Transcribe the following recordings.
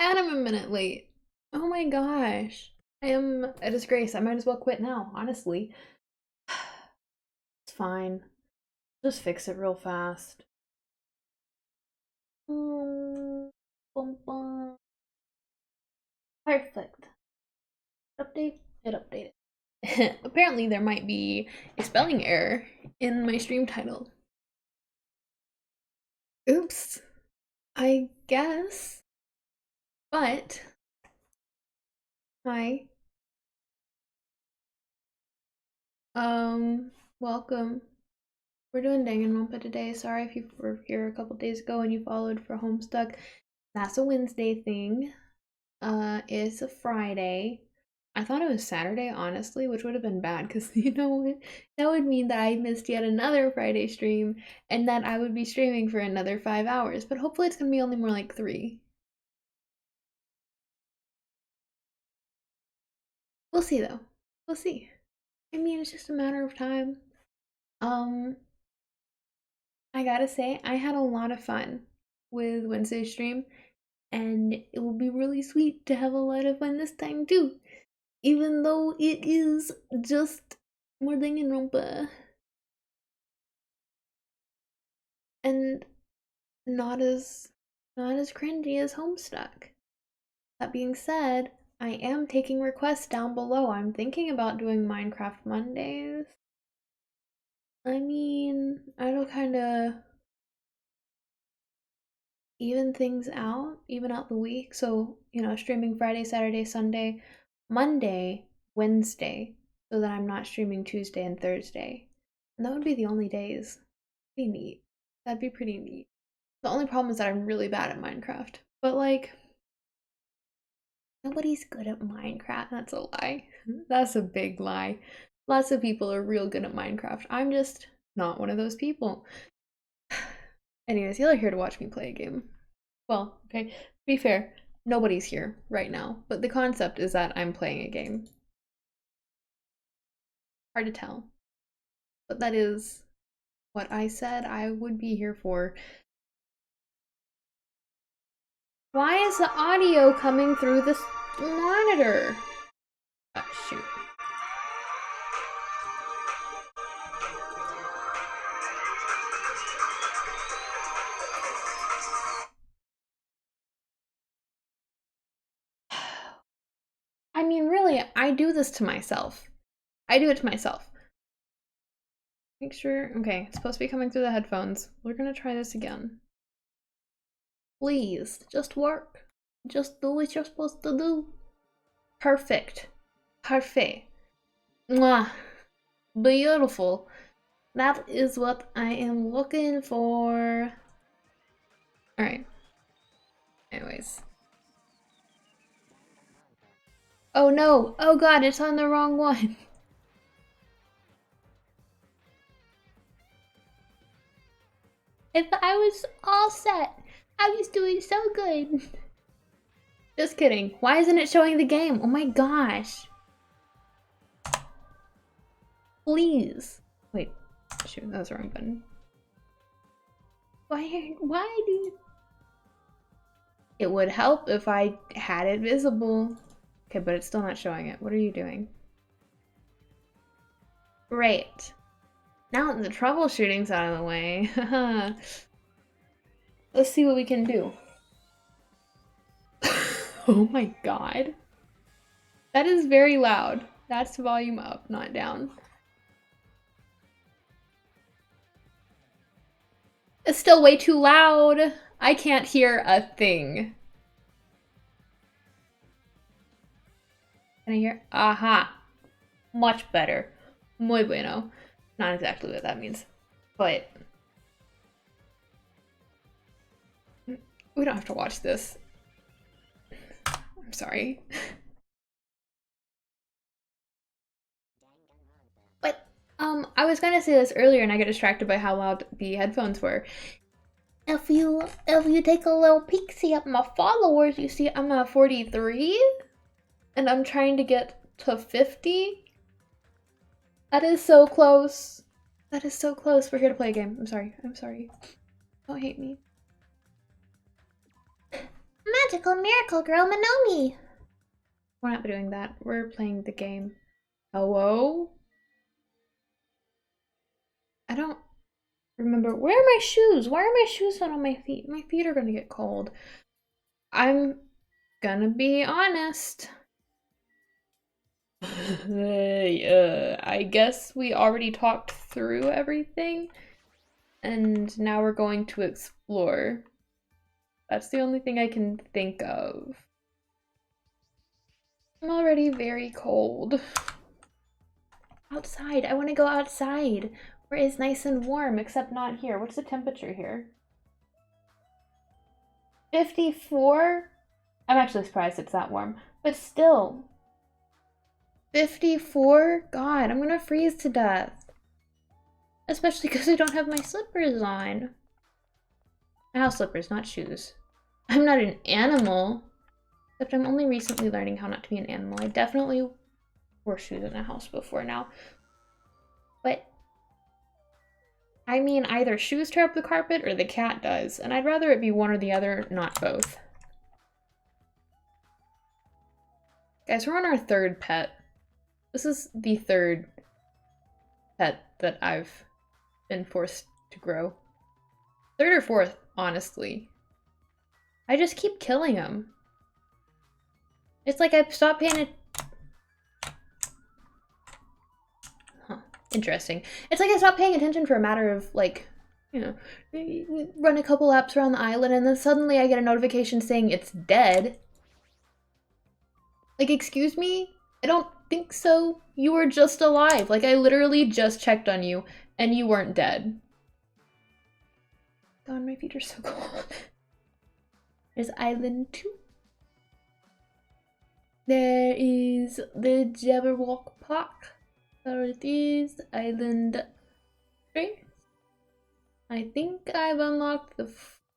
And I'm a minute late. Oh my gosh. I am a disgrace. I might as well quit now, honestly. It's fine. Just fix it real fast. Bum, bum. Perfect. Update. It updated. Apparently, there might be a spelling error in my stream title. Oops. I guess. But. Hi. Welcome. We're doing Danganronpa today. Sorry if you were here a couple days ago and you followed for Homestuck. That's a Wednesday thing. It's a Friday. I thought it was Saturday, honestly, which would have been bad because you know what? That would mean that I missed yet another Friday stream and that I would be streaming for another 5 hours. But hopefully it's gonna be only more like 3. We'll see though. We'll see. I mean, it's just a matter of time. I gotta say, I had a lot of fun with Wednesday's stream, and it will be really sweet to have a lot of fun this time too, even though it is just more Danganronpa and not as cringy as Homestuck. That being said, I am taking requests down below. I'm thinking about doing Minecraft Mondays. I mean, it'll kind of even out the week. So, streaming Friday, Saturday, Sunday, Monday, Wednesday, so that I'm not streaming Tuesday and Thursday. And that would be the only days. Pretty neat. That'd be pretty neat. The only problem is that I'm really bad at Minecraft. But like, nobody's good at Minecraft. That's a lie. That's a big lie. Lots of people are real good at Minecraft. I'm just not one of those people. Anyways, y'all are here to watch me play a game. Well, okay, to be fair, nobody's here right now, but the concept is that I'm playing a game. Hard to tell. But that is what I said I would be here for. Why is the audio coming through this monitor? Oh, shoot. I mean, really, I do this to myself. I do it to myself. Make sure, okay, it's supposed to be coming through the headphones. We're gonna try this again. Please, just work. Just do what you're supposed to do. Perfect. Parfait. Mwah. Beautiful. That is what I am looking for. Alright. Anyways. Oh no! Oh god, it's on the wrong one! If I was all set, I was doing so good. Just kidding. Why isn't it showing the game? Oh my gosh. Please. Wait. Shoot, that was the wrong button. Why do you... It would help if I had it visible. Okay, but it's still not showing it. What are you doing? Great. Now that the troubleshooting's out of the way, let's see what we can do. Oh my god. That is very loud. That's volume up, not down. It's still way too loud. I can't hear a thing. Can I hear? Aha. Much better. Muy bueno. Not exactly what that means, but we don't have to watch this. I'm sorry. But I was gonna say this earlier and I got distracted by how loud the headphones were. If you take a little peek-see at my followers, you see I'm at 43 and I'm trying to get to 50. That is so close. That is so close. We're here to play a game. I'm sorry. I'm sorry. Don't hate me. Magical miracle girl Manomi! We're not doing that. We're playing the game. Hello? I don't remember. Where are my shoes? Why are my shoes not on my feet? My feet are gonna get cold. I'm gonna be honest. I guess we already talked through everything, and now we're going to explore. That's the only thing I can think of. I'm already very cold. Outside. I want to go outside where it's nice and warm, except not here. What's the temperature here? 54? I'm actually surprised it's that warm, but still. 54? God, I'm gonna freeze to death. Especially because I don't have my slippers on. House slippers, not shoes. I'm not an animal. Except I'm only recently learning how not to be an animal. I definitely wore shoes in a house before now. But I mean, either shoes tear up the carpet or the cat does. And I'd rather it be one or the other, not both. Guys, we're on our third pet. This is the third pet that I've been forced to grow. Third or fourth, honestly. I just keep killing them. It's like I've stopped paying it. Huh. Interesting. It's like I stopped paying attention for a matter of, like, you know, run a couple laps around the island and then suddenly I get a notification saying it's dead. Like, excuse me? I don't think so. You were just alive. Like, I literally just checked on you and you weren't dead. God, my feet are so cold. There's Island 2. There is the Jabberwock Park. There it is, Island 3. I think I've unlocked the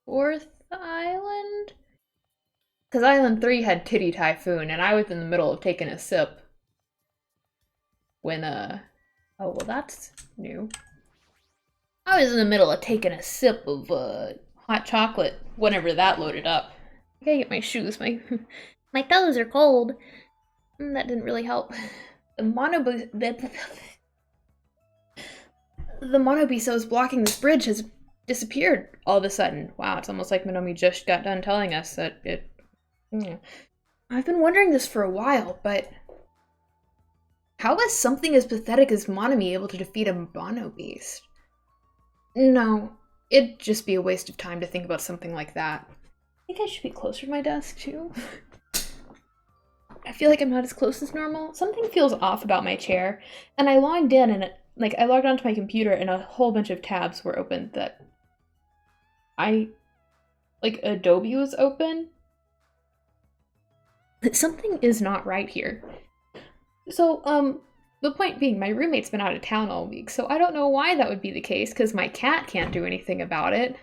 4th island. Because Island 3 had Titty Typhoon, and I was in the middle of taking a sip. When, oh, well, that's new. I was in the middle of taking a sip of, hot chocolate whenever that loaded up. I gotta get my shoes, my toes are cold. That didn't really help. The monobesos blocking this bridge has disappeared all of a sudden. Wow, it's almost like Minomi just got done telling us that it... I've been wondering this for a while, but... how is something as pathetic as Monomi able to defeat a mono beast? No, it'd just be a waste of time to think about something like that. I think I should be closer to my desk, too. I feel like I'm not as close as normal. Something feels off about my chair. And I logged in and I logged onto my computer and a whole bunch of tabs were open that Adobe was open. Something is not right here. So, the point being, my roommate's been out of town all week, so I don't know why that would be the case, because my cat can't do anything about it.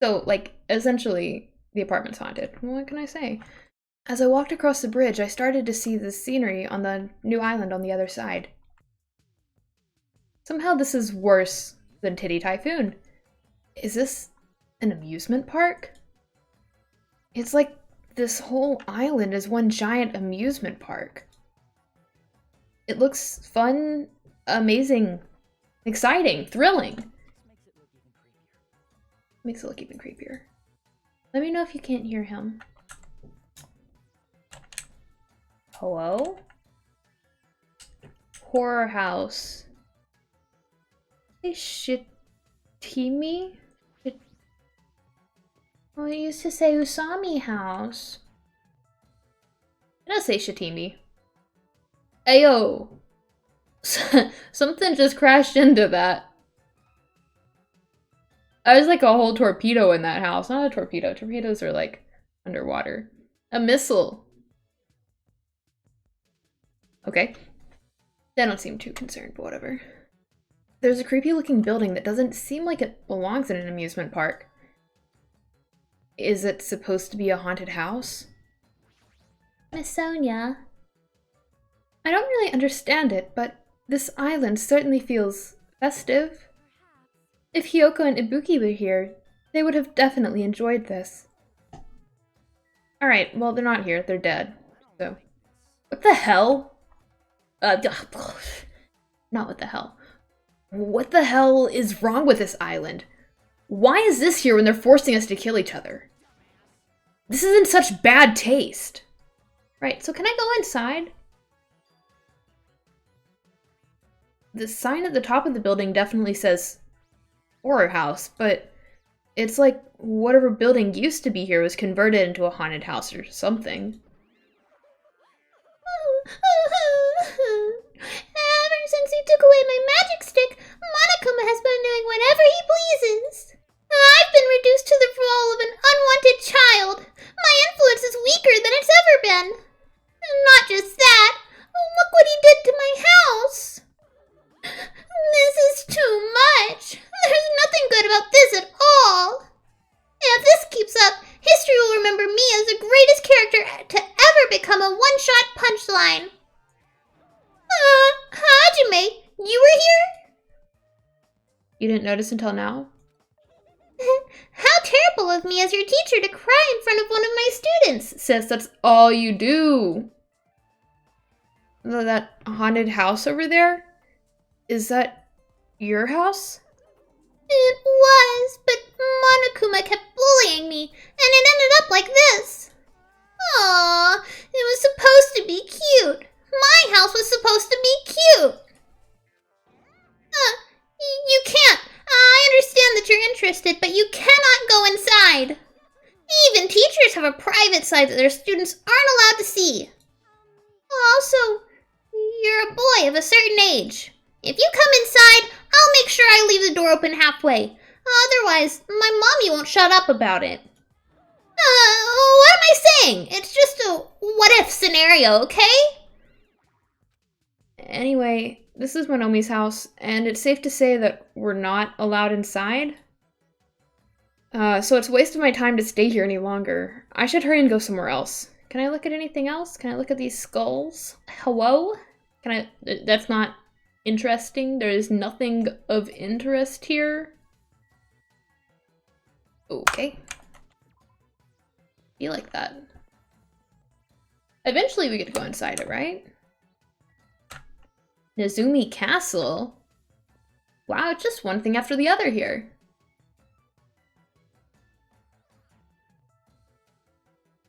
So, like, essentially, the apartment's haunted. What can I say? As I walked across the bridge, I started to see the scenery on the new island on the other side. Somehow this is worse than Titty Typhoon. Is this an amusement park? It's like this whole island is one giant amusement park. It looks fun, amazing, exciting, thrilling. Makes it look even creepier. Let me know if you can't hear him. Hello? Horror house. Hey, Shitimi? Oh, it used to say Usami house. It does say Shitimi. Ayo! Something just crashed into that. I was like a whole torpedo in that house. Not a torpedo. Torpedoes are like underwater. A missile. Okay. They don't seem too concerned, but whatever. There's a creepy looking building that doesn't seem like it belongs in an amusement park. Is it supposed to be a haunted house? Miss Sonia. I don't really understand it, but this island certainly feels festive. If Hyoko and Ibuki were here, they would have definitely enjoyed this. Alright, well, they're not here. They're dead. So, what the hell? Not what the hell. What the hell is wrong with this island? Why is this here when they're forcing us to kill each other? This is in such bad taste. Right, so can I go inside? The sign at the top of the building definitely says horror house, but it's like whatever building used to be here was converted into a haunted house or something. Ever since you took away my magic stick, Monokuma has been doing whatever he pleases. I've been reduced to the role of an unwanted child. My influence is weaker than it's ever been. And not just that, look what he did to my house. This is too much. There's nothing good about this at all. If this keeps up, history will remember me as the greatest character to ever become a one-shot punchline. Hajime, you were here? You didn't notice until now? How terrible of me as your teacher to cry in front of one of my students. Sis, that's all you do. That haunted house over there? Is that your house? It was, but Monokuma kept bullying me, and it ended up like this. Aww, it was supposed to be cute. My house was supposed to be cute. You can't. I understand that you're interested, but you cannot go inside. Even teachers have a private side that their students aren't allowed to see. Also, you're a boy of a certain age. If you come inside, I'll make sure I leave the door open halfway. Otherwise, my mommy won't shut up about it. What am I saying? It's just a what-if scenario, okay? Anyway, this is Monomi's house, and it's safe to say that we're not allowed inside. So it's a waste of my time to stay here any longer. I should hurry and go somewhere else. Can I look at anything else? Can I look at these skulls? Hello? That's not interesting. There is nothing of interest here. Okay. Be like that. Eventually we get to go inside it, right? Nezumi Castle? Wow, it's just one thing after the other here.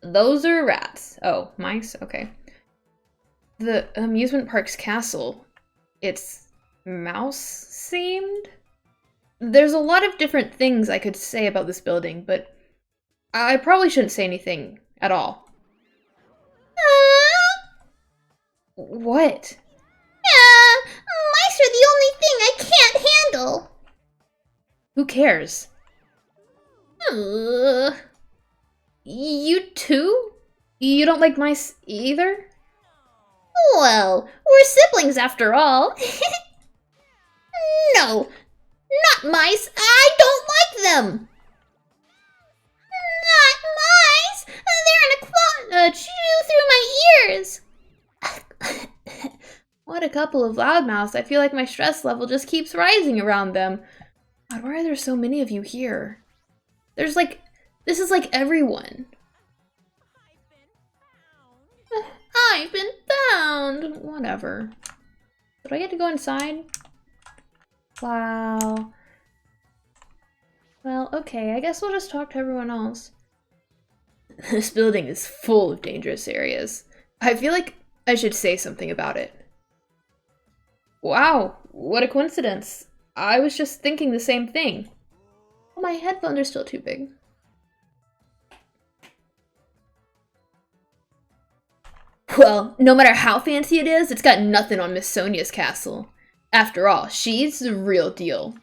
Those are rats. Oh, mice? Okay. The amusement park's castle. It's mouse-themed? There's a lot of different things I could say about this building, but I probably shouldn't say anything at all. What? Mice are the only thing I can't handle. Who cares? You too? You don't like mice either? Well, we're siblings after all. No, not mice. I don't like them. Not mice. They're in a claw, chew through my ears. What a couple of loudmouths. I feel like my stress level just keeps rising around them. God, why are there so many of you here? This is like everyone. I've been found. Whatever. Do I get to go inside? Wow. Well, okay, I guess we'll just talk to everyone else. This building is full of dangerous areas. I feel like I should say something about it. Wow, what a coincidence. I was just thinking the same thing. Oh, my headphones are still too big. Well, no matter how fancy it is, it's got nothing on Miss Sonia's castle. After all, she's the real deal.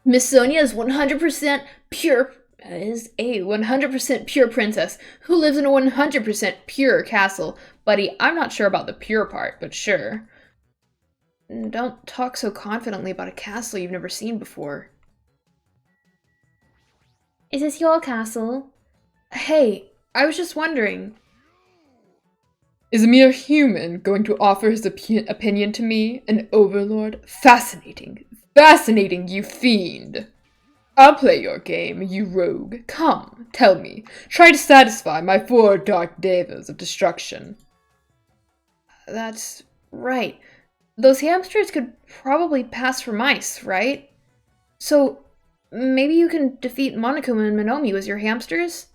Miss Sonia is 100% pure, is a 100% pure princess who lives in a 100% pure castle. Buddy, I'm not sure about the pure part, but sure. Don't talk so confidently about a castle you've never seen before. Is this your castle? Hey, I was just wondering. Is a mere human going to offer his opinion to me, an overlord? Fascinating. Fascinating, you fiend. I'll play your game, you rogue. Come, tell me. Try to satisfy my 4 dark devas of destruction. That's right. Those hamsters could probably pass for mice, right? So, maybe you can defeat Monokuma and Monomi with your hamsters?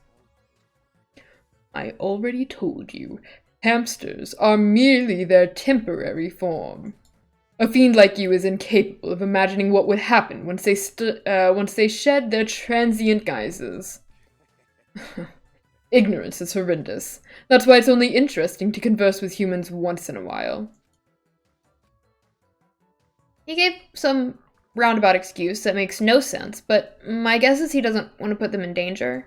I already told you, hamsters are merely their temporary form. A fiend like you is incapable of imagining what would happen once they shed their transient guises. Ignorance is horrendous. That's why it's only interesting to converse with humans once in a while. He gave some roundabout excuse that makes no sense, but my guess is he doesn't want to put them in danger.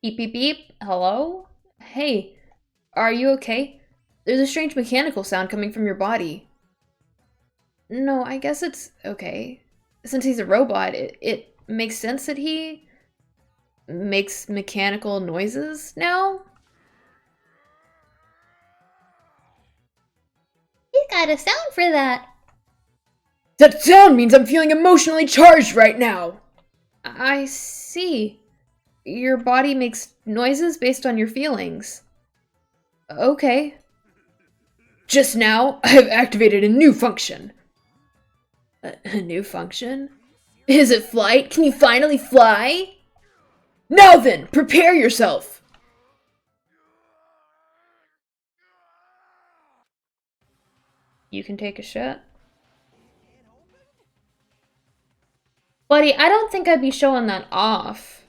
Beep beep beep. Hello? Hey, are you okay? There's a strange mechanical sound coming from your body. No, I guess it's okay. Since he's a robot, it makes sense that he makes mechanical noises now? He's got a sound for that. That sound means I'm feeling emotionally charged right now! I see. Your body makes noises based on your feelings. Okay. Just now, I have activated a new function. A new function? Is it flight? Can you finally fly? Now then, prepare yourself! You can take a shit. Buddy, I don't think I'd be showing that off.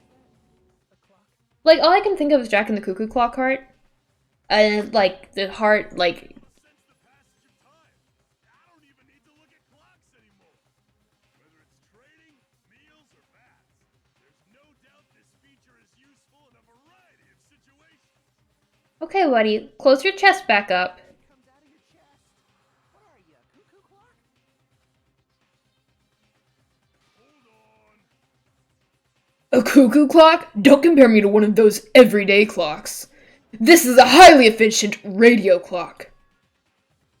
Like, all I can think of is Jack and the Cuckoo Clock heart. And, like, the heart, like... Okay, buddy, close your chest back up. A cuckoo clock? Don't compare me to one of those everyday clocks. This is a highly efficient radio clock.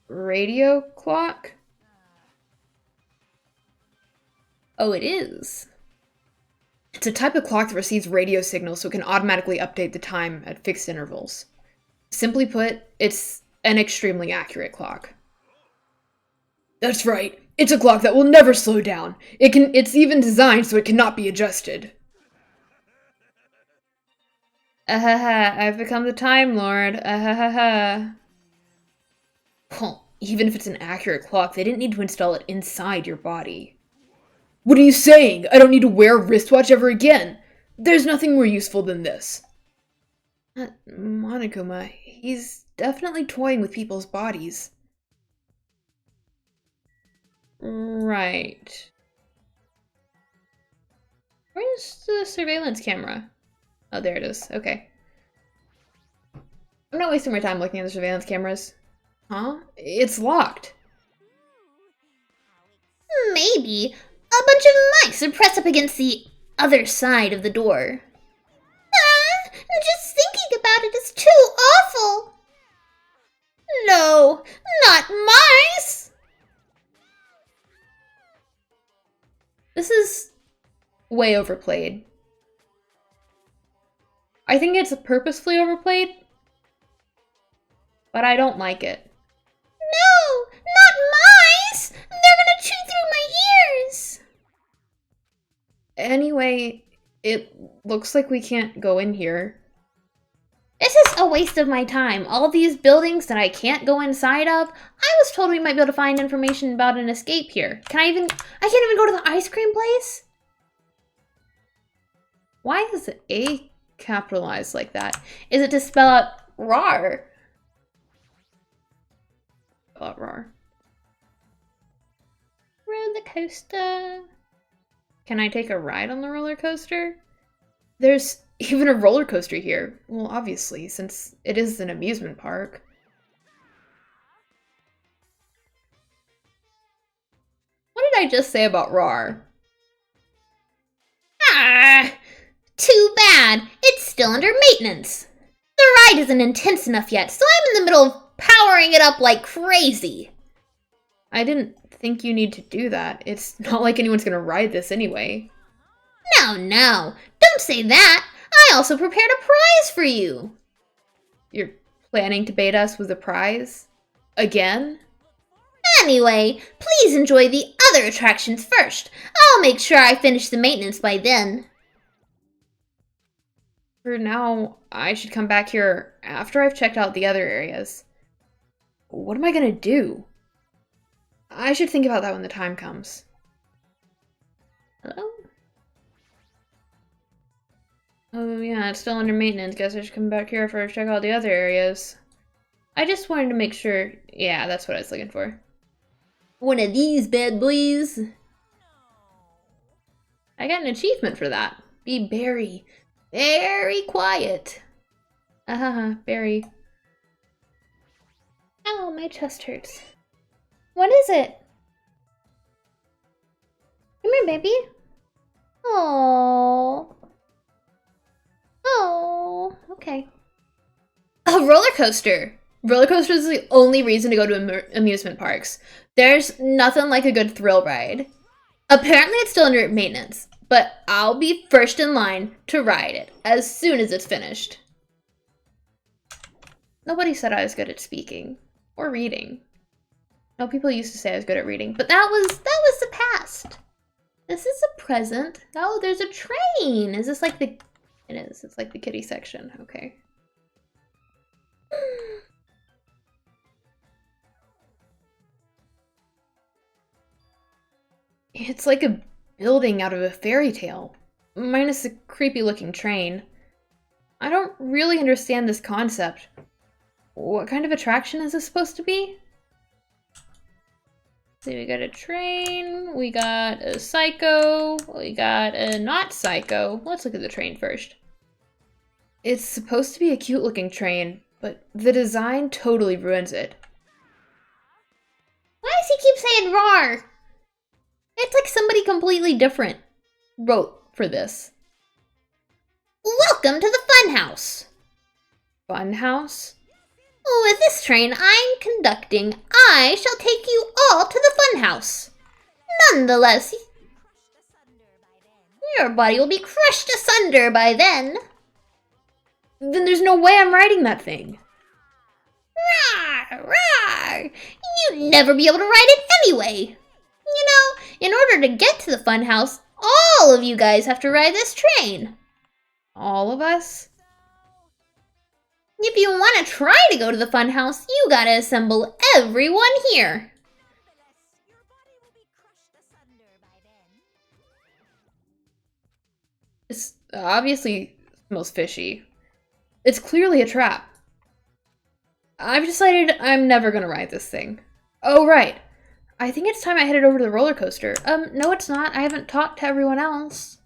Radio clock? Oh, it is. It's a type of clock that receives radio signals so it can automatically update the time at fixed intervals. Simply put, it's an extremely accurate clock. That's right. It's a clock that will never slow down. It's even designed so it cannot be adjusted. Ahaha, I've become the Time Lord. Ahaha. Well, even if it's an accurate clock, they didn't need to install it inside your body. What are you saying? I don't need to wear a wristwatch ever again. There's nothing more useful than this. Monokuma, he's definitely toying with people's bodies. Right. Where's the surveillance camera? Oh, there it is. Okay. I'm not wasting my time looking at the surveillance cameras. Huh? It's locked. Maybe. A bunch of mice are pressed up against the other side of the door. Just thinking about it is too awful. No, not mice. This is way overplayed. I think it's purposefully overplayed, but I don't like it. No, not mice. They're gonna chew through my ears. Anyway, it looks like we can't go in here. This is a waste of my time. All these buildings that I can't go inside of. I was told we might be able to find information about an escape here. I can't even go to the ice cream place? Why is the A capitalized like that? Is it to spell out RAR? Spell out RAR. Roller coaster. Can I take a ride on the roller coaster? There's even a roller coaster here. Well, obviously, since it is an amusement park. What did I just say about RAR? Ah, too bad. It's still under maintenance. The ride isn't intense enough yet, so I'm in the middle of powering it up like crazy. I didn't think you need to do that. It's not like anyone's gonna ride this anyway. No, don't say that. I also prepared a prize for you. You're planning to bait us with a prize? Again? Anyway, please enjoy the other attractions first. I'll make sure I finish the maintenance by then. For now, I should come back here after I've checked out the other areas. What am I gonna do? I should think about that when the time comes. Hello? Oh yeah, it's still under maintenance. Guess I should come back here after I check out the other areas. I just wanted to make sure. Yeah, that's what I was looking for. One of these bad boys. I got an achievement for that. Be very quiet. Very. Ow, my chest hurts. What is it? Come here, baby. Oh. Oh, okay. A roller coaster! Roller coasters is the only reason to go to amusement parks. There's nothing like a good thrill ride. Apparently it's still under maintenance, but I'll be first in line to ride it as soon as it's finished. Nobody said I was good at speaking or reading. No, people used to say I was good at reading, but that was the past. This is a present. Oh, there's a train. Is this like the... It is. It's like the kiddie section. Okay. It's like a building out of a fairy tale, minus the creepy looking train. I don't really understand this concept. What kind of attraction is this supposed to be? See, we got a train, we got a psycho, we got a not psycho. Let's look at the train first. It's supposed to be a cute looking train, but the design totally ruins it. Why does he keep saying "rar"? It's like somebody completely different wrote for this. Welcome to the funhouse. Funhouse? With this train I'm conducting, I shall take you all to the funhouse. Nonetheless, your body will be crushed asunder by then. Then there's no way I'm riding that thing. Rawr, rawr. You'd never be able to ride it anyway. You know, in order to get to the funhouse, all of you guys have to ride this train. All of us? If you want to try to go to the funhouse, you gotta assemble everyone here. This obviously smells fishy. It's clearly a trap. I've decided I'm never gonna ride this thing. Oh, right. I think it's time I headed over to the roller coaster. No it's not. I haven't talked to everyone else.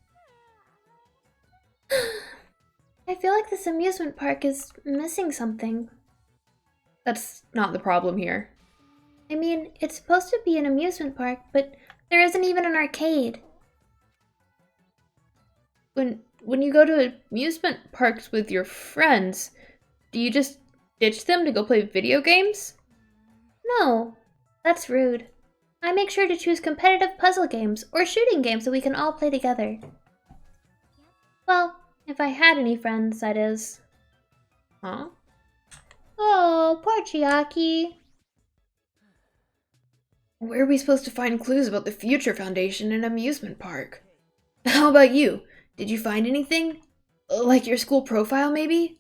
I feel like this amusement park is missing something. That's not the problem here. I mean, it's supposed to be an amusement park, but there isn't even an arcade. When you go to amusement parks with your friends, do you just ditch them to go play video games? No, that's rude. I make sure to choose competitive puzzle games or shooting games that we can all play together. Well, if I had any friends, that is. Huh? Oh, poor Chiaki. Where are we supposed to find clues about the Future Foundation and amusement park? How about you? Did you find anything? Like your school profile, maybe?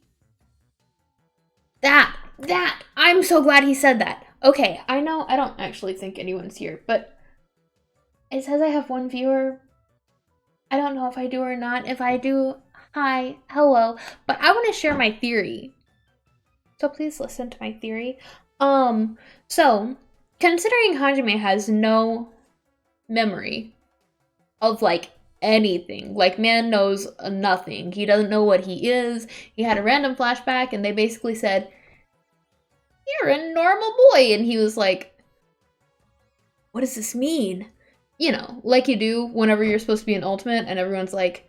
That! I'm so glad he said that. Okay, I know I don't actually think anyone's here, but It says I have one viewer. I don't know if I do or not. If I do, hi, hello. but I want to share my theory. So please listen to my theory. So, considering Hajime has no memory of, like, anything, like, man knows nothing. He doesn't know what he is. He had a random flashback, and they basically said, "You're a normal boy," and he was like, "What does this mean?" You know, like you do whenever you're supposed to be an ultimate, and everyone's like,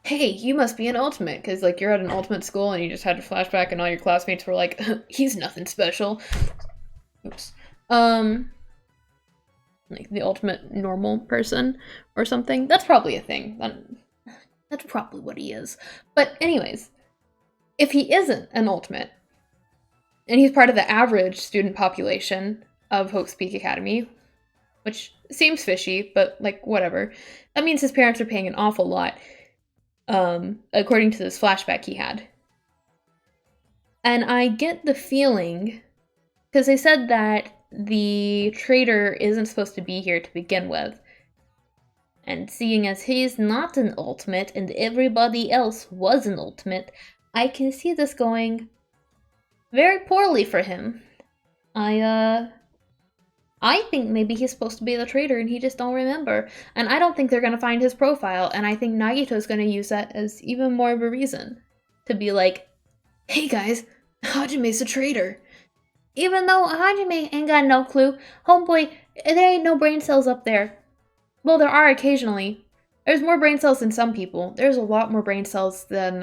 hey, you must be an ultimate, because, like, you're at an ultimate school and you just had a flashback and all your classmates were like, he's nothing special. Oops. Like, the ultimate normal person or something. That's probably a thing. That's probably what he is. But anyways, if he isn't an ultimate, and he's part of the average student population of Hope's Peak Academy, which seems fishy, but, like, whatever. That means his parents are paying an awful lot, according to this flashback he had. And I get the feeling, because they said that the traitor isn't supposed to be here to begin with. And seeing as he's not an ultimate and everybody else was an ultimate, I can see this going very poorly for him. I think maybe he's supposed to be the traitor and he just don't remember. And I don't think they're going to find his profile, and I think Nagito's going to use that as even more of a reason to be like, hey guys, Hajime's a traitor. Even though Hajime ain't got no clue, homeboy, there ain't no brain cells up there. Well, there are occasionally. There's more brain cells than some people. There's a lot more brain cells than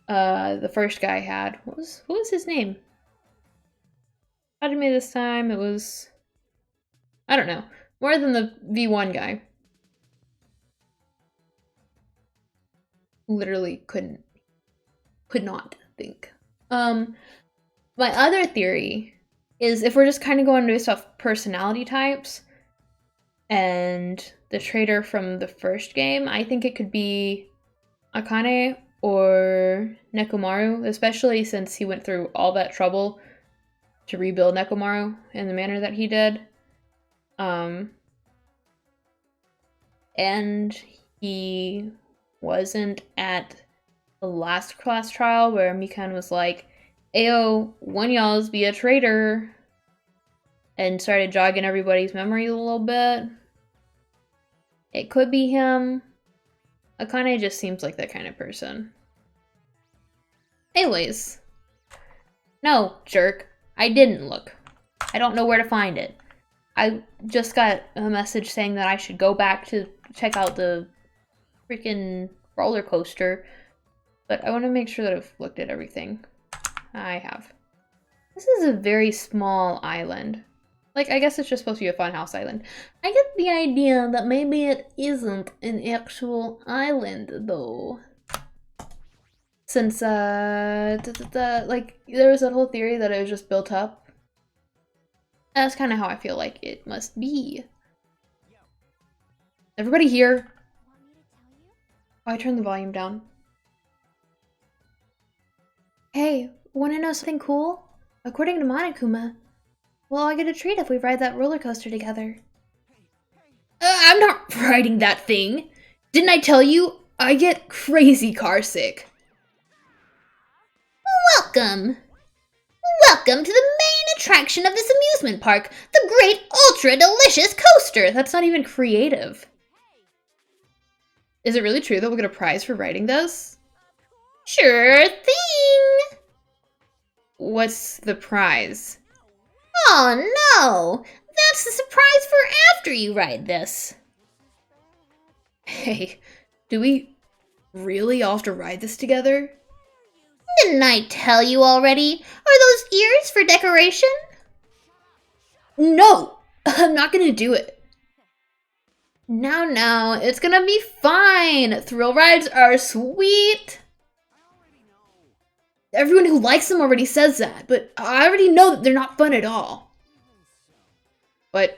the first guy had. What was his name? Hajime this time, it was, I don't know, more than the V1 guy. Literally could not think. My other theory is, if we're just kind of going based off personality types and the traitor from the first game, I think it could be Akane or Nekomaru, especially since he went through all that trouble to rebuild Nekomaru in the manner that he did. And he wasn't at the last class trial where Mikan was like, ayo, one y'all's be a traitor, and started jogging everybody's memory a little bit. It could be him. Akane just seems like that kind of person. Anyways. No, jerk. I didn't look. I don't know where to find it. I just got a message saying that I should go back to check out the freaking roller coaster, but I want to make sure that I've looked at everything. I have. This is a very small island. Like, I guess it's just supposed to be a funhouse island. I get the idea that maybe it isn't an actual island, though. Since, like, there was that whole theory that it was just built up. That's kind of how I feel like it must be. Everybody here? Oh, I turned the volume down. Hey, wanna know something cool? According to Monokuma, well, I get a treat if we ride that roller coaster together. I'm not riding that thing! Didn't I tell you? I get crazy car sick. Welcome! Welcome to the main attraction of this amusement park, the Great Ultra Delicious Coaster! That's not even creative. Is it really true that we'll get a prize for riding this? Sure thing! What's the prize? Oh no! That's the surprise for after you ride this. Hey, do we really all have to ride this together? Didn't I tell you already? Are those ears for decoration? No! I'm not gonna do it. No, it's gonna be fine. Thrill rides are sweet. Everyone who likes them already says that, but I already know that they're not fun at all. But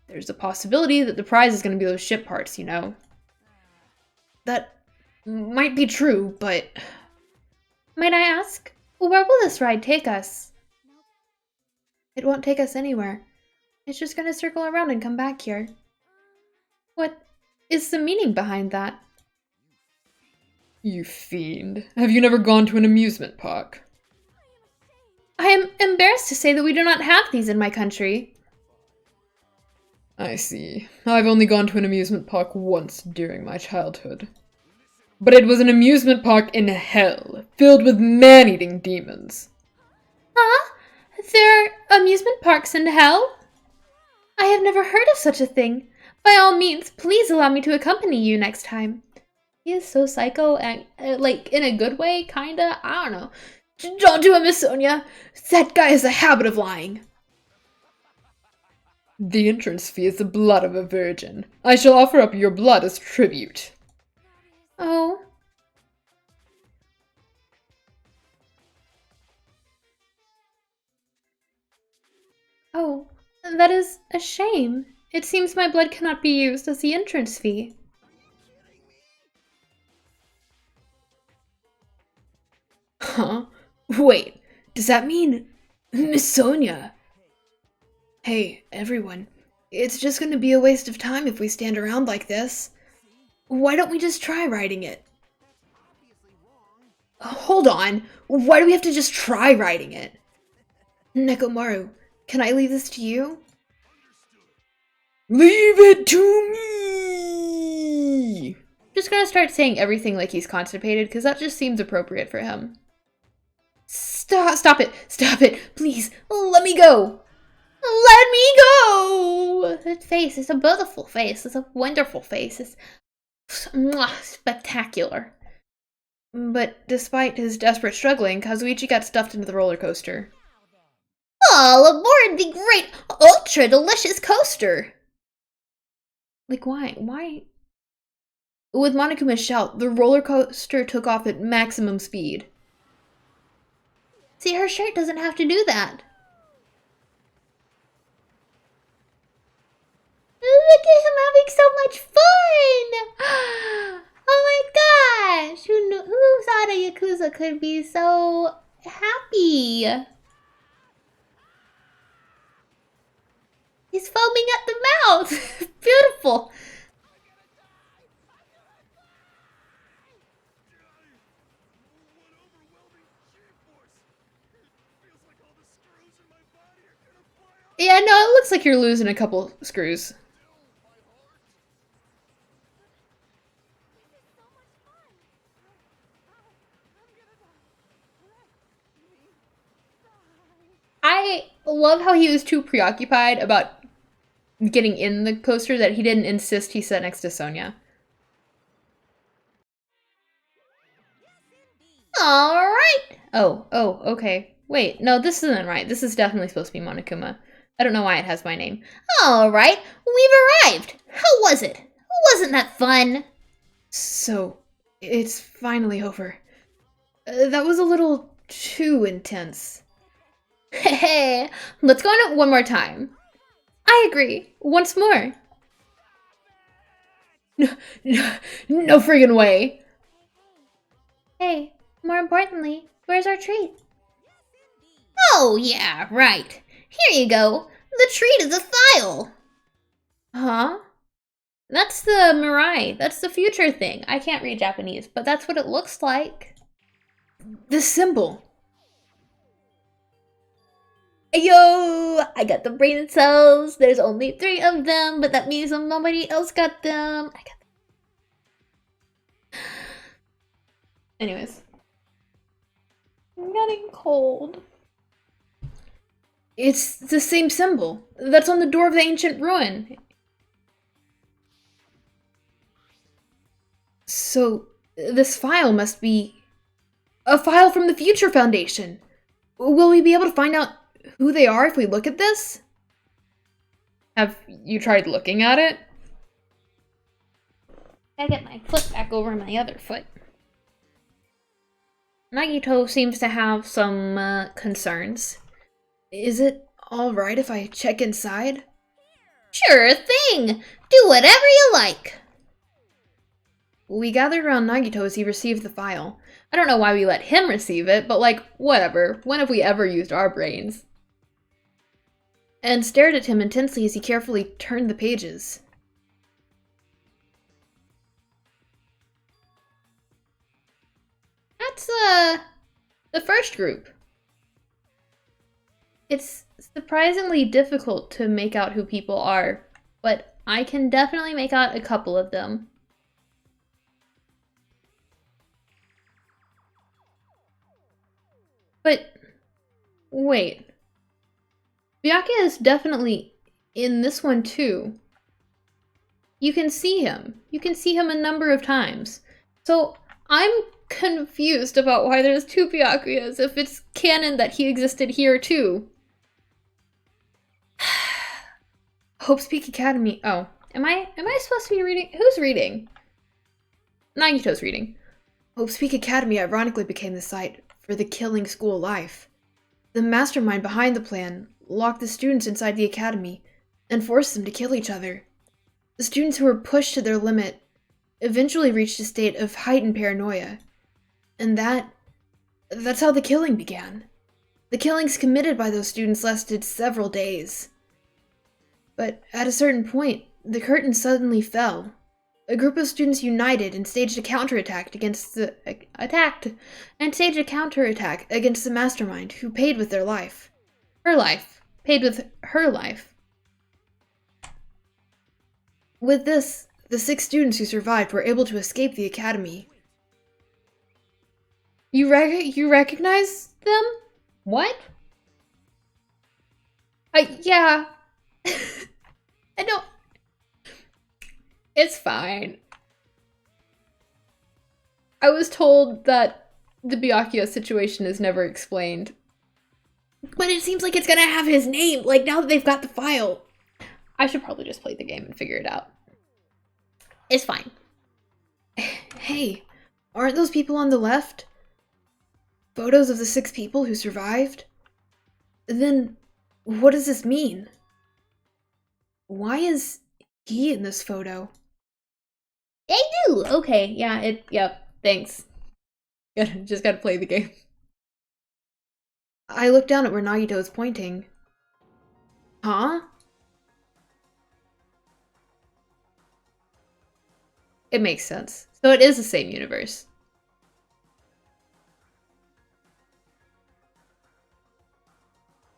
there's a possibility that the prize is gonna be those ship parts, you know? That might be true, but... Might I ask, where will this ride take us? It won't take us anywhere. It's just gonna circle around and come back here. What is the meaning behind that? You fiend. Have you never gone to an amusement park? I am embarrassed to say that we do not have these in my country. I see. I've only gone to an amusement park once during my childhood. But it was an amusement park in hell, filled with man-eating demons. Huh? There are amusement parks in hell? I have never heard of such a thing. By all means, please allow me to accompany you next time. He is so psycho, and like in a good way, kinda. I don't know. Don't do it, Miss Sonia. That guy has a habit of lying. The entrance fee is the blood of a virgin. I shall offer up your blood as tribute. Oh. Oh, that is a shame. It seems my blood cannot be used as the entrance fee. Huh? Wait, does that mean Miss Sonia? Hey, everyone. It's just gonna be a waste of time if we stand around like this. Why don't we just try writing it? Hold on. Why do we have to just try writing it? Nekomaru, can I leave this to you? Leave it to me! Just gonna start saying everything like he's constipated, because that just seems appropriate for him. Stop it! Stop it! Please, let me go! Let me go! That face is a beautiful face. It's a wonderful face. It's spectacular. But despite his desperate struggling, Kazuichi got stuffed into the roller coaster. All aboard the great, ultra-delicious coaster! Like, why? Why? With Monokuma's shout, the roller coaster took off at maximum speed. See, her shirt doesn't have to do that. Look at him having so much fun! Oh my gosh! Who thought a Yakuza could be so happy? He's foaming at the mouth! Beautiful! Yeah, no, it looks like you're losing a couple screws. I love how he was too preoccupied about getting in the coaster that he didn't insist he sat next to Sonia. Alright! Oh, okay. Wait, no, this isn't right. This is definitely supposed to be Monokuma. I don't know why it has my name. Alright, we've arrived! How was it? Wasn't that fun? So, it's finally over. That was a little too intense. Hey, let's go on it one more time. I agree. Once more. No friggin' way. Hey, more importantly, where's our treat? Oh, yeah, right. Here you go. The treat is a file. Huh? That's the Mirai. That's the future thing. I can't read Japanese, but that's what it looks like. The symbol. Yo, I got the brain cells. There's only 3 of them, but that means nobody else got them. I got them. Anyways. I'm getting cold. It's the same symbol. That's on the door of the ancient ruin. So, this file must be a file from the Future Foundation. Will we be able to find out who they are if we look at this? Have you tried looking at it? I get my foot back over my other foot. Nagito seems to have some concerns. Is it alright if I check inside? Sure thing! Do whatever you like! We gathered around Nagito as he received the file. I don't know why we let him receive it, but like, whatever. When have we ever used our brains? And stared at him intensely as he carefully turned the pages. That's, the first group. It's surprisingly difficult to make out who people are, but I can definitely make out a couple of them. But, wait. Byakuya is definitely in this one too. You can see him. You can see him a number of times. So, I'm confused about why there's two Byakuyas if it's canon that he existed here too. Hope's Peak Academy. Oh, am I supposed to be reading? Who's reading? Nagito's reading. Hope's Peak Academy ironically became the site for the killing school life. The mastermind behind the plan locked the students inside the academy and forced them to kill each other. The students who were pushed to their limit eventually reached a state of heightened paranoia. And that's how the killing began. The killings committed by those students lasted several days. But at a certain point, the curtain suddenly fell. A group of students united and staged a counterattack against the mastermind, who paid with their life. Her life. Paid with her life. With this, the 6 students who survived were able to escape the academy. You recognize them? What? Yeah. I don't... It's fine. I was told that the Byakuya situation is never explained. But it seems like it's gonna have his name, like now that they've got the file. I should probably just play the game and figure it out. It's fine. Hey, aren't those people on the left photos of the 6 people who survived? Then what does this mean? Why is he in this photo? They do. Okay, yeah, yep, thanks. Just gotta play the game. I looked down at where Nagito is pointing. Huh? It makes sense. So it is the same universe.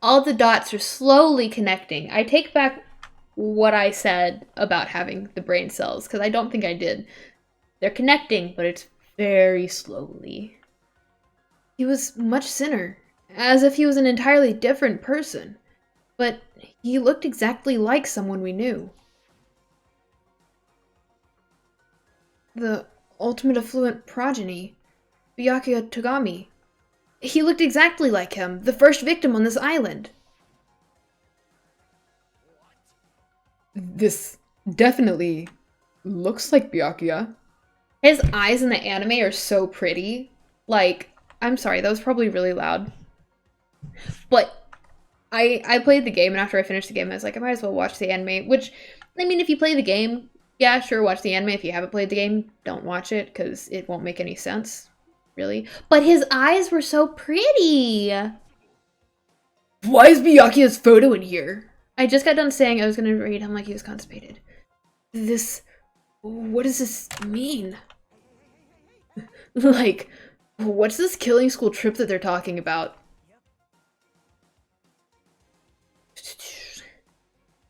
All the dots are slowly connecting. I take back what I said about having the brain cells, because I don't think I did. They're connecting, but it's very slowly. He was much thinner, as if he was an entirely different person. But he looked exactly like someone we knew. The ultimate affluent progeny, Byakuya Togami. He looked exactly like him, the first victim on this island. This definitely looks like Byakuya. His eyes in the anime are so pretty. Like, I'm sorry, that was probably really loud. But I played the game, and after I finished the game, I was like, I might as well watch the anime. Which, I mean, if you play the game, yeah, sure, watch the anime. If you haven't played the game, don't watch it, because it won't make any sense, really. But his eyes were so pretty! Why is Byakuya's photo in here? I just got done saying I was gonna read him like he was constipated. What does this mean? Like, what's this killing school trip that they're talking about?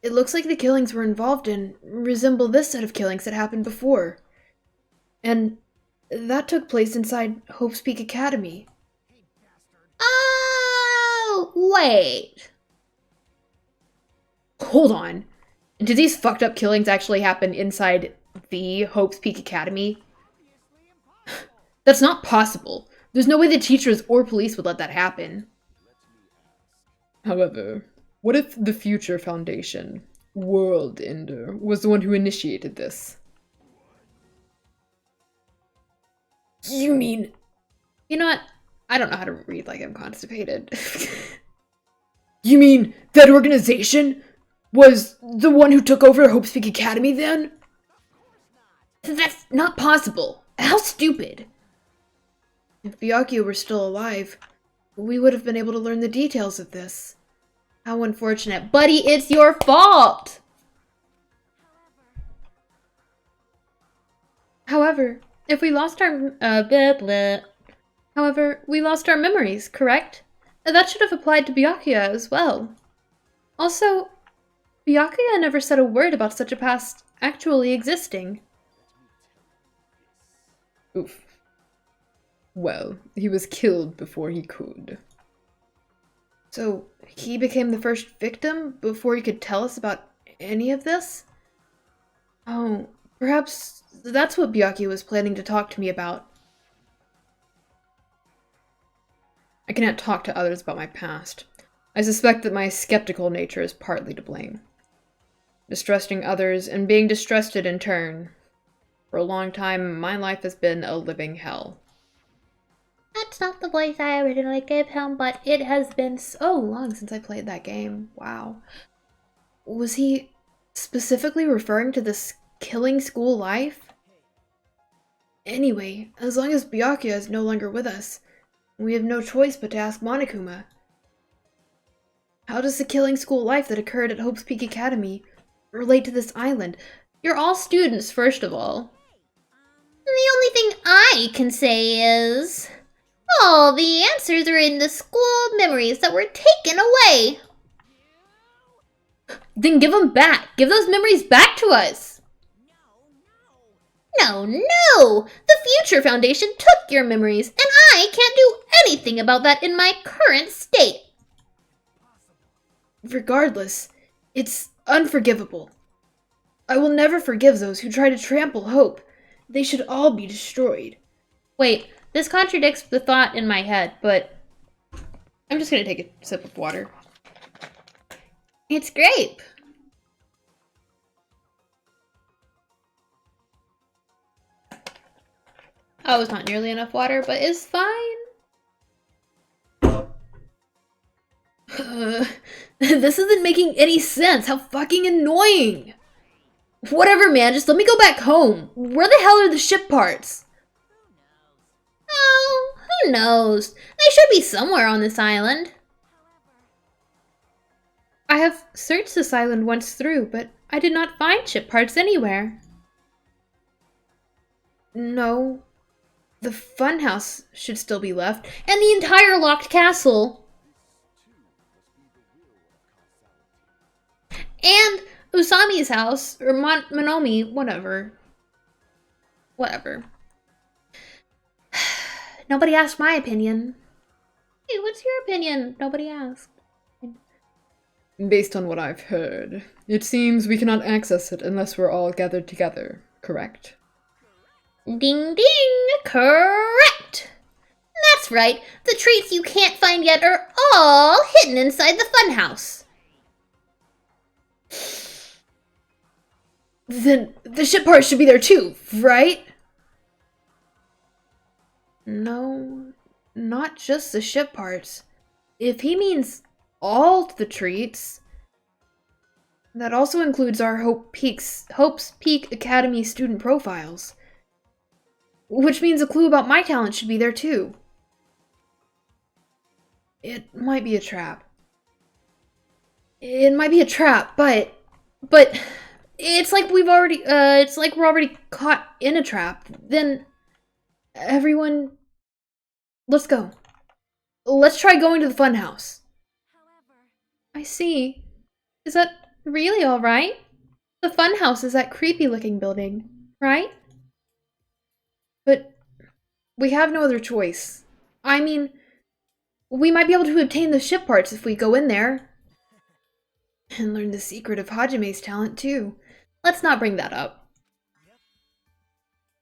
It looks like the killings we're involved in resemble this set of killings that happened before. And that took place inside Hope's Peak Academy. Oh, wait. Hold on. Did these fucked up killings actually happen inside the Hope's Peak Academy? That's not possible. There's no way the teachers or police would let that happen. However, what if the Future Foundation, World Ender, was the one who initiated this? You mean... You know what? I don't know how to read like I'm constipated. You mean that organization was the one who took over Hope's Peak Academy then? That's not possible. How stupid. If Byakuya were still alive, we would have been able to learn the details of this. How unfortunate. Buddy, it's your fault! However, if we lost our we lost our memories, correct? That should have applied to Byakuya as well. Also, Byakuya never said a word about such a past actually existing. Oof. Well, he was killed before he could. So, he became the first victim before he could tell us about any of this? Oh, Perhaps that's what Byakuya was planning to talk to me about. I cannot talk to others about my past. I suspect that my skeptical nature is partly to blame. Distrusting others and being distrusted in turn. For a long time, my life has been a living hell. That's not the voice I originally gave him, but it has been So long since I played that game. Wow. Was he specifically referring to this killing school life? Anyway, as long as Byakuya is no longer with us, we have no choice but to ask Monokuma. How does the killing school life that occurred at Hope's Peak Academy relate to this island? You're all students, first of all. The only thing I can say is, all the answers are in the school memories that were taken away. Then give them back. Give those memories back to us. No, no! The Future Foundation took your memories, and I can't do anything about that in my current state. Regardless, it's unforgivable. I will never forgive those who try to trample hope. They should all be destroyed. Wait, this contradicts the thought in my head, but I'm just gonna take a sip of water. It's grape. Oh, it's not nearly enough water, but it's fine. This isn't making any sense. How fucking annoying. Whatever, man. Just let me go back home. Where the hell are the ship parts? Oh, who knows? They should be somewhere on this island. I have searched this island once through, but I did not find ship parts anywhere. No. The funhouse should still be left. And the entire locked castle. And Usami's house, or Monomi, whatever. Whatever. Nobody asked my opinion. Hey, what's your opinion? Nobody asked. Based on what I've heard, it seems we cannot access it unless we're all gathered together, correct? Ding ding! Correct! That's right, the treats you can't find yet are all hidden inside the funhouse. Then the ship parts should be there too, right? No, not just the ship parts. If he means all the treats, that also includes our Hope's Peak Academy student profiles. Which means a clue about my talent should be there too. It might be a trap. It might be a trap, but it's like we're already caught in a trap. Then everyone, let's go. Let's try going to the funhouse. I see. Is that really alright? The funhouse is that creepy looking building, right? But we have no other choice. I mean, we might be able to obtain the ship parts if we go in there. And learn the secret of Hajime's talent too. Let's not bring that up.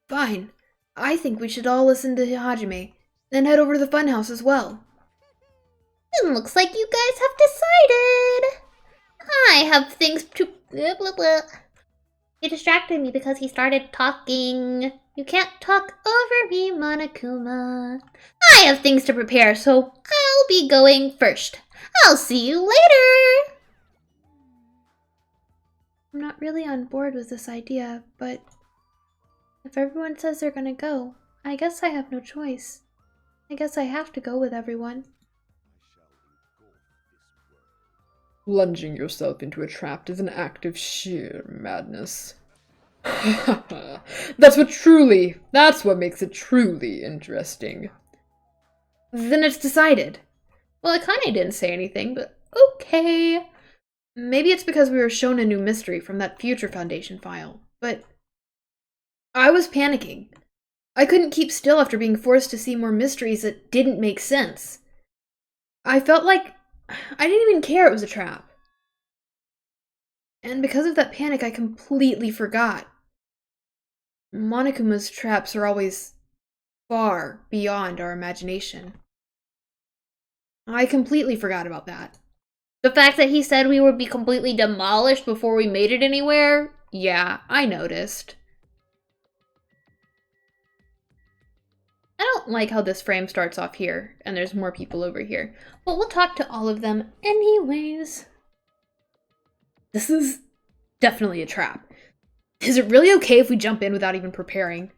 Fine. I think we should all listen to Hajime, then head over to the funhouse as well. It looks like you guys have decided. I have things to... Blah, blah, blah. He distracted me because he started talking. You can't talk over me, Monokuma. I have things to prepare, so I'll be going first. I'll see you later. I'm not really on board with this idea, but if everyone says they're gonna go, I guess I have no choice. I guess I have to go with everyone. Plunging yourself into a trap is an act of sheer madness. That's what makes it truly interesting. Then it's decided. Well, I kinda didn't say anything, but okay. Maybe it's because we were shown a new mystery from that Future Foundation file, but I was panicking. I couldn't keep still after being forced to see more mysteries that didn't make sense. I felt like I didn't even care it was a trap. And because of that panic, I completely forgot. Monokuma's traps are always far beyond our imagination. I completely forgot about that. The fact that he said we would be completely demolished before we made it anywhere? Yeah, I noticed. I don't like how this frame starts off here, and there's more people over here. But we'll talk to all of them anyways. This is definitely a trap. Is it really okay if we jump in without even preparing?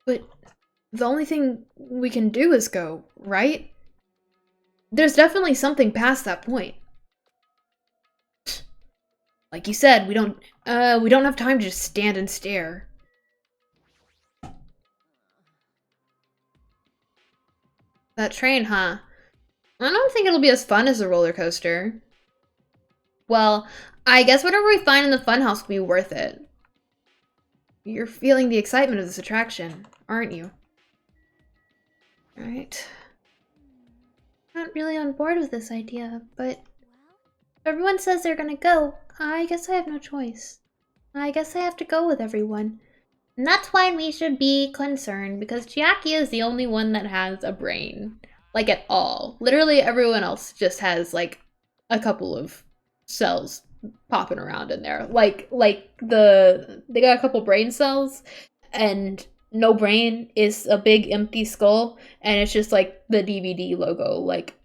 But the only thing we can do is go, right? There's definitely something past that point. Like you said, we don't have time to just stand and stare. That train, huh? I don't think it'll be as fun as a roller coaster. Well, I guess whatever we find in the funhouse will be worth it. You're feeling the excitement of this attraction, aren't you? Right. I'm not really on board with this idea, but if everyone says they're gonna go, I guess I have no choice. I guess I have to go with everyone. And that's why we should be concerned, because Chiaki is the only one that has a brain. Like, at all. Literally everyone else just has, like, a couple of cells popping around in there. Like they got a couple brain cells, and no brain is a big empty skull, and it's just, like, the DVD logo, like,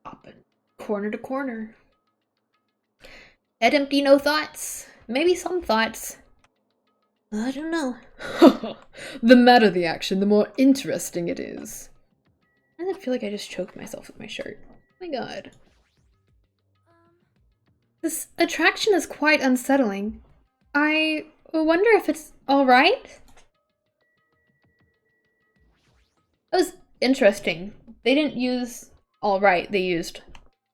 popping corner to corner. Head empty, no thoughts. Maybe some thoughts. I don't know. The madder the action, the more interesting it is. I feel like I just choked myself with my shirt. Oh my god. This attraction is quite unsettling. I wonder if it's alright? That was interesting. They didn't use alright, they used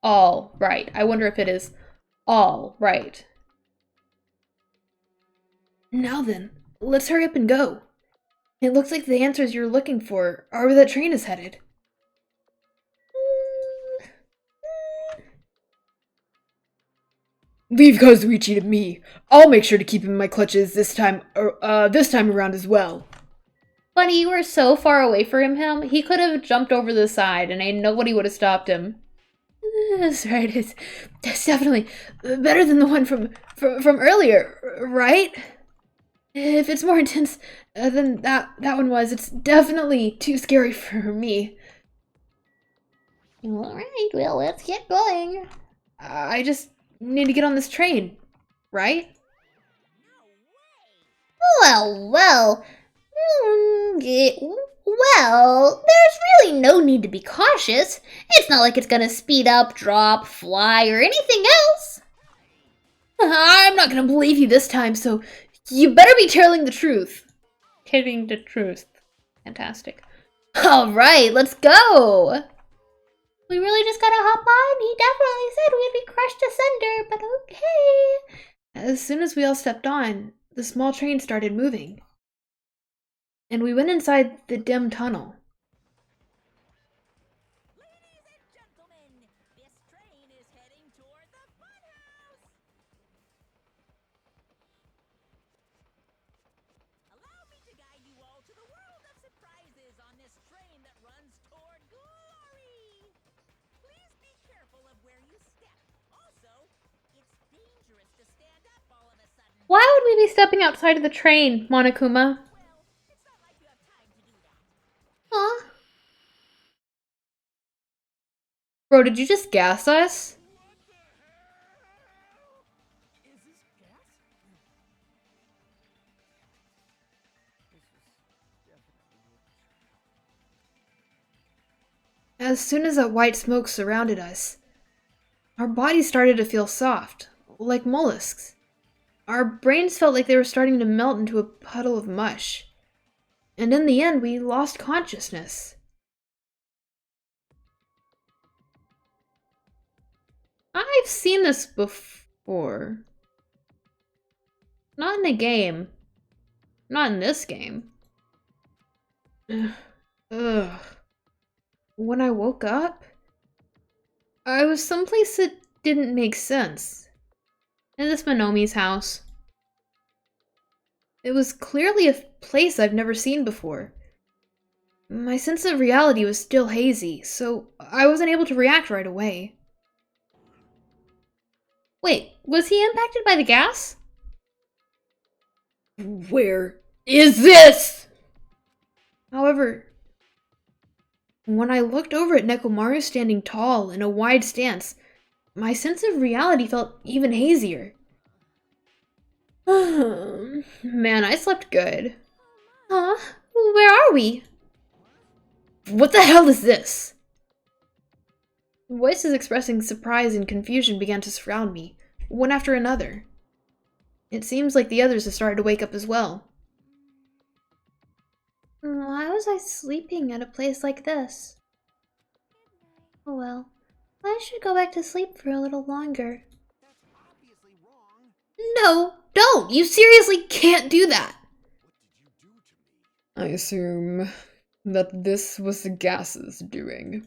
all right. I wonder if it is all right. Now then, let's hurry up and go. It looks like the answers you're looking for are where that train is headed. Leave Kazuichi to me. I'll make sure to keep him in my clutches this time around as well. Buddy, you were so far away from him, he could have jumped over the side and ain't nobody would have stopped him. That's right, it's definitely better than the one from earlier, right? If it's more intense than that one was, it's definitely too scary for me. Alright, well, let's get going. I just need to get on this train, right? Well, there's really no need to be cautious. It's not like it's gonna speed up, drop, fly, or anything else. I'm not gonna believe you this time, so you better be telling the truth. Telling the truth. Fantastic. Alright, let's go! We really just gotta hop on? He definitely said we'd be crushed asunder, but okay. As soon as we all stepped on, the small train started moving. And we went inside the dim tunnel. Ladies and gentlemen, this train is heading toward the funhouse. Allow me to guide you all to the world of surprises on this train that runs toward glory. Please be careful of where you step. Also, it's dangerous to stand up all of a sudden. Why would we be stepping outside of the train, Monokuma? Huh? Bro, did you just gas us? As soon as that white smoke surrounded us, our bodies started to feel soft, like mollusks. Our brains felt like they were starting to melt into a puddle of mush. And in the end, we lost consciousness. I've seen this before. Not in a game. Not in this game. Ugh. When I woke up, I was someplace that didn't make sense. In this Monomi's house. It was clearly a place I've never seen before. My sense of reality was still hazy, so I wasn't able to react right away. Wait, was he impacted by the gas? Where is this? However, when I looked over at Nekomaru standing tall in a wide stance, my sense of reality felt even hazier. Man, I slept good. Huh? Where are we? What the hell is this? Voices expressing surprise and confusion began to surround me, one after another. It seems like the others have started to wake up as well. Why was I sleeping at a place like this? Oh well, I should go back to sleep for a little longer. No, don't! You seriously can't do that! I assume that this was the gas's doing.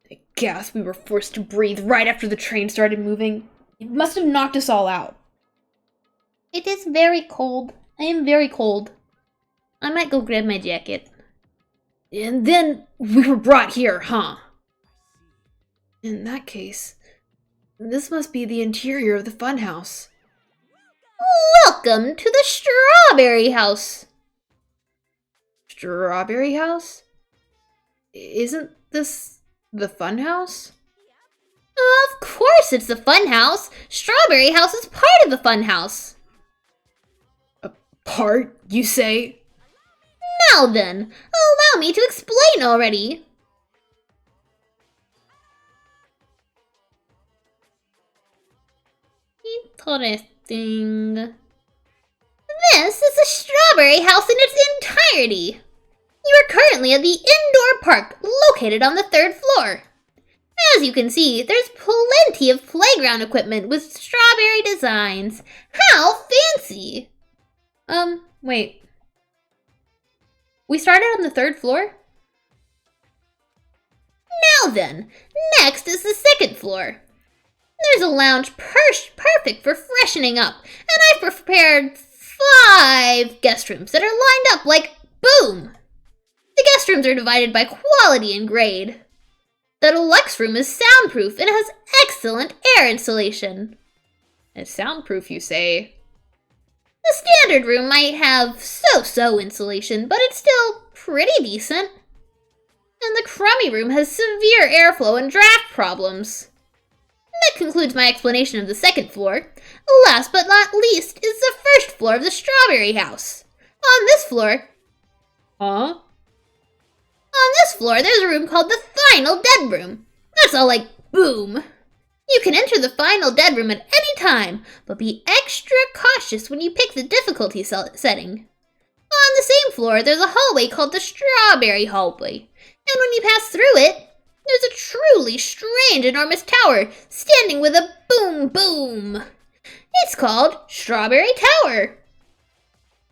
The gas we were forced to breathe right after the train started moving. It must have knocked us all out. It is very cold. I am very cold. I might go grab my jacket. And then we were brought here, huh? In that case, this must be the interior of the funhouse. Welcome to the Strawberry House. Strawberry House? Isn't this the funhouse? Of course it's the funhouse. Strawberry House is part of the funhouse. A part, you say? Now then, allow me to explain already. Interesting. This is the Strawberry House in its entirety. You are currently at the indoor park located on the 3rd floor. As you can see, there's plenty of playground equipment with strawberry designs. How fancy! Wait. We started on the 3rd floor? Now then, next is the 2nd floor. There's a lounge perfect for freshening up, and I've prepared 5 guest rooms that are lined up like boom! The guest rooms are divided by quality and grade. The deluxe room is soundproof and has excellent air insulation. It's soundproof, you say? The standard room might have so-so insulation, but it's still pretty decent. And the crummy room has severe airflow and draft problems. That concludes my explanation of the 2nd floor. Last but not least is the 1st floor of the Strawberry House. On this floor... Huh? On this floor, there's a room called the Final Dead Room. That's all like boom. You can enter the Final Dead Room at any time, but be extra cautious when you pick the difficulty setting. On the same floor, there's a hallway called the Strawberry Hallway, and when you pass through it, there's a truly strange enormous tower standing with a boom boom. It's called Strawberry Tower.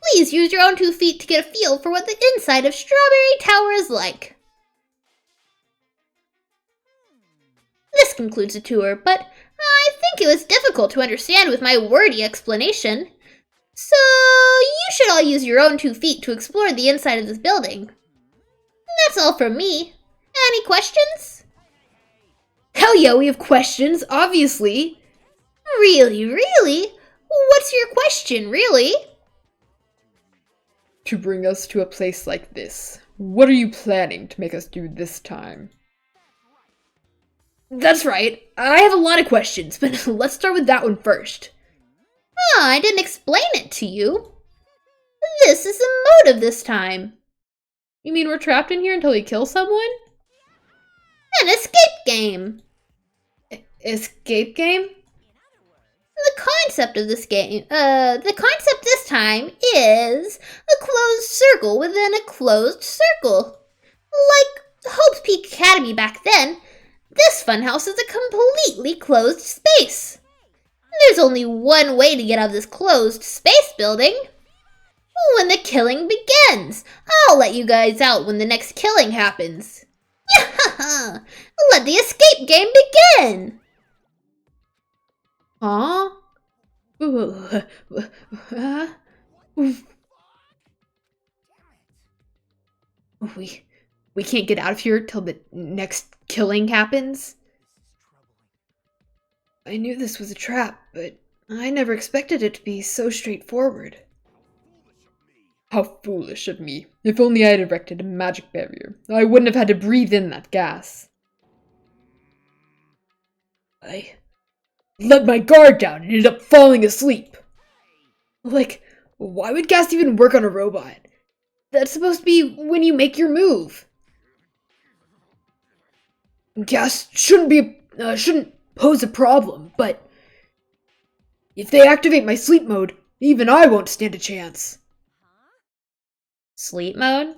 Please use your own 2 feet to get a feel for what the inside of Strawberry Tower is like. This concludes the tour, but I think it was difficult to understand with my wordy explanation. So you should all use your own 2 feet to explore the inside of this building. That's all from me. Any questions? Hell yeah, we have questions, obviously. Really? What's your question, really? To bring us to a place like this, what are you planning to make us do this time? That's right, I have a lot of questions, but let's start with that one first. I didn't explain it to you. This is the motive this time. You mean we're trapped in here until we kill someone? An escape game. Escape game? The concept of this game, the concept this time is a closed circle within a closed circle. Like Hope's Peak Academy back then, this funhouse is a completely closed space. There's only one way to get out of this closed space building. When the killing begins. I'll let you guys out when the next killing happens. Let the escape game begin! Huh? We can't get out of here till the next killing happens? I knew this was a trap, but I never expected it to be so straightforward. How foolish of me. If only I had erected a magic barrier, I wouldn't have had to breathe in that gas. I let my guard down and ended up falling asleep. Like, why would gas even work on a robot? That's supposed to be when you make your move. Gas shouldn't pose a problem, but if they activate my sleep mode, even I won't stand a chance. Sleep mode?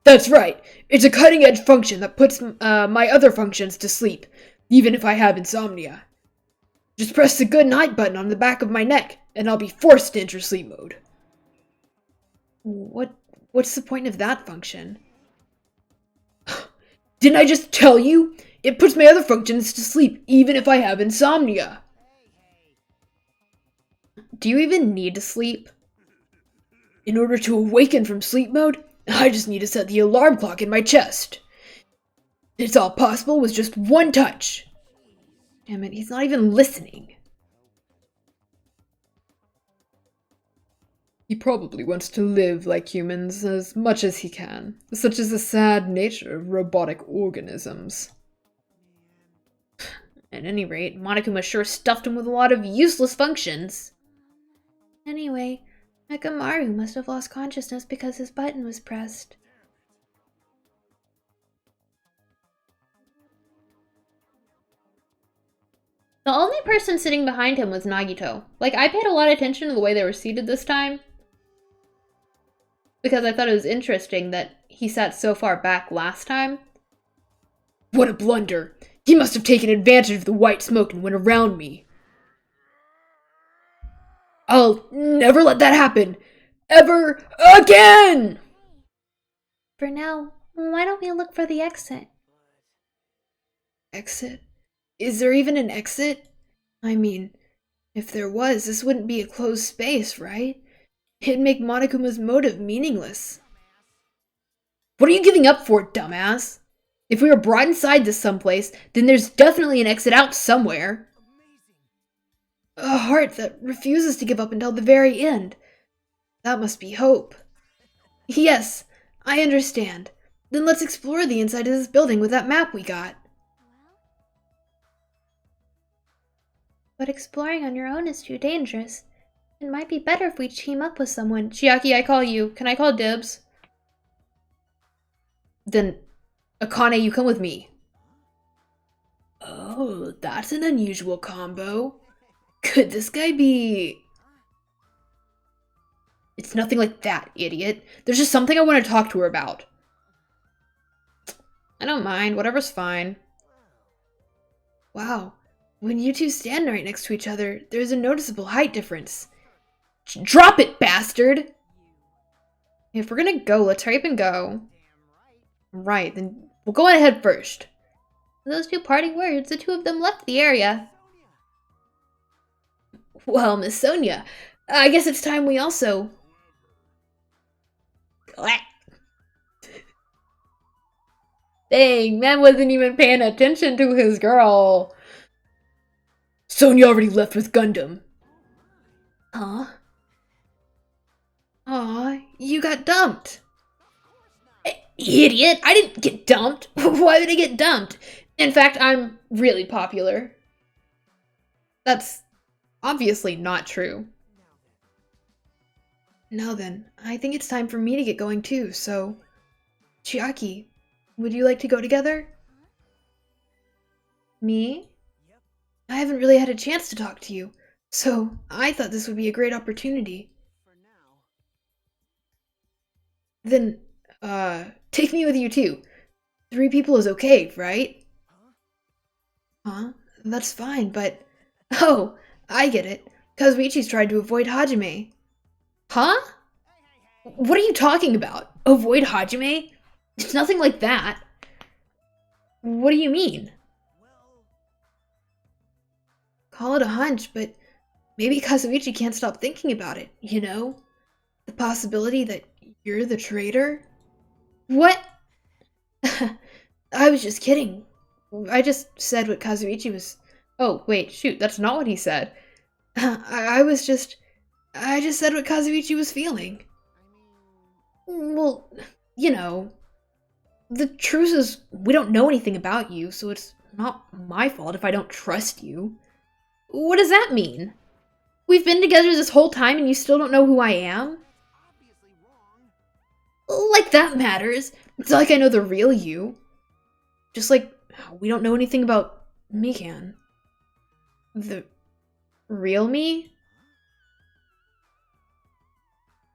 That's right. It's a cutting-edge function that puts my other functions to sleep, even if I have insomnia. Just press the good night button on the back of my neck, and I'll be forced to enter sleep mode. What's the point of that function? Didn't I just tell you? It puts my other functions to sleep, even if I have insomnia. Do you even need to sleep? In order to awaken from sleep mode, I just need to set the alarm clock in my chest. It's all possible with just one touch. Damn it, he's not even listening. He probably wants to live like humans as much as he can. Such is the sad nature of robotic organisms. At any rate, Monokuma sure stuffed him with a lot of useless functions. Anyway, Mekamaru must have lost consciousness because his button was pressed. The only person sitting behind him was Nagito. Like, I paid a lot of attention to the way they were seated this time, because I thought it was interesting that he sat so far back last time. What a blunder! He must have taken advantage of the white smoke and went around me. I'll never let that happen! Ever again! For now, why don't we look for the exit? Exit? Is there even an exit? I mean, if there was, this wouldn't be a closed space, right? It'd make Monokuma's motive meaningless. What are you giving up for, dumbass? If we were brought inside this someplace, then there's definitely an exit out somewhere. A heart that refuses to give up until the very end. That must be hope. Yes, I understand. Then let's explore the inside of this building with that map we got. But exploring on your own is too dangerous. It might be better if we team up with someone. Chiaki, I call you. Can I call dibs? Then, Akane, you come with me. Oh, that's an unusual combo. Could this guy be... It's nothing like that, idiot. There's just something I want to talk to her about. I don't mind. Whatever's fine. Wow. When you two stand right next to each other, there's a noticeable height difference. Drop it, bastard! If we're gonna go, let's hurry up and go. Right, then we'll go ahead first. With those two parting words, the two of them left the area. Well, Miss Sonia, I guess it's time we also... Dang, man wasn't even paying attention to his girl. Sonia already left with Gundam. Huh? Aw, you got dumped. Idiot! I didn't get dumped. Why would I get dumped? In fact, I'm really popular. That's obviously not true. Now then, I think it's time for me to get going too, so... Chiaki, would you like to go together? Me? I haven't really had a chance to talk to you, so I thought this would be a great opportunity. Then, take me with you too. 3 people is okay, right? Huh? That's fine, but... Oh, I get it. Kazuichi's tried to avoid Hajime. Huh? What are you talking about? Avoid Hajime? It's nothing like that. What do you mean? Call it a hunch, but Maybe Kazuichi can't stop thinking about it, you know? The possibility that you're the traitor? What? I was just kidding. I just said what Kazuichi was... Oh, wait, shoot, that's not what he said. I just said what Kazuichi was feeling. Well, you know, the truth is we don't know anything about you, so it's not my fault if I don't trust you. What does that mean? We've been together this whole time and you still don't know who I am? Like that matters. It's not like I know the real you. Just like we don't know anything about Mikan. The real me?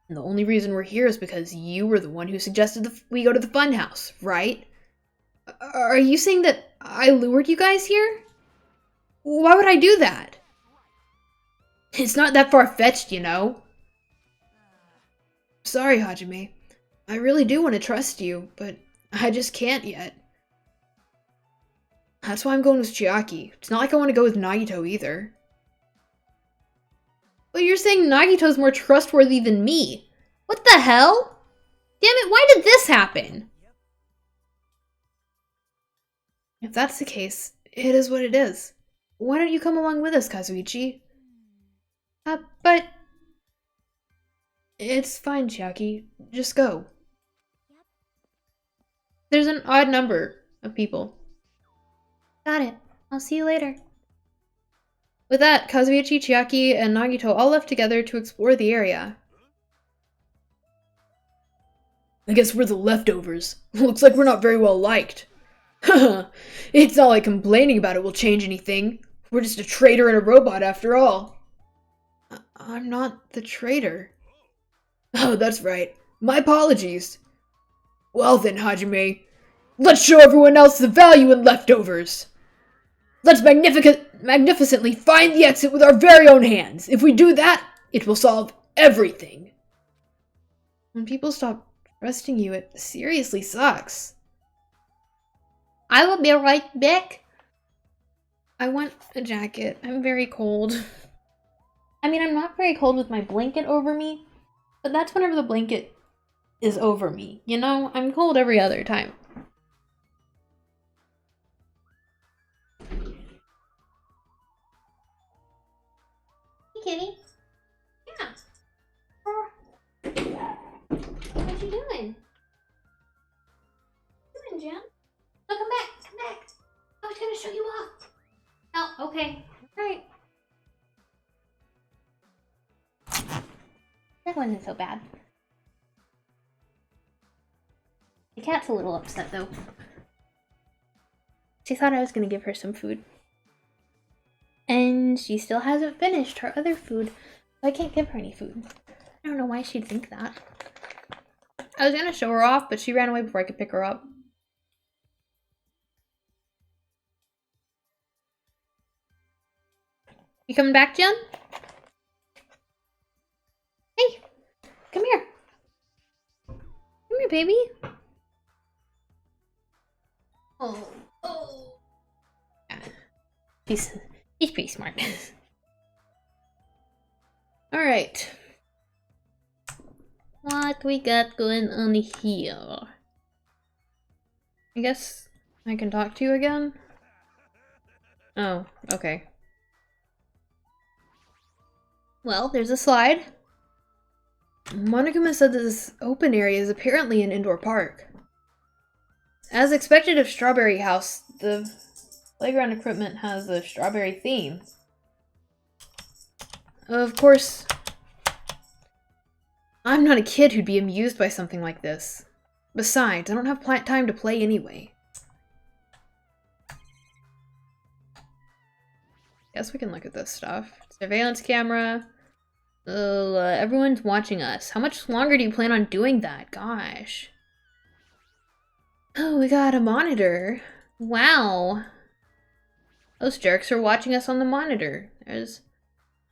And the only reason we're here is because you were the one who suggested we go to the funhouse, right? Are you saying that I lured you guys here? Why would I do that? It's not that far-fetched, you know. Sorry, Hajime. I really do want to trust you, but I just can't yet. That's why I'm going with Chiaki. It's not like I want to go with Nagito either. But you're saying Nagito's more trustworthy than me. What the hell? Damn it, why did this happen? If that's the case, it is what it is. Why don't you come along with us, Kazuichi? But... It's fine, Chiaki. Just go. There's an odd number of people. Got it. I'll see you later. With that, Kazuichi, Chiaki, and Nagito all left together to explore the area. I guess we're the leftovers. Looks like we're not very well liked. It's not like complaining about it will change anything. We're just a traitor and a robot after all. I'm not the traitor. Oh, that's right. My apologies. Well then, Hajime, let's show everyone else the value in leftovers. Let's magnificently find the exit with our very own hands. If we do that, it will solve everything. When people stop trusting you, it seriously sucks. I will be right back. I want a jacket. I'm very cold. I mean, I'm not very cold with my blanket over me, but that's whenever the blanket is over me. You know, I'm cold every other time. Hey, kitty. Yeah. What you doing? What you doing, Jen? No, come back. Come back. I was gonna show you off. Oh, okay. All right. That wasn't so bad. The cat's a little upset though. She thought I was gonna give her some food. And she still hasn't finished her other food, so I can't give her any food. I don't know why she'd think that. I was gonna show her off, but she ran away before I could pick her up. You coming back, Jen? Hey, come here. Come here, baby. Oh. Yeah. He's pretty smart. Alright. What we got going on here? I guess I can talk to you again? Oh, okay. Well, there's a slide. Monokuma said that this open area is apparently an indoor park. As expected of Strawberry House, the playground equipment has a strawberry theme. Of course, I'm not a kid who'd be amused by something like this. Besides, I don't have time to play anyway. Guess we can look at this stuff. Surveillance camera. Everyone's watching us. How much longer do you plan on doing that? Gosh. Oh, we got a monitor. Wow. Those jerks are watching us on the monitor. There's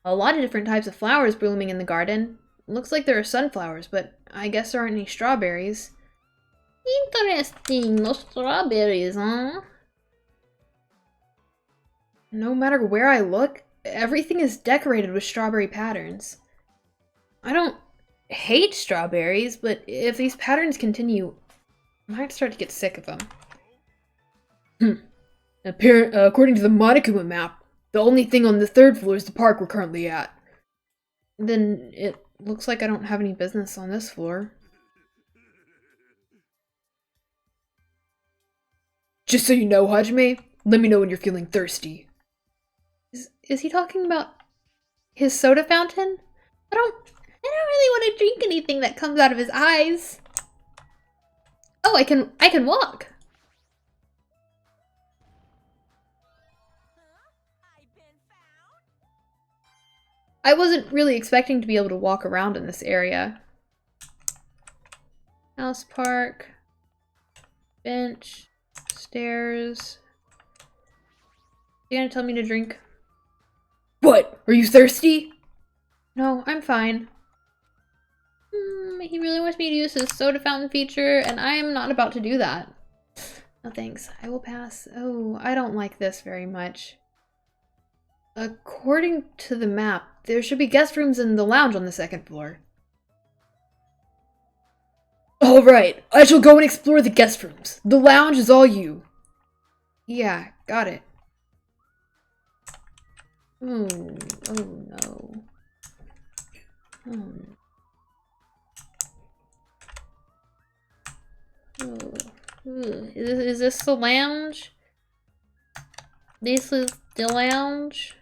a lot of different types of flowers blooming in the garden. Looks like there are sunflowers, but I guess there aren't any strawberries. Interesting. No strawberries, huh? No matter where I look, everything is decorated with strawberry patterns. I don't hate strawberries, but if these patterns continue, I might start to get sick of them. According to the Monokuma map, the only thing on the 3rd floor is the park we're currently at. Then it looks like I don't have any business on this floor. Just so you know, Hajime, let me know when you're feeling thirsty. Is he talking about his soda fountain? I don't really want to drink anything that comes out of his eyes. Oh, I can walk. I've been found. I wasn't really expecting to be able to walk around in this area. House park, bench, stairs. You gonna tell me to drink? What? Are you thirsty? No, I'm fine. He really wants me to use his soda fountain feature, and I am not about to do that. No thanks, I will pass. Oh, I don't like this very much. According to the map, there should be guest rooms in the lounge on the 2nd floor. Alright, I shall go and explore the guest rooms. The lounge is all you. Yeah, got it. Oh no. Oh no. Is this the lounge? This is the lounge?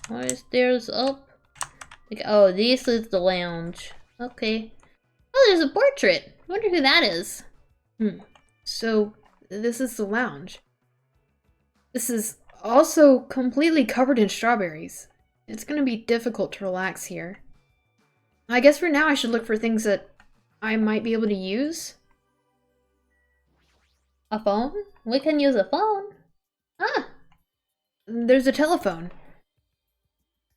Why is stairs up? Like, oh, this is the lounge. Okay. Oh, there's a portrait. I wonder who that is. So, this is the lounge. This is also completely covered in strawberries. It's gonna be difficult to relax here. I guess for now I should look for things that I might be able to use. A phone? We can use a phone. Ah! There's a telephone.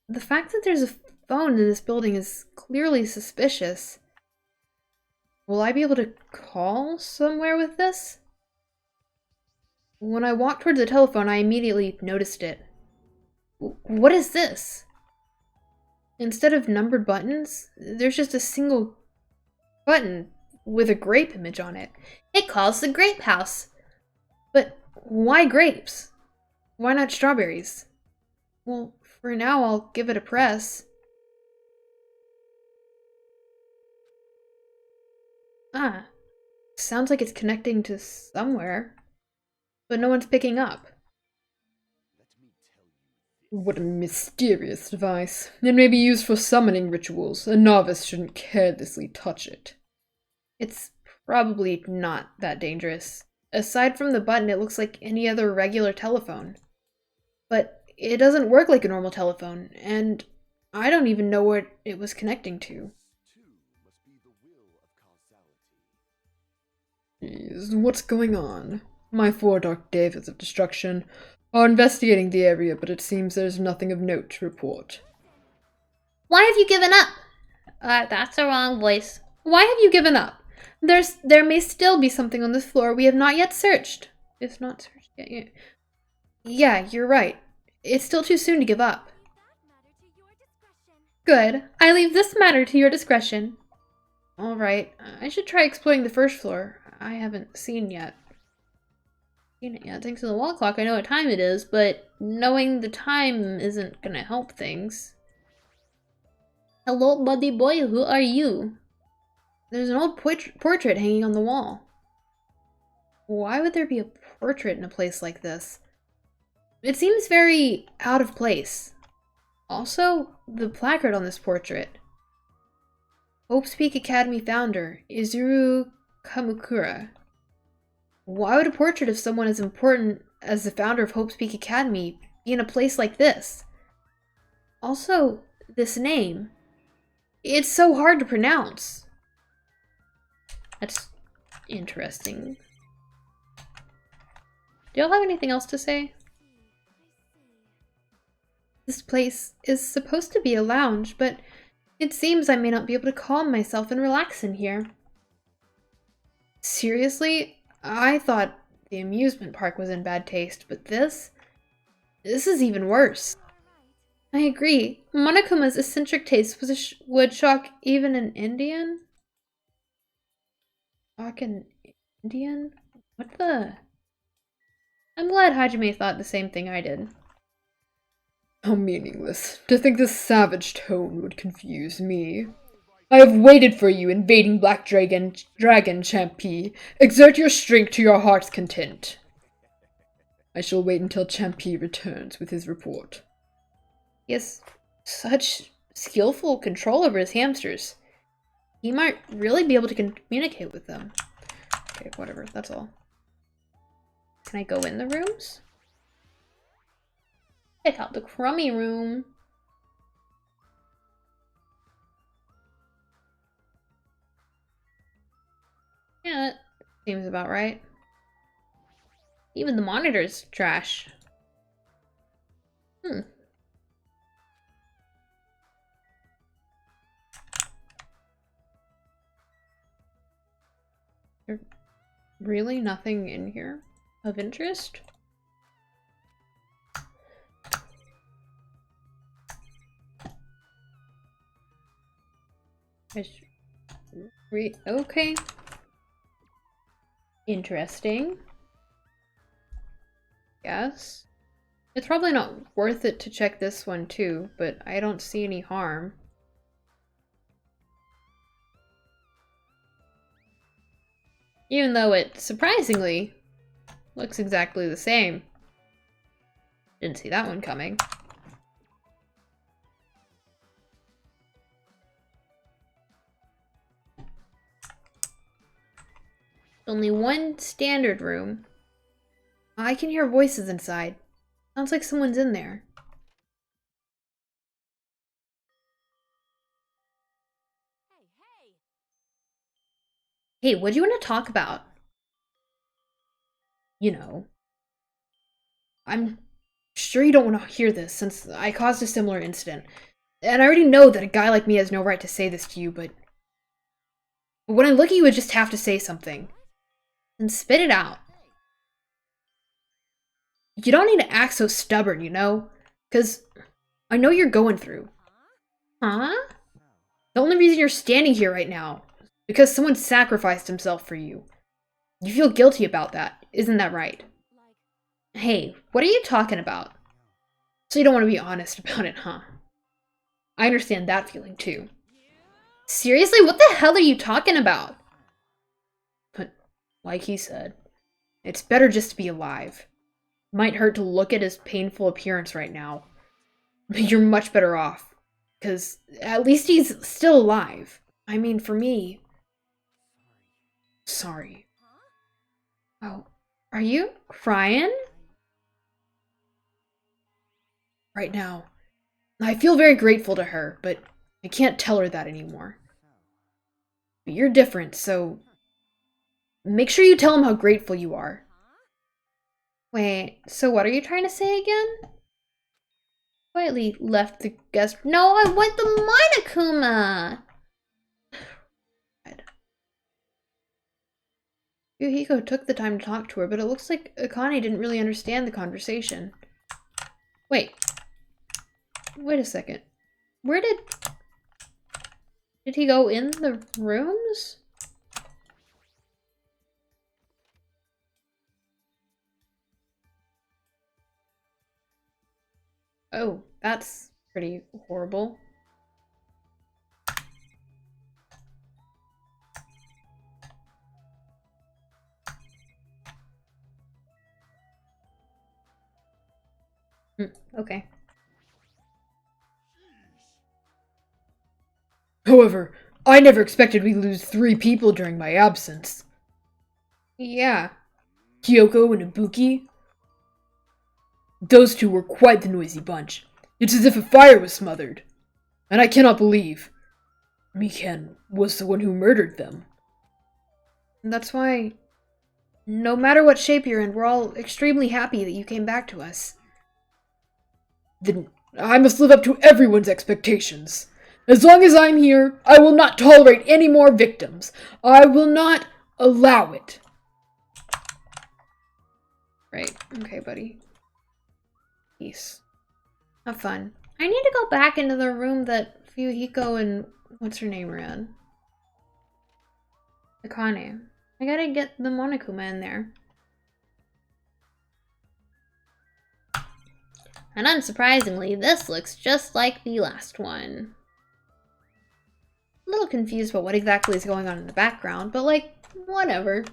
The fact that there's a phone in this building is clearly suspicious. Will I be able to call somewhere with this? When I walked towards the telephone, I immediately noticed it. What is this? Instead of numbered buttons, there's just a single button with a grape image on it. It calls the grape house. But why grapes? Why not strawberries? Well, for now, I'll give it a press. Ah, sounds like it's connecting to somewhere, but no one's picking up. What a mysterious device. It may be used for summoning rituals. A novice shouldn't carelessly touch it. It's probably not that dangerous. Aside from the button, it looks like any other regular telephone. But it doesn't work like a normal telephone, and I don't even know what it was connecting to. Jeez, what's going on? My 4 Dark Davids of Destruction are investigating the area, but it seems there's nothing of note to report. Why have you given up? That's the wrong voice. Why have you given up? There may still be something on this floor we have not yet searched. It's not searched yet. Yeah, you're right. It's still too soon to give up. Good. I leave this matter to your discretion. Alright, I should try exploring the 1st floor. I haven't seen it yet. Thanks to the wall clock, I know what time it is, but knowing the time isn't gonna help things. Hello, buddy boy, who are you? There's an old portrait hanging on the wall. Why would there be a portrait in a place like this? It seems very out of place. Also, the placard on this portrait. Hope's Peak Academy founder, Izuru Kamukura. Why would a portrait of someone as important as the founder of Hope's Peak Academy be in a place like this? Also, this name. It's so hard to pronounce. That's interesting. Do y'all have anything else to say? This place is supposed to be a lounge, but it seems I may not be able to calm myself and relax in here. Seriously? I thought the amusement park was in bad taste, but this is even worse. I agree. Monokuma's eccentric taste would shock even an Indian. Shock an Indian? What the? I'm glad Hajime thought the same thing I did. How meaningless. To think this savage tone would confuse me. I have waited for you, invading Black Dragon Champi. Exert your strength to your heart's content. I shall wait until Champi returns with his report. He has such skillful control over his hamsters. He might really be able to communicate with them. Okay, whatever, that's all. Can I go in the rooms? Check out the crummy room. Yeah, that seems about right. Even the monitor's trash. There's really nothing in here of interest? Okay. Interesting. Yes. It's probably not worth it to check this one too, but I don't see any harm. Even though it, surprisingly, looks exactly the same. Didn't see that one coming. Only one standard room. I can hear voices inside. Sounds like someone's in there. Hey, what do you want to talk about? You know. I'm sure you don't want to hear this, since I caused a similar incident. And I already know that a guy like me has no right to say this to you, but when I look at you, I just have to say something. And spit it out. You don't need to act so stubborn, you know? Because I know you're going through. Huh? The only reason you're standing here right now is because someone sacrificed himself for you. You feel guilty about that, isn't that right? Hey, what are you talking about? So you don't want to be honest about it, huh? I understand that feeling too. Seriously, what the hell are you talking about? But like he said, it's better just to be alive. It might hurt to look at his painful appearance right now, but you're much better off. Because at least he's still alive. I mean, for me. Sorry. Oh, are you crying? Right now. I feel very grateful to her, but I can't tell her that anymore. But you're different, so make sure you tell him how grateful you are. Wait, so what are you trying to say again? Quietly left the guest. No, I want the Monokuma! Yuhiko took the time to talk to her, but it looks like Akane didn't really understand the conversation. Wait a second. Where did he go in the rooms? Oh, that's pretty horrible. Okay. However, I never expected we'd lose 3 people during my absence. Yeah. Kyoko and Ibuki? Those two were quite the noisy bunch. It's as if a fire was smothered. And I cannot believe Miken was the one who murdered them. That's why, no matter what shape you're in, we're all extremely happy that you came back to us. Then I must live up to everyone's expectations. As long as I'm here, I will not tolerate any more victims. I will not allow it. Right. Okay, buddy. Peace. Have fun. I need to go back into the room that Fuyuhiko and what's her name are in. Akane. I gotta get the Monokuma in there. And unsurprisingly, this looks just like the last one. A little confused about what exactly is going on in the background, but like, whatever.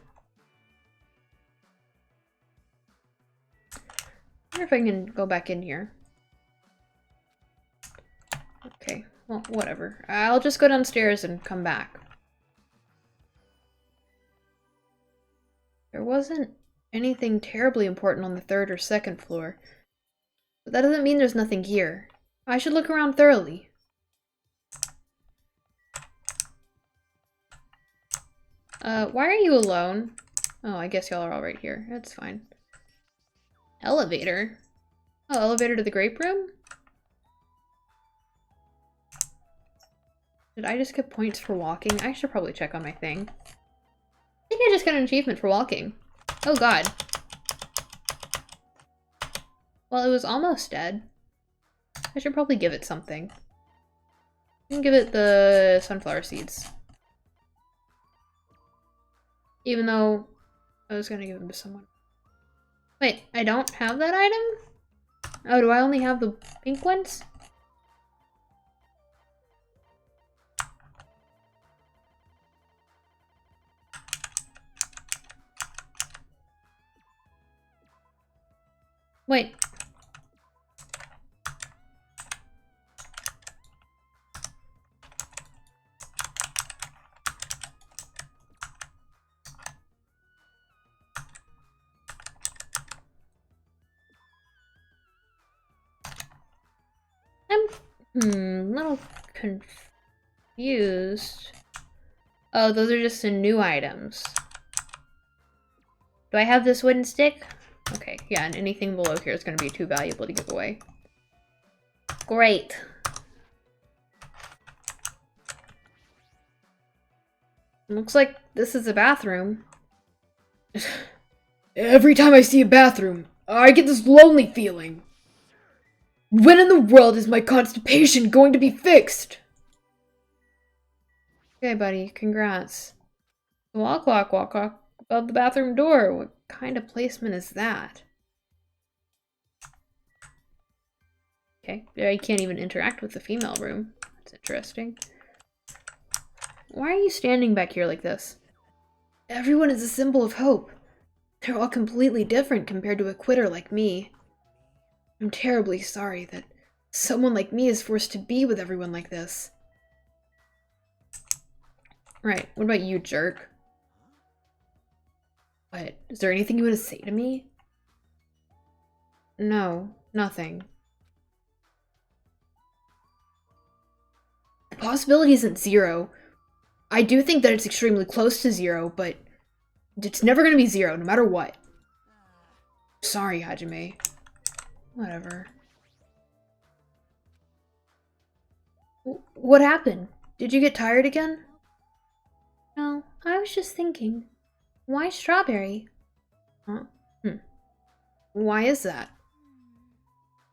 I wonder if I can go back in here. Okay, well, whatever. I'll just go downstairs and come back. There wasn't anything terribly important on the 3rd or 2nd floor. But that doesn't mean there's nothing here. I should look around thoroughly. Why are you alone? Oh, I guess y'all are all right here. That's fine. Elevator? Oh, elevator to the grape room? Did I just get points for walking? I should probably check on my thing. I think I just got an achievement for walking. Oh god. Well, it was almost dead. I should probably give it something. I can give it the sunflower seeds. Even though I was gonna give them to someone. Wait, I don't have that item? Oh, do I only have the pink ones? Wait. I'm a little confused. Oh, those are just the new items. Do I have this wooden stick? Okay, yeah, and anything below here is going to be too valuable to give away. Great. Looks like this is a bathroom. Every time I see a bathroom, I get this lonely feeling. When in the world is my constipation going to be fixed? Okay, buddy, congrats. Walk above the bathroom door. What kind of placement is that? Okay, I can't even interact with the female room. That's interesting. Why are you standing back here like this? Everyone is a symbol of hope. They're all completely different compared to a quitter like me. I'm terribly sorry that someone like me is forced to be with everyone like this. Right, what about you, jerk? What? Is there anything you want to say to me? No, nothing. The possibility isn't 0. I do think that it's extremely close to 0, but it's never going to be 0, no matter what. Sorry, Hajime. Whatever. What happened? Did you get tired again? No, I was just thinking. Why strawberry? Huh? Why is that?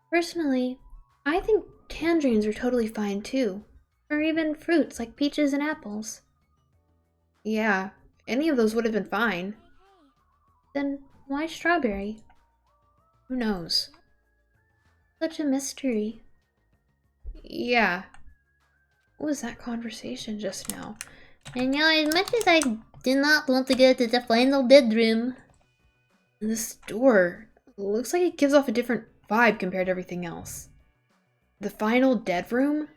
Personally, I think tangerines are totally fine too. Or even fruits like peaches and apples. Yeah, any of those would have been fine. Then why strawberry? Who knows? Such a mystery. Yeah. What was that conversation just now? And now, as much as I do not want to go to the final bedroom. This door looks like it gives off a different vibe compared to everything else. The final dead room?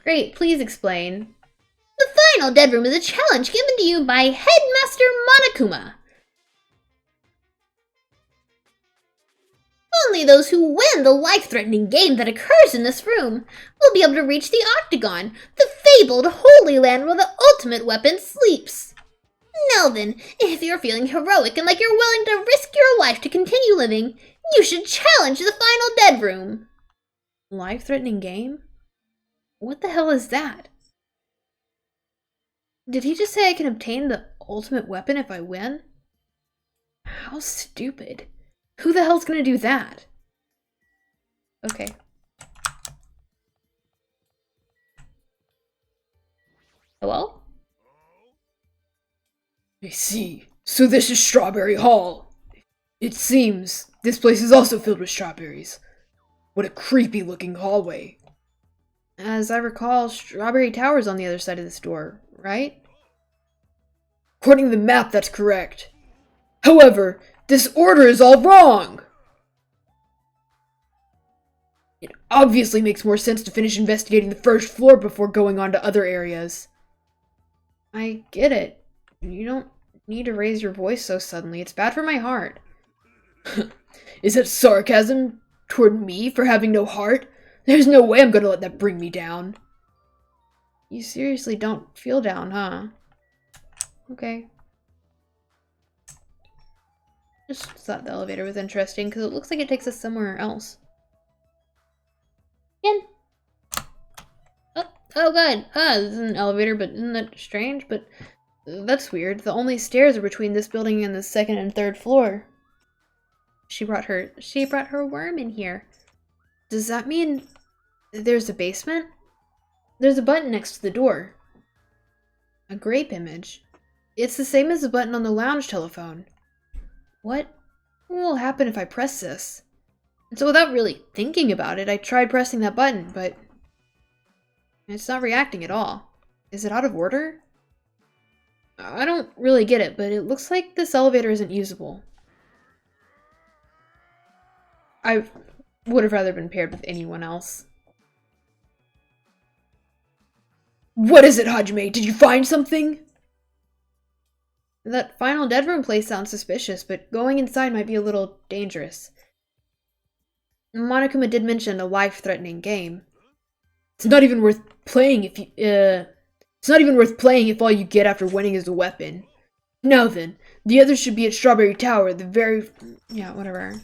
Great, please explain. The final dead room is a challenge given to you by Headmaster Monokuma. Only those who win the life-threatening game that occurs in this room will be able to reach the Octagon, the fabled Holy Land where the ultimate weapon sleeps. Now then, if you're feeling heroic and like you're willing to risk your life to continue living, you should challenge the final dead room. Life-threatening game? What the hell is that? Did he just say I can obtain the ultimate weapon if I win? How stupid. Who the hell's gonna do that? Okay, I see. So this is Strawberry Hall. It seems this place is also filled with strawberries. What a creepy looking hallway. As I recall, Strawberry Tower's on the other side of this door, right? According to the map, that's correct. However, this order is all wrong! It obviously makes more sense to finish investigating the first floor before going on to other areas. I get it. You don't need to raise your voice so suddenly. It's bad for my heart. Is that sarcasm toward me for having no heart? There's no way I'm gonna let that bring me down. You seriously don't feel down, huh? Okay. Just thought the elevator was interesting because it looks like it takes us somewhere else. Again. Oh god. This is an elevator, but isn't that strange? But that's weird. The only stairs are between this building and the second and third floor. She brought her worm in here. Does that mean there's a basement? There's a button next to the door. A grape image. It's the same as the button on the lounge telephone. What will happen if I press this? And so without really thinking about it, I tried pressing that button, but it's not reacting at all. Is it out of order? I don't really get it, but it looks like this elevator isn't usable. I would have rather been paired with anyone else. What is it, Hajime? Did you find something? That final dead room place sounds suspicious, but going inside might be a little dangerous. Monokuma did mention a life-threatening game. It's not even worth playing if if all you get after winning is a weapon. Now then, the others should be at Strawberry Tower, yeah, whatever.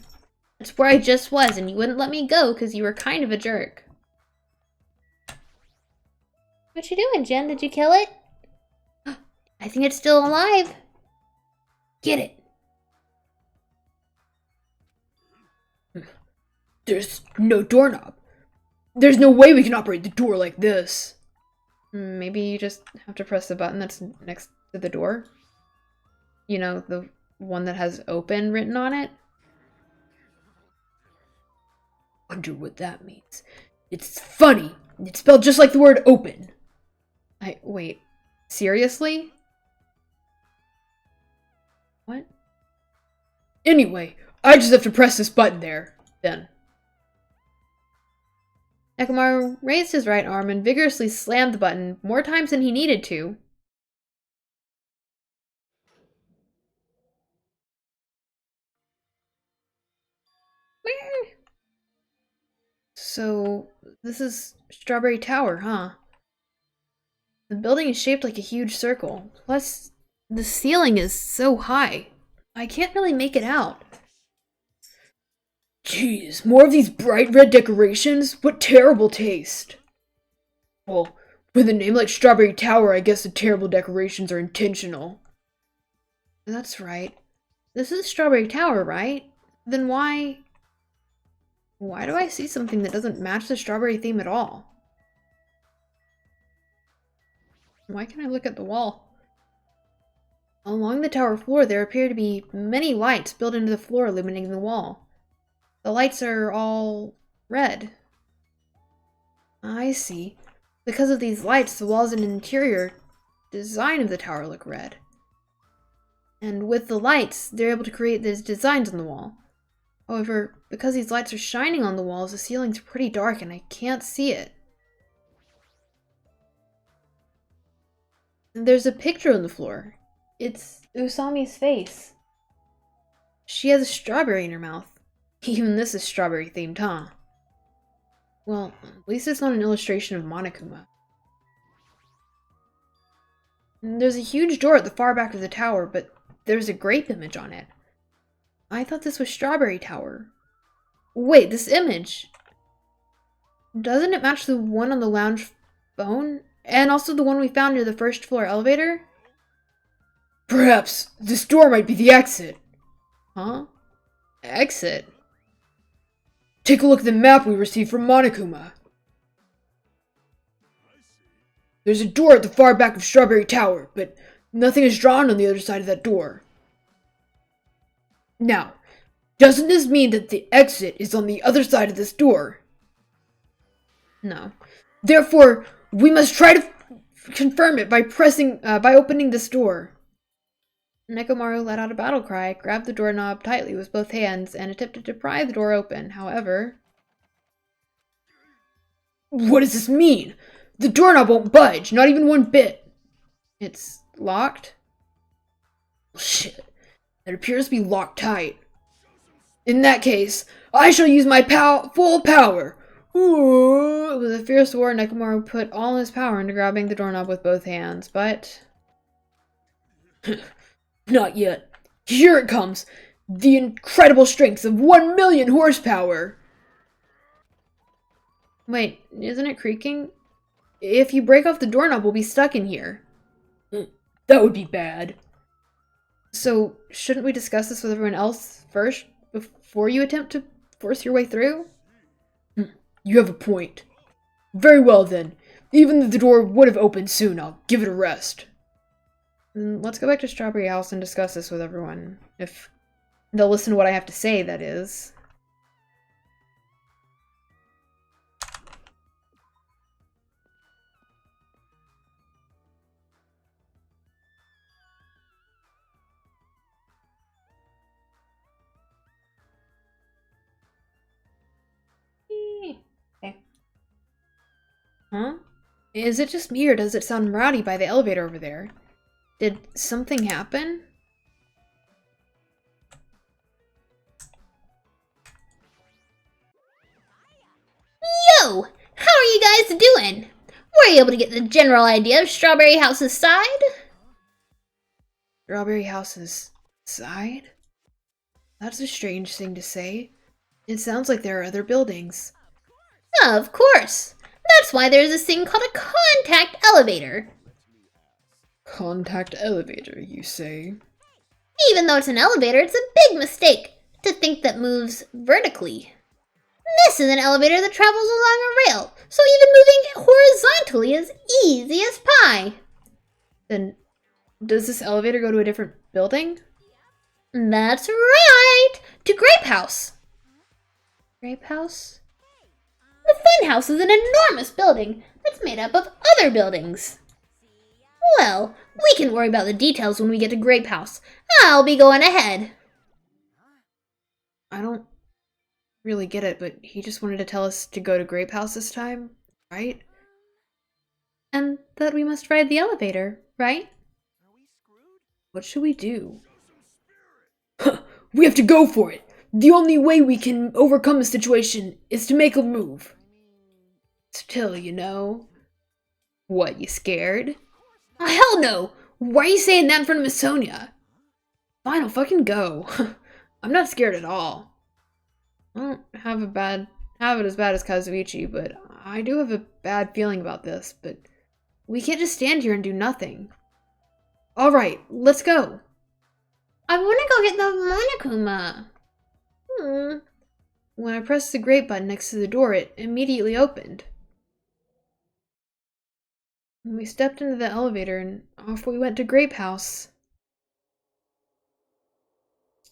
That's where I just was, and you wouldn't let me go because you were kind of a jerk. What you doing, Jen? Did you kill it? I think it's still alive. Get it. There's no doorknob. There's no way we can operate the door like this. Maybe you just have to press the button that's next to the door. You know, the one that has open written on it. Wonder what that means. It's funny. It's spelled just like the word open. Wait. Seriously? What? Anyway, I just have to press this button there. Then. Nekomaru raised his right arm and vigorously slammed the button more times than he needed to. So, this is Strawberry Tower, huh? The building is shaped like a huge circle. Plus, the ceiling is so high. I can't really make it out. Jeez, more of these bright red decorations? What terrible taste. Well, with a name like Strawberry Tower, I guess the terrible decorations are intentional. That's right. This is Strawberry Tower, right? Then why do I see something that doesn't match the strawberry theme at all? Why can't I look at the wall? Along the tower floor, there appear to be many lights built into the floor illuminating the wall. The lights are all red. I see. Because of these lights, the walls and interior design of the tower look red. And with the lights, they're able to create these designs on the wall. However, because these lights are shining on the walls, the ceiling's pretty dark and I can't see it. There's a picture on the floor. It's Usami's face. She has a strawberry in her mouth. Even this is strawberry themed, huh? Well, at least it's not an illustration of Monokuma. And there's a huge door at the far back of the tower, but there's a grape image on it. I thought this was Strawberry Tower. Wait, this image. Doesn't it match the one on the lounge phone? And also the one we found near the first floor elevator? Perhaps this door might be the exit. Huh? Exit? Take a look at the map we received from Monokuma. There's a door at the far back of Strawberry Tower, but Nothing is drawn on the other side of that door. Now, doesn't this mean that the exit is on the other side of this door? No. Therefore, we must try to confirm it by opening this door. Nekomaru let out a battle cry, grabbed the doorknob tightly with both hands, and attempted to pry the door open. However... What does this mean? The doorknob won't budge, not even one bit. It's locked? Shit. It appears to be locked tight. In that case, I shall use my full power. Ooh. With a fierce roar, Nekomaru put all his power into grabbing the doorknob with both hands, but... Not yet. Here it comes. The incredible strength of 1,000,000 horsepower. Wait, isn't it creaking? If you break off the doorknob, we'll be stuck in here. That would be bad. So, shouldn't we discuss this with everyone else first, before you attempt to force your way through? You have a point. Very well then. Even if the door would have opened soon, I'll give it a rest. Let's go back to Strawberry House and discuss this with everyone. If they'll listen to what I have to say, that is. Okay. Huh? Is it just me, or does it sound rowdy by the elevator over there? Did something happen? Yo! How are you guys doing? Were you able to get the general idea of Strawberry House's side? Strawberry House's side? That's a strange thing to say. It sounds like there are other buildings. Of course. That's why there's this thing called a contact elevator. Contact elevator, you say? Even though it's an elevator, it's a big mistake to think that moves vertically. This is an elevator that travels along a rail, so even moving horizontally is easy as pie. Then, does this elevator go to a different building? That's right! To Grape House. Grape House? The funhouse is an enormous building that's made up of other buildings. Well, we can worry about the details when we get to Grape House. I'll be going ahead. I don't really get it, but he just wanted to tell us to go to Grape House this time, right? And that we must ride the elevator, right? What should we do? We have to go for it! The only way we can overcome the situation is to make a move. Still, you know. What, you scared? Oh, hell no! Why are you saying that in front of Miss Sonia? Fine, I'll fucking go. I'm not scared at all. I don't have it as bad as Kazuichi, but I do have a bad feeling about this, but we can't just stand here and do nothing. Alright, let's go. I want to go get the Monokuma. When I pressed the grate button next to the door, it immediately opened. We stepped into the elevator and off we went to Grape House.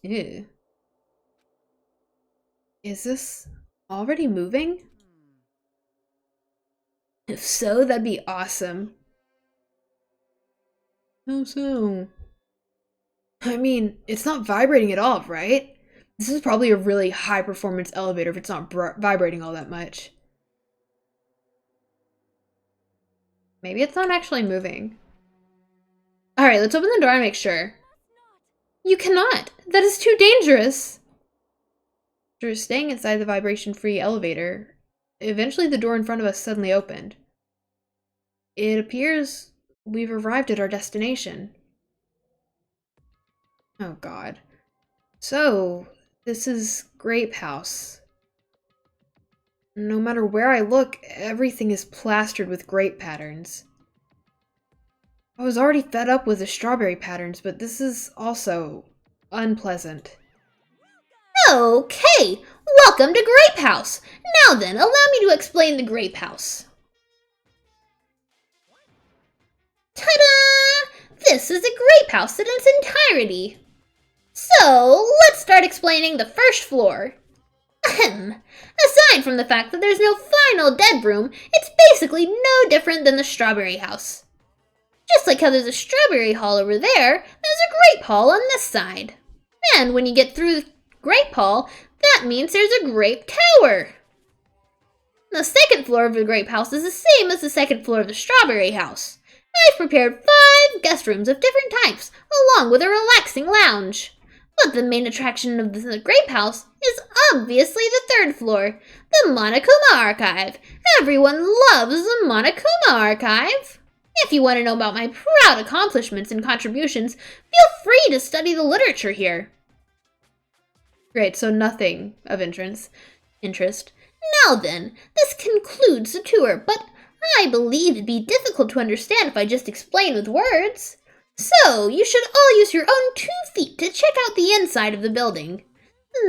Ew. Is this already moving? If so, that'd be awesome. How so? I mean, it's not vibrating at all, right? This is probably a really high-performance elevator if it's not vibrating all that much. Maybe it's not actually moving. Alright, let's open the door and make sure. You cannot! That is too dangerous! After staying inside the vibration-free elevator, eventually the door in front of us suddenly opened. It appears we've arrived at our destination. Oh god. So, this is Grape House. No matter where I look, everything is plastered with grape patterns. I was already fed up with the strawberry patterns, but this is also unpleasant. Okay, welcome to Grape House. Now then, allow me to explain the Grape House. Ta-da! This is a grape house in its entirety. So, let's start explaining the first floor. Ahem. Aside from the fact that there's no final dead room, it's basically no different than the strawberry house. Just like how there's a strawberry hall over there, there's a grape hall on this side. And when you get through the grape hall, that means there's a grape tower. The second floor of the grape house is the same as the second floor of the strawberry house. I've prepared 5 guest rooms of different types, along with a relaxing lounge. But the main attraction of the grape house is obviously the third floor, the Monokuma Archive. Everyone loves the Monokuma Archive. If you want to know about my proud accomplishments and contributions, feel free to study the literature here. Great, so nothing of interest. Now then, this concludes the tour, but I believe it'd be difficult to understand if I just explained with words. So, you should all use your own 2 feet to check out the inside of the building.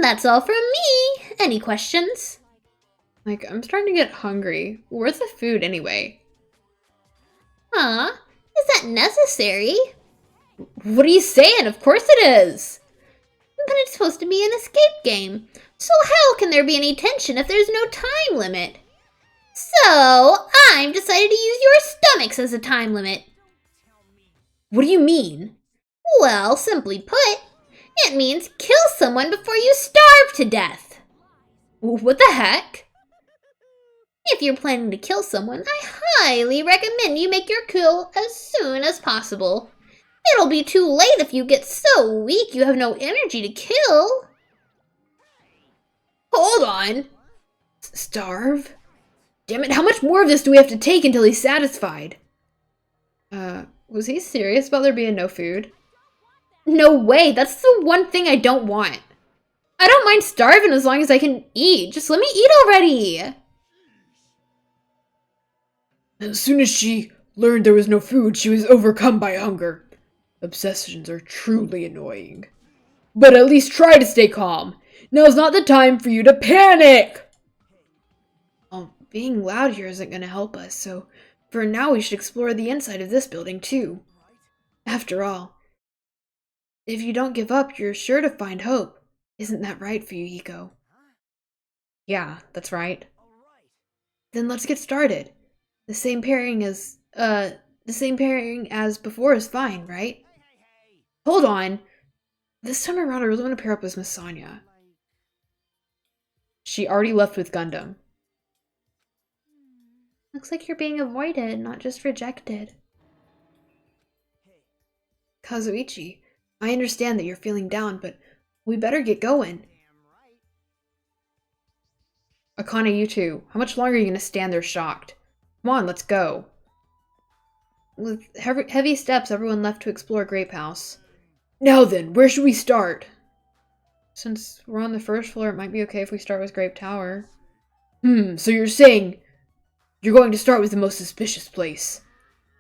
That's all from me. Any questions? Like, I'm starting to get hungry. Where's the food anyway? Huh? Is that necessary? What are you saying? Of course it is! But it's supposed to be an escape game. So how can there be any tension if there's no time limit? So, I've decided to use your stomachs as a time limit. What do you mean? Well, simply put, it means kill someone before you starve to death. What the heck? If you're planning to kill someone, I highly recommend you make your kill as soon as possible. It'll be too late if you get so weak you have no energy to kill. Hold on! Starve? Damn it, how much more of this do we have to take until he's satisfied? Was he serious about there being no food? No way, that's the one thing I don't want. I don't mind starving as long as I can eat. Just let me eat already! As soon as she learned there was no food, she was overcome by hunger. Obsessions are truly annoying. But at least try to stay calm. Now's not the time for you to panic! Being loud here isn't going to help us, so for now we should explore the inside of this building too. After all, if you don't give up, you're sure to find hope. Isn't that right, Fuyuhiko? Yeah, that's right. Then let's get started. The same pairing as before is fine, right? Hold on. This time around I really want to pair up with Miss Sonia. She already left with Gundam. Looks like you're being avoided, not just rejected. Kazuichi, I understand that you're feeling down, but we better get going. Akane, you too. How much longer are you going to stand there shocked? Come on, let's go. With heavy steps, everyone left to explore Grape House. Now then, where should we start? Since we're on the first floor, it might be okay if we start with Grape Tower. So you're saying you're going to start with the most suspicious place.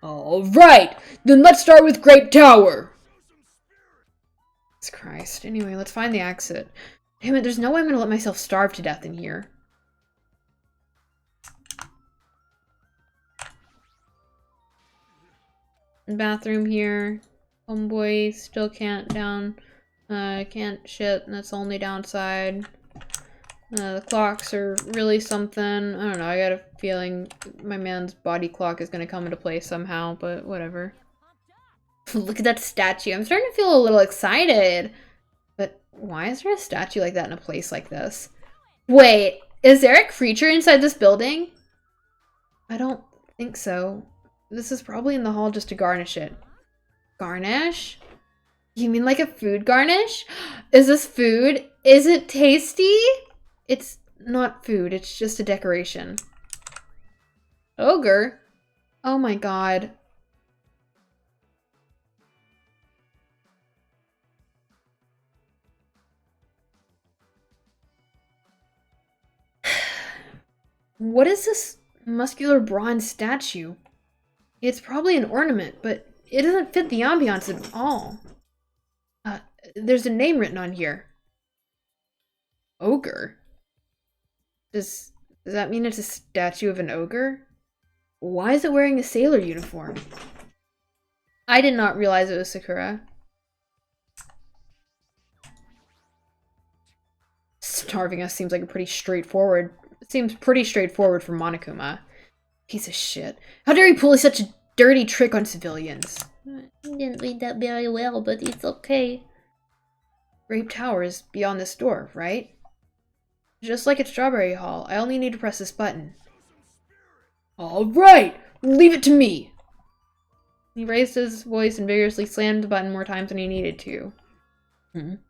Alright, then let's start with Grape Tower. Jesus Christ. Anyway, let's find the exit. Damn it, there's no way I'm going to let myself starve to death in here. Bathroom here. Homeboy still can't shit, and that's the only downside. The clocks are really something. I don't know, I got a feeling my man's body clock is gonna come into play somehow, but whatever. Look at that statue. I'm starting to feel a little excited. But why is there a statue like that in a place like this? Wait, is there a creature inside this building? I don't think so. This is probably in the hall just to garnish it. Garnish? You mean like a food garnish? Is this food? Is it tasty? It's not food, it's just a decoration. Ogre? Oh my god. What is this muscular bronze statue? It's probably an ornament, but it doesn't fit the ambiance at all. There's a name written on here. Ogre? Does that mean it's a statue of an ogre? Why is it wearing a sailor uniform? I did not realize it was Sakura. Starving us seems pretty straightforward for Monokuma. Piece of shit. How dare he pull such a dirty trick on civilians? I didn't read that very well, but it's okay. Grape Tower is beyond this door, right? Just like at Strawberry Hall, I only need to press this button. Alright! Leave it to me! He raised his voice and vigorously slammed the button more times than he needed to.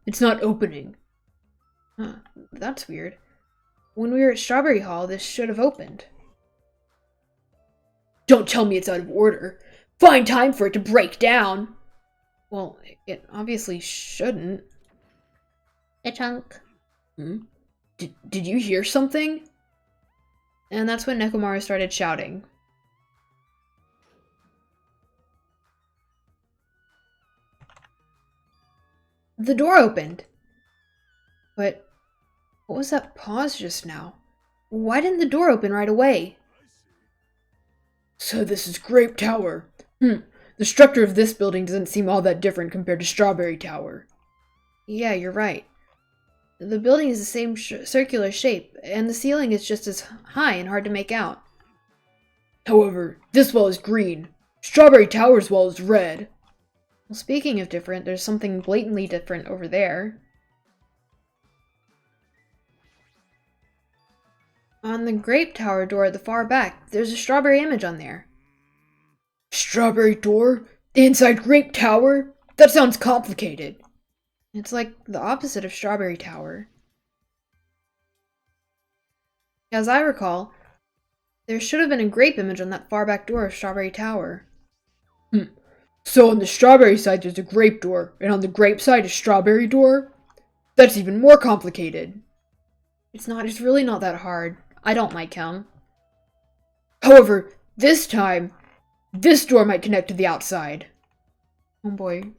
It's not opening. Huh, that's weird. When we were at Strawberry Hall, this should have opened. Don't tell me it's out of order. Find time for it to break down! Well, it obviously shouldn't. A chunk. Did you hear something? And that's when Nekomaru started shouting. The door opened. But what was that pause just now? Why didn't the door open right away? So this is Grape Tower. The structure of this building doesn't seem all that different compared to Strawberry Tower. Yeah, you're right. The building is the same circular shape, and the ceiling is just as high and hard to make out. However, this wall is green. Strawberry Tower's wall is red. Well, speaking of different, there's something blatantly different over there. On the Grape Tower door at the far back, there's a strawberry image on there. Strawberry door? Inside Grape Tower? That sounds complicated. It's like the opposite of Strawberry Tower. As I recall, there should have been a grape image on that far back door of Strawberry Tower. So on the strawberry side there's a grape door, and on the grape side a strawberry door? That's even more complicated. It's really not that hard. I don't like him. However, this time, this door might connect to the outside. Oh boy.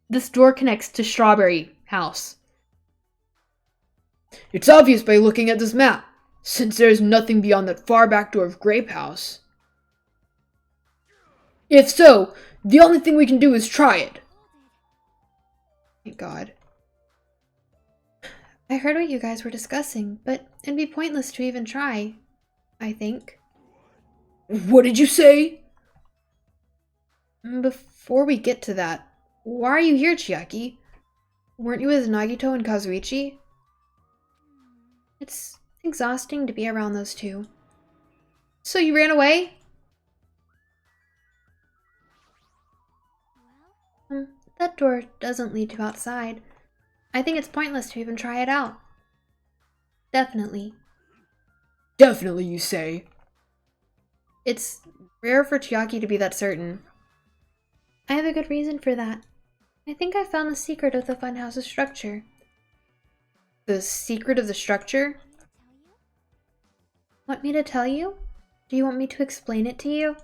This door connects to Strawberry House. It's obvious by looking at this map, since there is nothing beyond that far back door of Grape House. If so, the only thing we can do is try it. Thank God. I heard what you guys were discussing, but it'd be pointless to even try, I think. What did you say? Before we get to that, why are you here, Chiaki? Weren't you with Nagito and Kazuichi? It's exhausting to be around those two. So you ran away? That door doesn't lead to outside. I think it's pointless to even try it out. Definitely. Definitely, you say? It's rare for Chiaki to be that certain. I have a good reason for that. I think I found the secret of the funhouse's structure. The secret of the structure? Want me to tell you? Do you want me to explain it to you?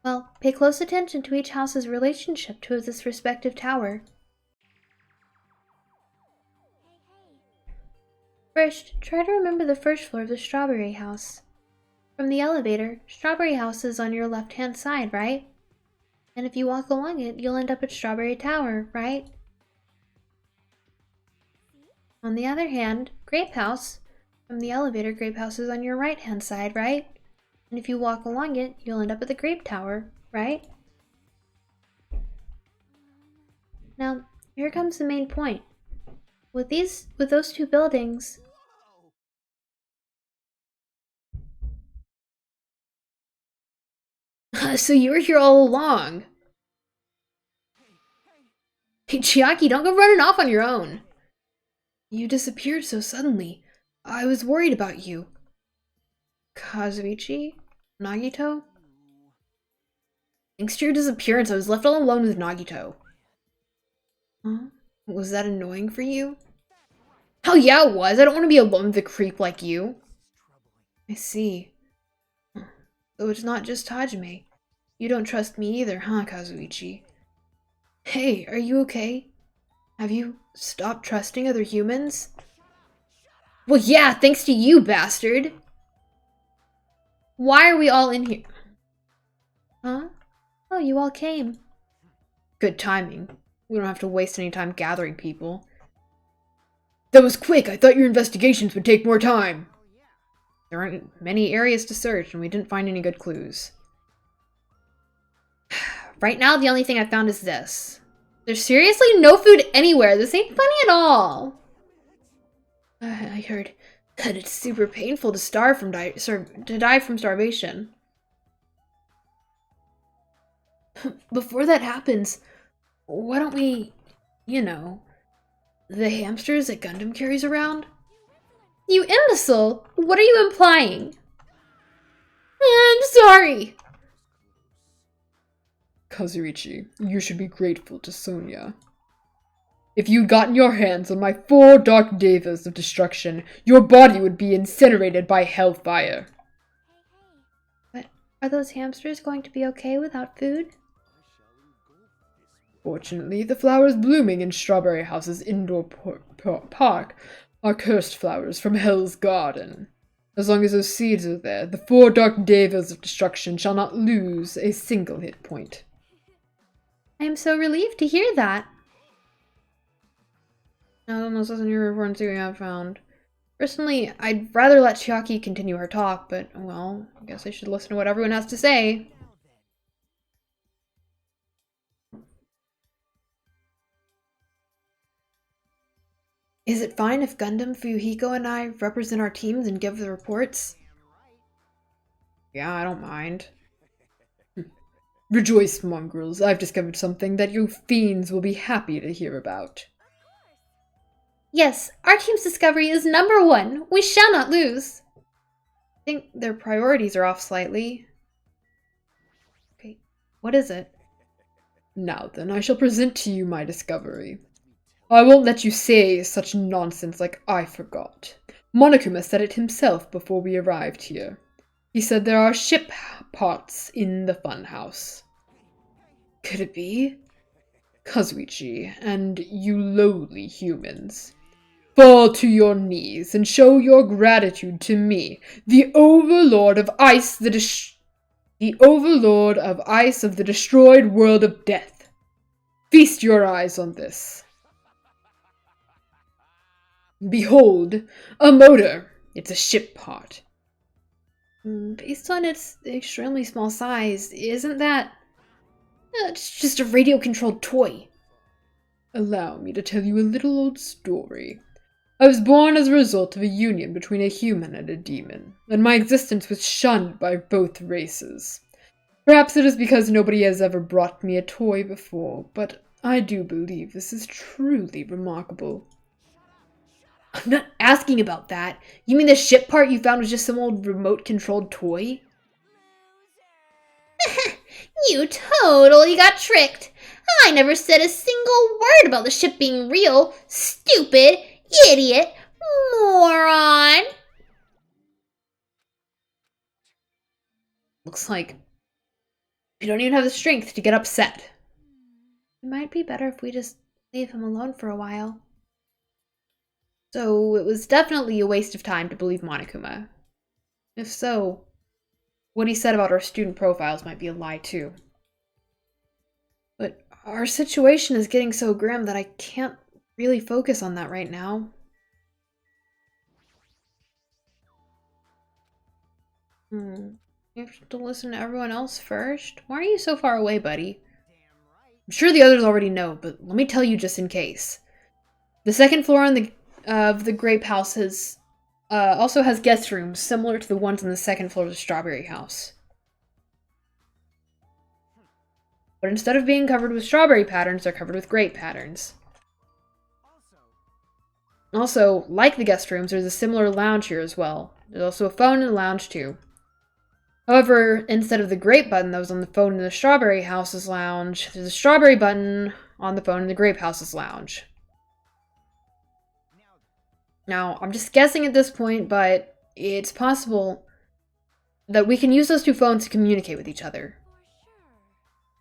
Well, pay close attention to each house's relationship to this respective tower. First, try to remember the first floor of the Strawberry House. From the elevator, Strawberry House is on your left-hand side, right? And if you walk along it, you'll end up at Strawberry Tower, right? On the other hand, Grape House. From the elevator, Grape House is on your right-hand side, right? And if you walk along it, you'll end up at the Grape Tower, right? Now, here comes the main point. With those two buildings... So you were here all along. Hey, Chiaki, don't go running off on your own. You disappeared so suddenly. I was worried about you. Kazuichi? Nagito? Thanks to your disappearance, I was left all alone with Nagito. Huh? Was that annoying for you? Hell yeah, it was. I don't want to be alone with a creep like you. I see. So it's not just Hajime. You don't trust me either, huh, Kazuichi? Hey, are you okay? Have you stopped trusting other humans? Well, yeah, thanks to you, bastard. Why are we all in here? Huh? Oh, you all came. Good timing. We don't have to waste any time gathering people. That was quick! I thought your investigations would take more time! There aren't many areas to search, and we didn't find any good clues. Right now, the only thing I found is this. There's seriously no food anywhere. This ain't funny at all. I heard that it's super painful to die from starvation. Before that happens, why don't we, the hamsters that Gundam carries around? You imbecile! What are you implying? I'm sorry! Kazuichi, you should be grateful to Sonia. If you'd gotten your hands on my 4 Dark Devas of Destruction, your body would be incinerated by hellfire. But are those hamsters going to be okay without food? Fortunately, the flowers blooming in Strawberry House's indoor park are cursed flowers from Hell's Garden. As long as those seeds are there, the 4 Dark Devas of Destruction shall not lose a single hit point. I am so relieved to hear that. Now let's listen to your report and see what you have found. Personally, I'd rather let Chiaki continue her talk, but, well, I guess I should listen to what everyone has to say. Is it fine if Gundam, Fuyuhiko, and I represent our teams and give the reports? Yeah, I don't mind. Rejoice, mongrels. I've discovered something that you fiends will be happy to hear about. Yes, our team's discovery is #1. We shall not lose. I think their priorities are off slightly. Okay, what is it? Now then, I shall present to you my discovery. I won't let you say such nonsense like I forgot. Monokuma said it himself before we arrived here. He said there are ship parts in the funhouse. Could it be? Kazuichi, and you lowly humans. Fall to your knees and show your gratitude to me, the Overlord of Ice, the Overlord of Ice of the destroyed world of death. Feast your eyes on this. Behold, a motor. It's a ship part. Based on its extremely small size, isn't that... It's just a radio-controlled toy. Allow me to tell you a little old story. I was born as a result of a union between a human and a demon, and my existence was shunned by both races. Perhaps it is because nobody has ever brought me a toy before, but I do believe this is truly remarkable. I'm not asking about that. You mean the ship part you found was just some old remote-controlled toy? You totally got tricked. I never said a single word about the ship being real. Stupid, idiot, moron. Looks like you don't even have the strength to get upset. It might be better if we just leave him alone for a while. So it was definitely a waste of time to believe Monokuma. If so, what he said about our student profiles might be a lie too. But our situation is getting so grim that I can't really focus on that right now. You have to listen to everyone else first? Why are you so far away, buddy? I'm sure the others already know, but let me tell you just in case. The second floor of the Grape House also has guest rooms similar to the ones on the second floor of the Strawberry House. But instead of being covered with strawberry patterns, they're covered with grape patterns. Also, like the guest rooms, there's a similar lounge here as well. There's also a phone in the lounge too. However, instead of the grape button that was on the phone in the Strawberry House's lounge, there's a strawberry button on the phone in the Grape House's lounge. Now, I'm just guessing at this point, but it's possible that we can use those two phones to communicate with each other.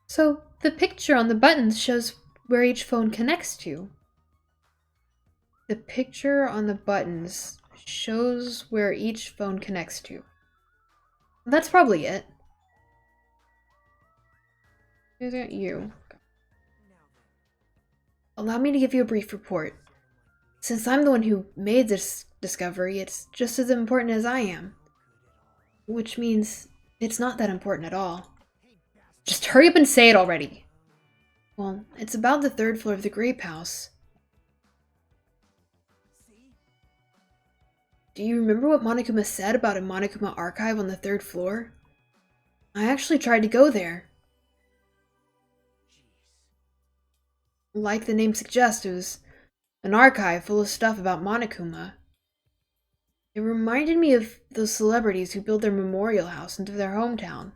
So, the picture on the buttons shows where each phone connects to. The picture on the buttons shows where each phone connects to. That's probably it. Is that you? Allow me to give you a brief report. Since I'm the one who made this discovery, it's just as important as I am. Which means it's not that important at all. Just hurry up and say it already! Well, it's about the 3rd floor of the grape house. Do you remember what Monokuma said about a Monokuma archive on the 3rd floor? I actually tried to go there. Like the name suggests, it was an archive full of stuff about Monokuma. It reminded me of those celebrities who build their memorial house into their hometown.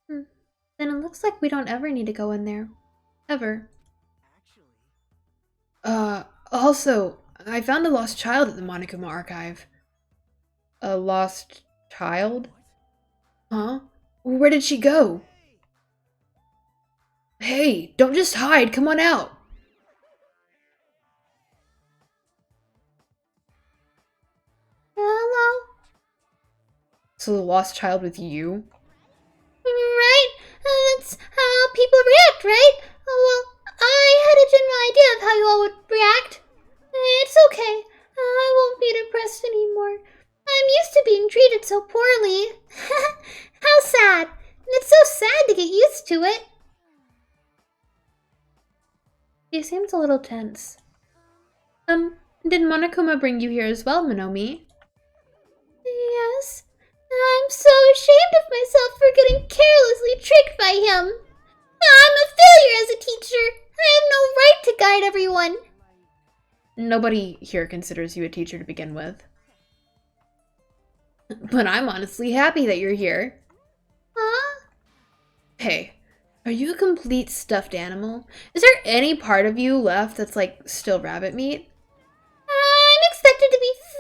Then it looks like we don't ever need to go in there. Ever. Also, I found a lost child at the Monokuma archive. A lost child? Huh? Where did she go? Hey, don't just hide, come on out! Hello? So the lost child with you? Right? That's how people react, right? Oh, well, I had a general idea of how you all would react. It's okay. I won't be depressed anymore. I'm used to being treated so poorly. How sad. It's so sad to get used to it. He seems a little tense. Did Monokuma bring you here as well, Monomi? Yes. I'm so ashamed of myself for getting carelessly tricked by him. I'm a failure as a teacher. I have no right to guide everyone. Nobody here considers you a teacher to begin with. But I'm honestly happy that you're here. Huh? Hey, are you a complete stuffed animal? Is there any part of you left that's like still rabbit meat? I'm expected to be food?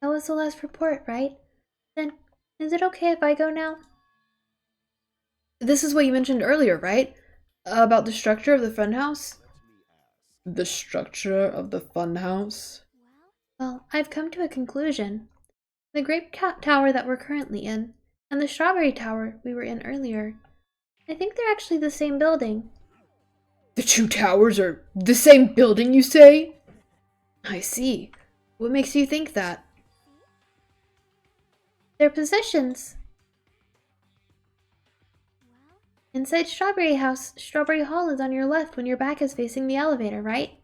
That was the last report, right? Then, is it okay if I go now? This is what you mentioned earlier, right? About the structure of the funhouse? The structure of the funhouse? Well, I've come to a conclusion. The grape tower that we're currently in, and the strawberry tower we were in earlier, I think they're actually the same building. The 2 towers are the same building, you say? I see. What makes you think that? Their positions. Inside Strawberry House, Strawberry Hall is on your left when your back is facing the elevator, right?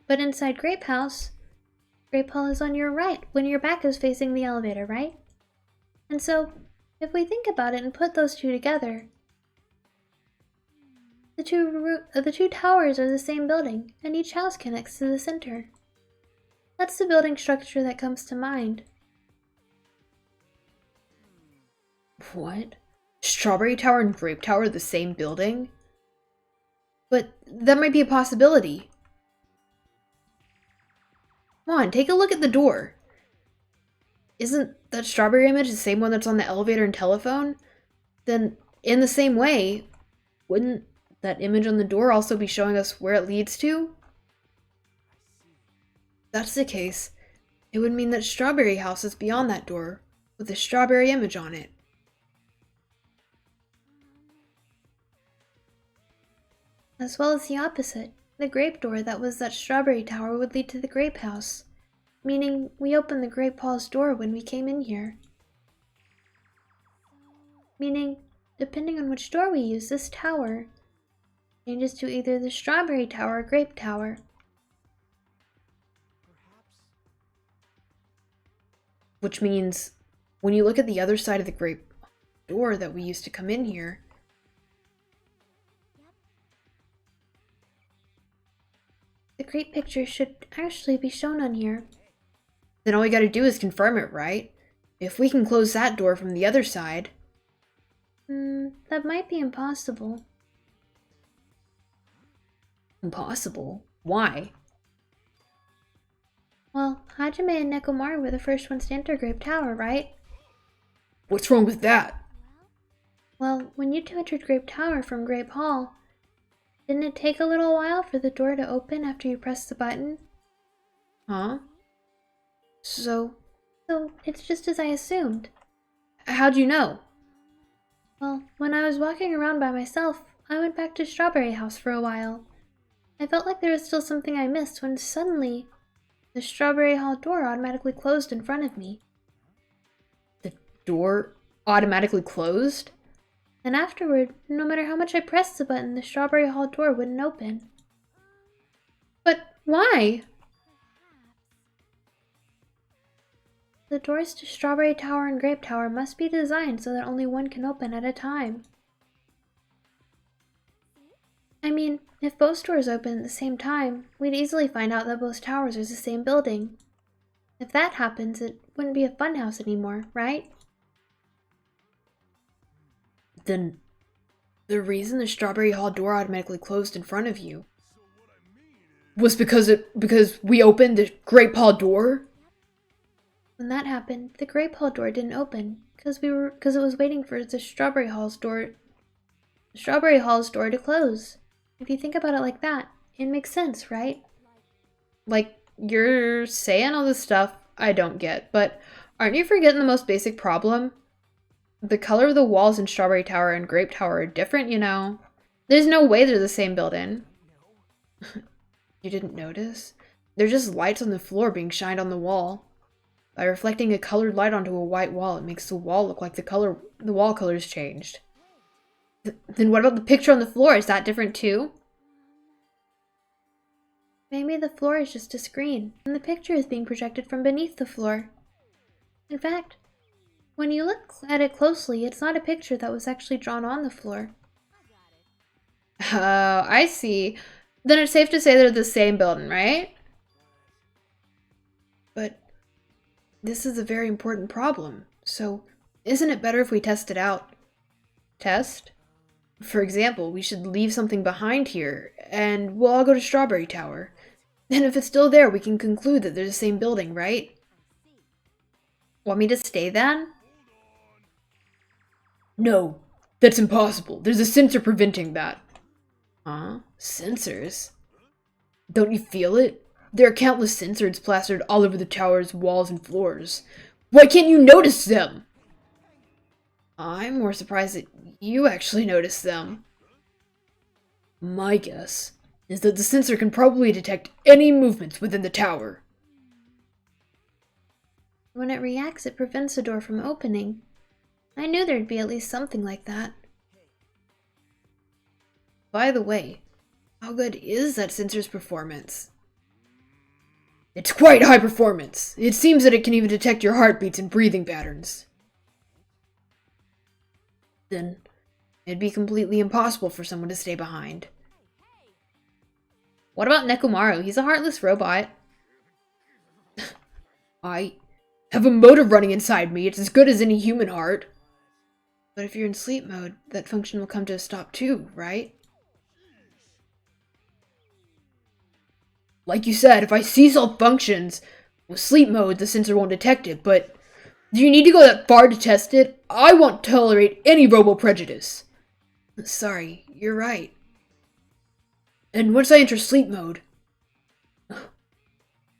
But inside Grape House, Grape Hall is on your right when your back is facing the elevator, right? And so, if we think about it and put those two together, the two towers are the same building, and each house connects to the center. That's the building structure that comes to mind. What? Strawberry Tower and Grape Tower are the same building? But that might be a possibility. Come on, take a look at the door. Isn't that strawberry image the same one that's on the elevator and telephone? Then, in the same way, wouldn't that image on the door also be showing us where it leads to? If that's the case, it would mean that Strawberry House is beyond that door, with a strawberry image on it. As well as the opposite. The grape door that was that strawberry tower would lead to the grape house, meaning we opened the grape hall's door when we came in here. Meaning, depending on which door we use, this tower changes to either the strawberry tower or grape tower. Which means, when you look at the other side of the grape door that we used to come in here, the grape picture should actually be shown on here. then all we gotta do is confirm it, right? If we can close that door from the other side... That might be impossible. Impossible? Why? Well, Hajime and Nekomaru were the first ones to enter Grape Tower, right? What's wrong with that? Well, when you two entered Grape Tower from Grape Hall, didn't it take a little while for the door to open after you pressed the button? Huh? So, So it's just as I assumed. how'd you know? Well, when I was walking around by myself, I went back to Strawberry House for a while. I felt like there was still something I missed when suddenly the Strawberry Hall door automatically closed in front of me. The door automatically closed? And afterward, no matter how much I pressed the button, the Strawberry Hall door wouldn't open. But why? The doors to Strawberry Tower and Grape Tower must be designed so that only one can open at a time. I mean, if both doors open at the same time, we'd easily find out that both towers are the same building. If that happens, it wouldn't be a funhouse anymore, right? Then the reason the Strawberry Hall door automatically closed in front of you was because we opened the Grape Hall door? When that happened, the Grape Hall door didn't open because it was waiting for the Strawberry Hall's door to close. If you think about it like that, it makes sense, right? Like, you're saying all this stuff I don't get, but aren't you forgetting the most basic problem? The color of the walls in Strawberry Tower and Grape Tower are different, you know? There's no way they're the same building. You didn't notice? They're just lights on the floor being shined on the wall. By reflecting a colored light onto a white wall, it makes the wall look like the wall color's changed. Then what about the picture on the floor? Is that different too? Maybe the floor is just a screen, and the picture is being projected from beneath the floor. In fact, when you look at it closely, it's not a picture that was actually drawn on the floor. Oh, I see. Then it's safe to say they're the same building, right? But this is a very important problem, so isn't it better if we test it out? Test? For example, we should leave something behind here, and we'll all go to Strawberry Tower. And if it's still there, we can conclude that they're the same building, right? Want me to stay then? No, that's impossible. There's a sensor preventing that. Huh? Sensors? Don't you feel it? There are countless sensors plastered all over the tower's walls and floors. Why can't you notice them? I'm more surprised that you actually noticed them. My guess is that the sensor can probably detect any movements within the tower. When it reacts, it prevents the door from opening. I knew there'd be at least something like that. By the way, how good is that sensor's performance? It's quite high performance. It seems that it can even detect your heartbeats and breathing patterns. Then it'd be completely impossible for someone to stay behind. What about Nekomaru? He's a heartless robot. I have a motor running inside me. It's as good as any human heart. But if you're in sleep mode, that function will come to a stop too, right? Like you said, if I cease all functions with sleep mode, the sensor won't detect it, but do you need to go that far to test it? I won't tolerate any robo-prejudice. Sorry, you're right. And once I enter sleep mode,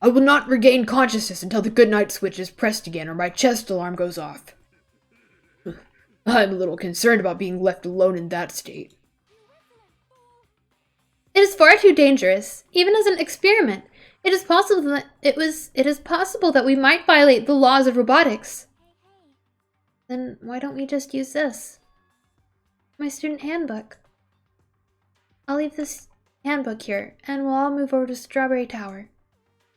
I will not regain consciousness until the goodnight switch is pressed again or my chest alarm goes off. I'm a little concerned about being left alone in that state. It is far too dangerous, even as an experiment. It is possible that we might violate the laws of robotics. Then why don't we just use this? My student handbook. I'll leave this handbook here, and we'll all move over to Strawberry Tower.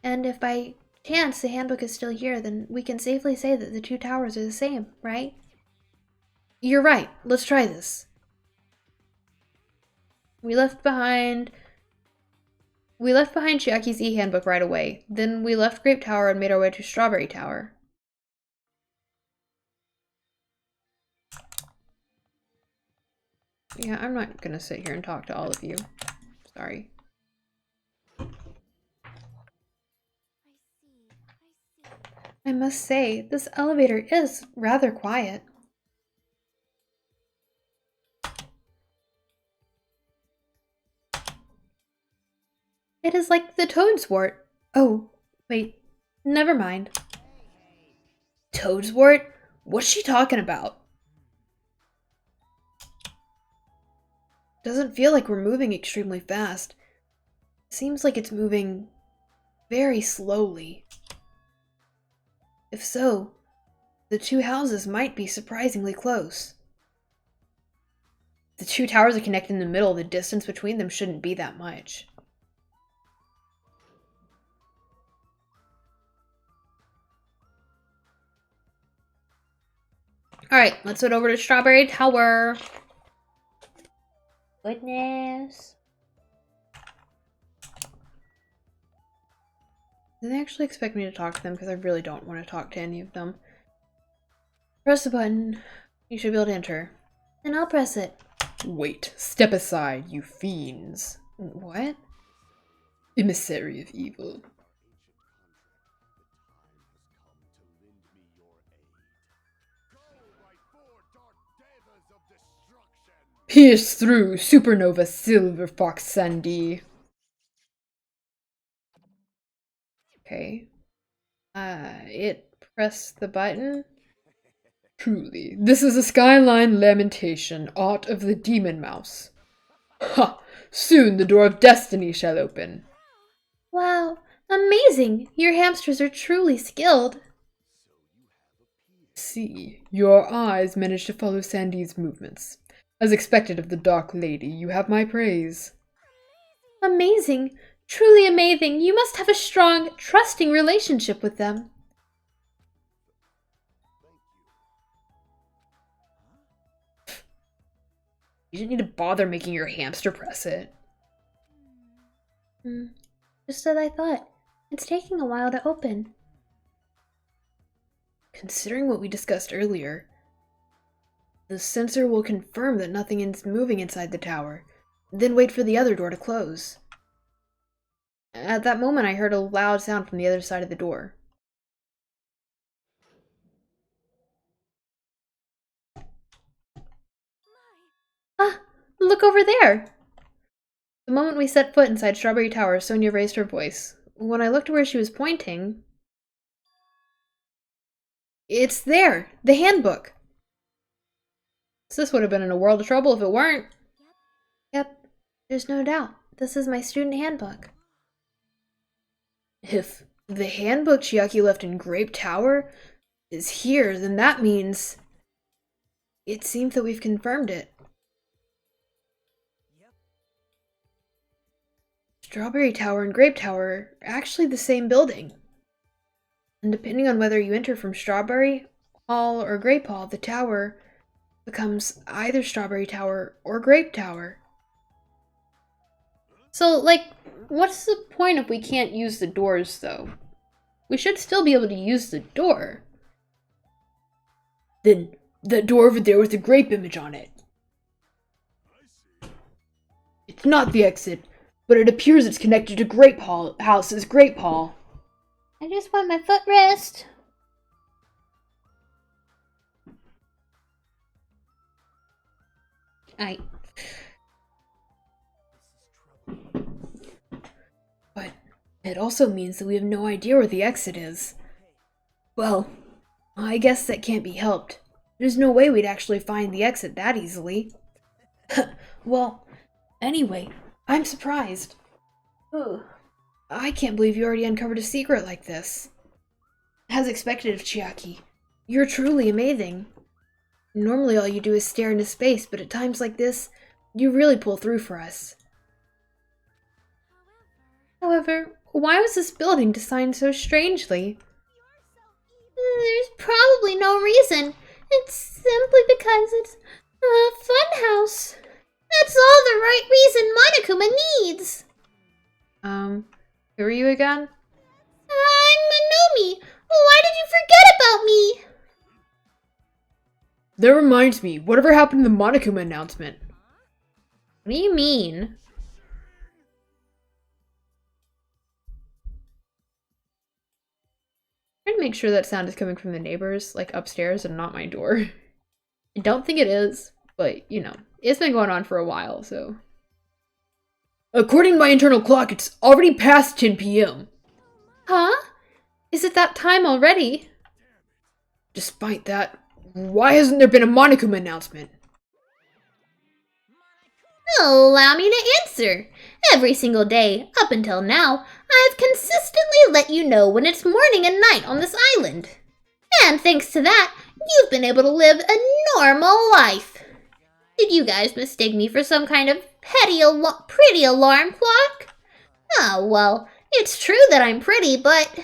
And if by chance the handbook is still here, then we can safely say that the two towers are the same, right? You're right. Let's try this. We left behind Chiaki's e-handbook right away. Then we left Grape Tower and made our way to Strawberry Tower. Yeah, I'm not gonna sit here and talk to all of you. Sorry. I must say, this elevator is rather quiet. It is like the Toad's Wart. Oh, Wait, never mind. Toadswort? What's she talking about? Doesn't feel like we're moving extremely fast. Seems like it's moving very slowly. If so, the two houses might be surprisingly close. The two towers are connected in the middle, the distance between them shouldn't be that much. Alright, let's head over to Strawberry Tower. Goodness. Did they actually expect me to talk to them? Because I really don't want to talk to any of them. Press the button. You should be able to enter. Then I'll press it. Wait, step aside, you fiends. What? Emissary of evil. Pierce through, supernova silver fox sandy. Okay. It pressed the button. Truly, this is a skyline lamentation, art of the demon mouse. Ha! Soon the door of destiny shall open. Wow, amazing! Your hamsters are truly skilled. See, your eyes managed to follow Sandy's movements. As expected of the Dark Lady, you have my praise. Amazing! Truly amazing! You must have a strong, trusting relationship with them. You didn't need to bother making your hamster press it. Just as I thought. It's taking a while to open. Considering what we discussed earlier, the sensor will confirm that nothing is moving inside the tower, then wait for the other door to close. At that moment, I heard a loud sound from the other side of the door. Ah, look over there! The moment we set foot inside Strawberry Tower, Sonia raised her voice. When I looked to where she was pointing, it's there! The handbook! This would have been in a world of trouble if it weren't. Yep, there's no doubt. This is my student handbook. If the handbook Chiaki left in Grape Tower is here, then that means it seems that we've confirmed it. Strawberry Tower and Grape Tower are actually the same building. And depending on whether you enter from Strawberry Hall or Grape Hall, the tower becomes either Strawberry Tower or Grape Tower. So, like, what's the point if we can't use the doors, though? We should still be able to use the door. Then, that door over there with the grape image on it. It's not the exit, but it appears it's connected to Grape House's Grape Hall. I just want my footrest. But it also means that we have no idea where the exit is. Well, I guess that can't be helped. There's no way we'd actually find the exit that easily. Well, anyway, I'm surprised. Ugh. I can't believe you already uncovered a secret like this. As expected of Chiaki, you're truly amazing. Normally all you do is stare into space, but at times like this, you really pull through for us. However, why was this building designed so strangely? There's probably no reason. It's simply because it's a funhouse. That's all the right reason Monokuma needs. Who are you again? I'm Manomi. Why did you forget about me? That reminds me, whatever happened to the Monokuma announcement? What do you mean? I'm trying to make sure that sound is coming from the neighbors, like upstairs, and not my door. I don't think it is, but, you know, it's been going on for a while, so. According to my internal clock, it's already past 10 p.m. Huh? Is it that time already? Despite that, why hasn't there been a Monokuma announcement? Allow me to answer. Every single day, up until now, I've consistently let you know when it's morning and night on this island. And thanks to that, you've been able to live a normal life. Did you guys mistake me for some kind of pretty alarm clock? Oh, well, it's true that I'm pretty, but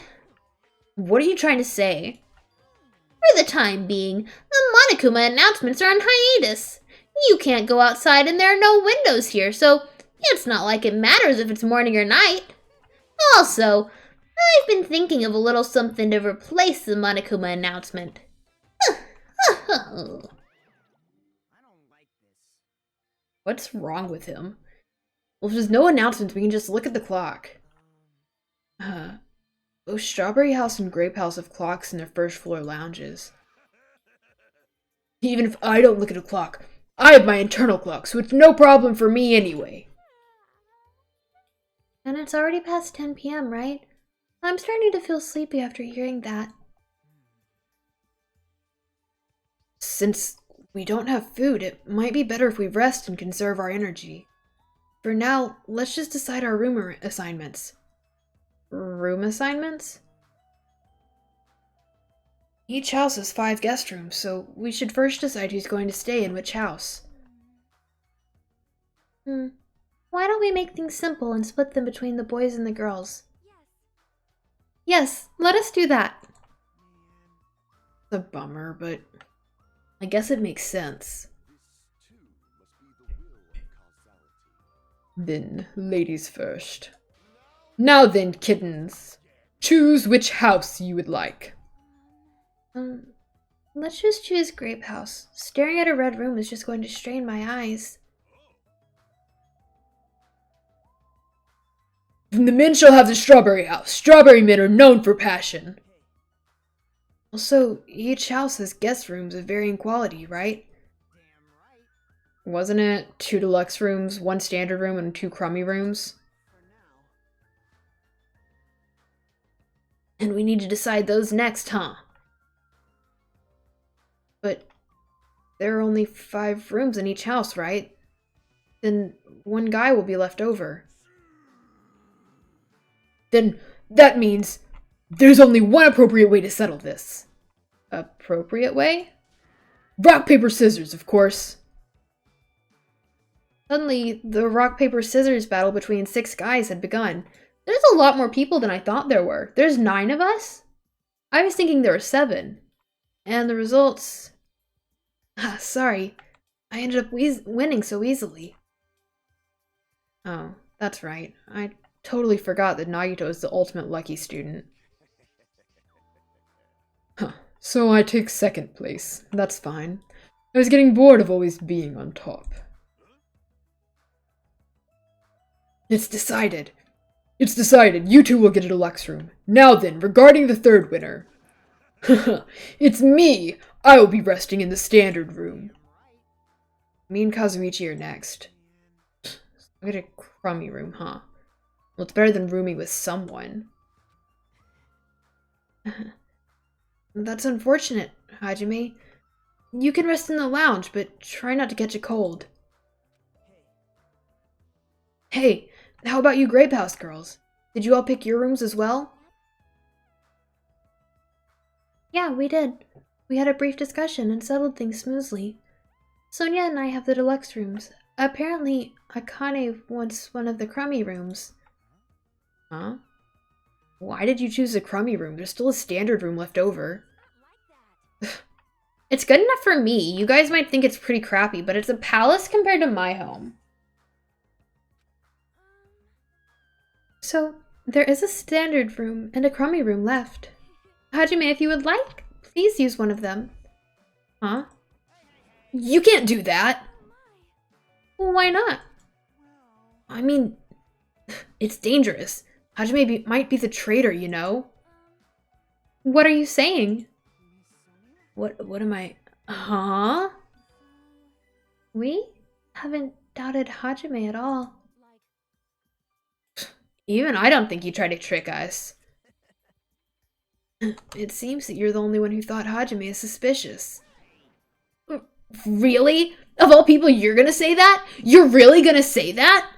What are you trying to say? for the time being, the Monokuma announcements are on hiatus. You can't go outside and there are no windows here, so it's not like it matters if it's morning or night. Also, I've been thinking of a little something to replace the Monokuma announcement. What's wrong with him? Well, if there's no announcements, we can just look at the clock. Both Strawberry House and Grape House have clocks in their first floor lounges. Even if I don't look at a clock, I have my internal clock, so it's no problem for me anyway. And it's already past 10 p.m., right? I'm starting to feel sleepy after hearing that. Since we don't have food, it might be better if we rest and conserve our energy. For now, let's just decide our room assignments. Room assignments? Each house has 5 guest rooms, so we should first decide who's going to stay in which house. Why don't we make things simple and split them between the boys and the girls? Yes, let us do that. It's a bummer, but I guess it makes sense. Then, ladies first. Now then, kittens, choose which house you would like. Let's just choose Grape House. Staring at a red room is just going to strain my eyes. Then the men shall have the Strawberry House. Strawberry men are known for passion. Also, each house has guest rooms of varying quality, right? Wasn't it 2 deluxe rooms, 1 standard room, and 2 crummy rooms? And we need to decide those next, huh? But there are only 5 rooms in each house, right? Then 1 guy will be left over. Then that means there's only one appropriate way to settle this. Appropriate way? Rock, paper, scissors, of course. Suddenly, the rock, paper, scissors battle between 6 guys had begun. There's a lot more people than I thought there were. There's 9 of us? I was thinking there were 7. And the results... sorry. I ended up winning so easily. Oh, that's right. I totally forgot that Nagito is the ultimate lucky student. Huh. So I take 2nd place. That's fine. I was getting bored of always being on top. It's decided. It's decided. You 2 will get a deluxe room. Now then, regarding the 3rd winner. It's me! I will be resting in the standard room. Me and Kazuichi are next. I'll get a crummy room, huh? Well, it's better than rooming with someone. That's unfortunate, Hajime. You can rest in the lounge, but try not to catch a cold. Hey, how about you Grape House girls? Did you all pick your rooms as well? Yeah, we did. We had a brief discussion and settled things smoothly. Sonia and I have the deluxe rooms. Apparently, Akane wants one of the crummy rooms. Huh? Why did you choose a crummy room? There's still a standard room left over. It's good enough for me. You guys might think it's pretty crappy, but it's a palace compared to my home. So, there is a standard room and a crummy room left. Hajime, if you would like, please use one of them. Huh? You can't do that! Well, why not? I mean, it's dangerous. Hajime might be the traitor, you know? What are you saying? What am I... Huh? We haven't doubted Hajime at all. Even I don't think you tried to trick us. It seems that you're the only one who thought Hajime is suspicious. Really? Of all people, you're gonna say that? You're really gonna say that?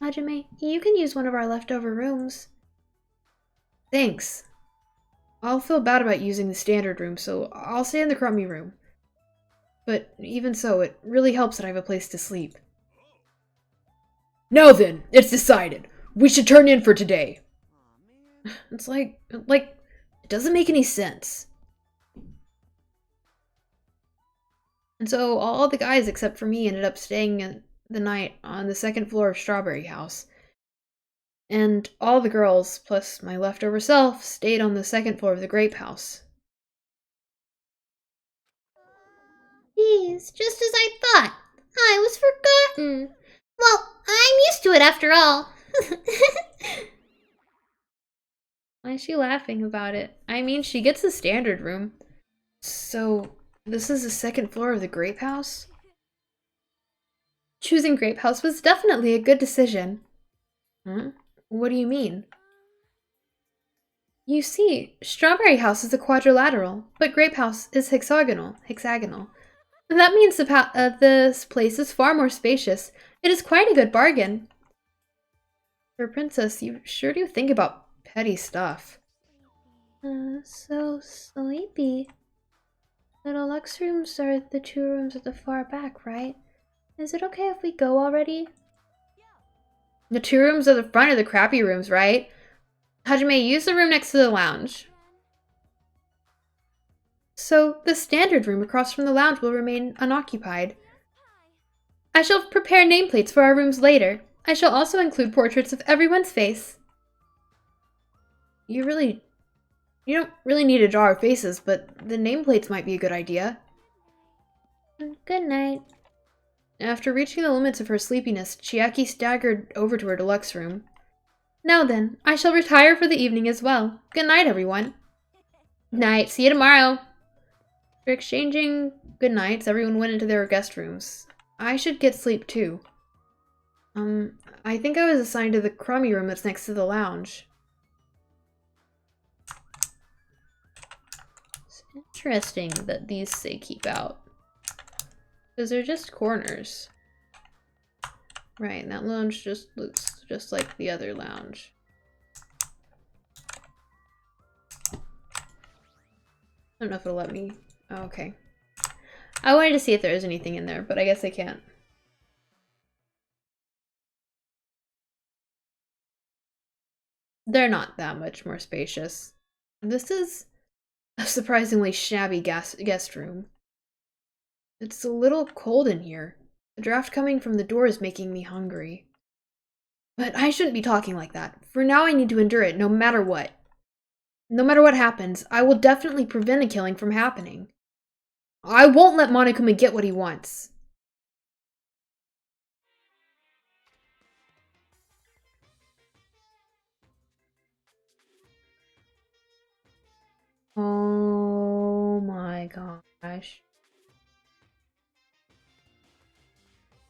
Hajime, you can use one of our leftover rooms. Thanks. I'll feel bad about using the standard room, so I'll stay in the crummy room. But even so, it really helps that I have a place to sleep. Now then, it's decided. We should turn in for today. It's like, it doesn't make any sense. And so all the guys except for me ended up staying the night on the second floor of Strawberry House. And all the girls, plus my leftover self, stayed on the second floor of the Grape House. Geez, just as I thought. I was forgotten. Well, I'm used to it after all. Why is she laughing about it? I mean, she gets the standard room. So, this is the second floor of the Grape House? Choosing Grape House was definitely a good decision. Huh? What do you mean? You see, Strawberry House is a quadrilateral, but Grape House is hexagonal. That means this place is far more spacious. It is quite a good bargain. For a princess, you sure do think about petty stuff. So sleepy. The deluxe rooms are the 2 rooms at the far back, right? Is it okay if we go already? The 2 rooms are the front of the crappy rooms, right? Hajime, use the room next to the lounge. So, the standard room across from the lounge will remain unoccupied. I shall prepare nameplates for our rooms later. I shall also include portraits of everyone's face. You don't really need to draw our faces, but the nameplates might be a good idea. Good night. After reaching the limits of her sleepiness, Chiaki staggered over to her deluxe room. Now then, I shall retire for the evening as well. Good night, everyone. Night. See you tomorrow. After exchanging good nights, everyone went into their guest rooms. I should get sleep too. I think I was assigned to the crummy room that's next to the lounge. It's interesting that these say keep out. Because they're just corners. Right, and that lounge just looks just like the other lounge. I don't know if it'll let me. Oh, okay. I wanted to see if there is anything in there, but I guess I can't. They're not that much more spacious. This is a surprisingly shabby guest room. It's a little cold in here. The draft coming from the door is making me hungry. But I shouldn't be talking like that. For now I need to endure it no matter what. No matter what happens, I will definitely prevent a killing from happening. I won't let Monokuma get what he wants. Oh my gosh.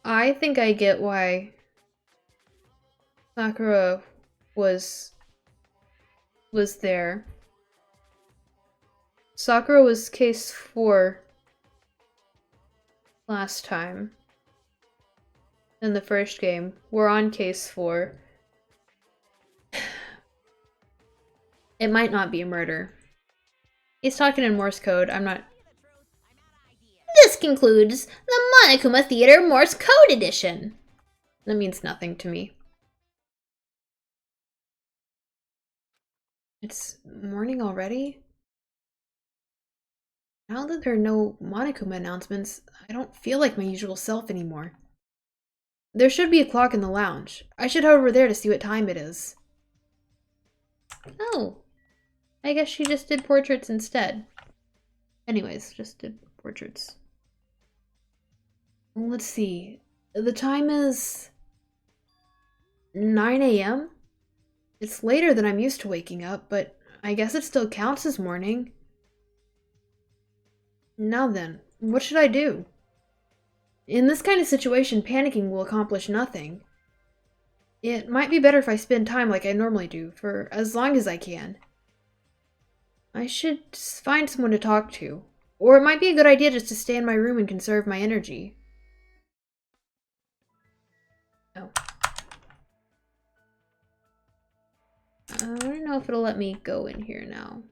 I think I get why Sakura was there. Sakura was case 4 last time. In the first game. We're on case 4. It might not be a murder. He's talking in Morse code. I'm not... This concludes the Monokuma Theater Morse Code Edition. That means nothing to me. It's morning already? Now that there are no Monokuma announcements, I don't feel like my usual self anymore. There should be a clock in the lounge. I should head over there to see what time it is. Oh. I guess she just did portraits instead. Anyways, just did portraits. Let's see. The time is 9 a.m.? It's later than I'm used to waking up, but I guess it still counts as morning. Now then, what should I do? In this kind of situation, panicking will accomplish nothing. It might be better if I spend time like I normally do, for as long as I can. I should find someone to talk to. Or it might be a good idea just to stay in my room and conserve my energy. Oh. I don't know if it'll let me go in here now.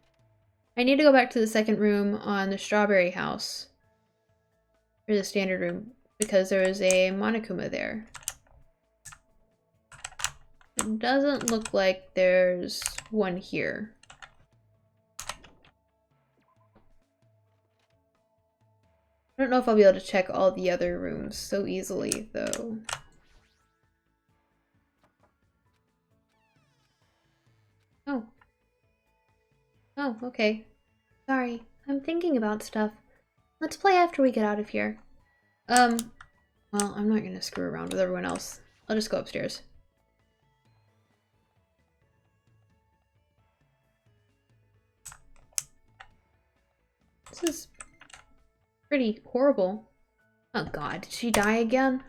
I need to go back to the second room on the strawberry house. Or the standard room. Because there is a Monokuma there. It doesn't look like there's one here. I don't know if I'll be able to check all the other rooms so easily, though. Oh. Oh, okay. Sorry, I'm thinking about stuff. Let's play after we get out of here. Well, I'm not gonna screw around with everyone else. I'll just go upstairs. This is pretty horrible. Oh god, did she die again?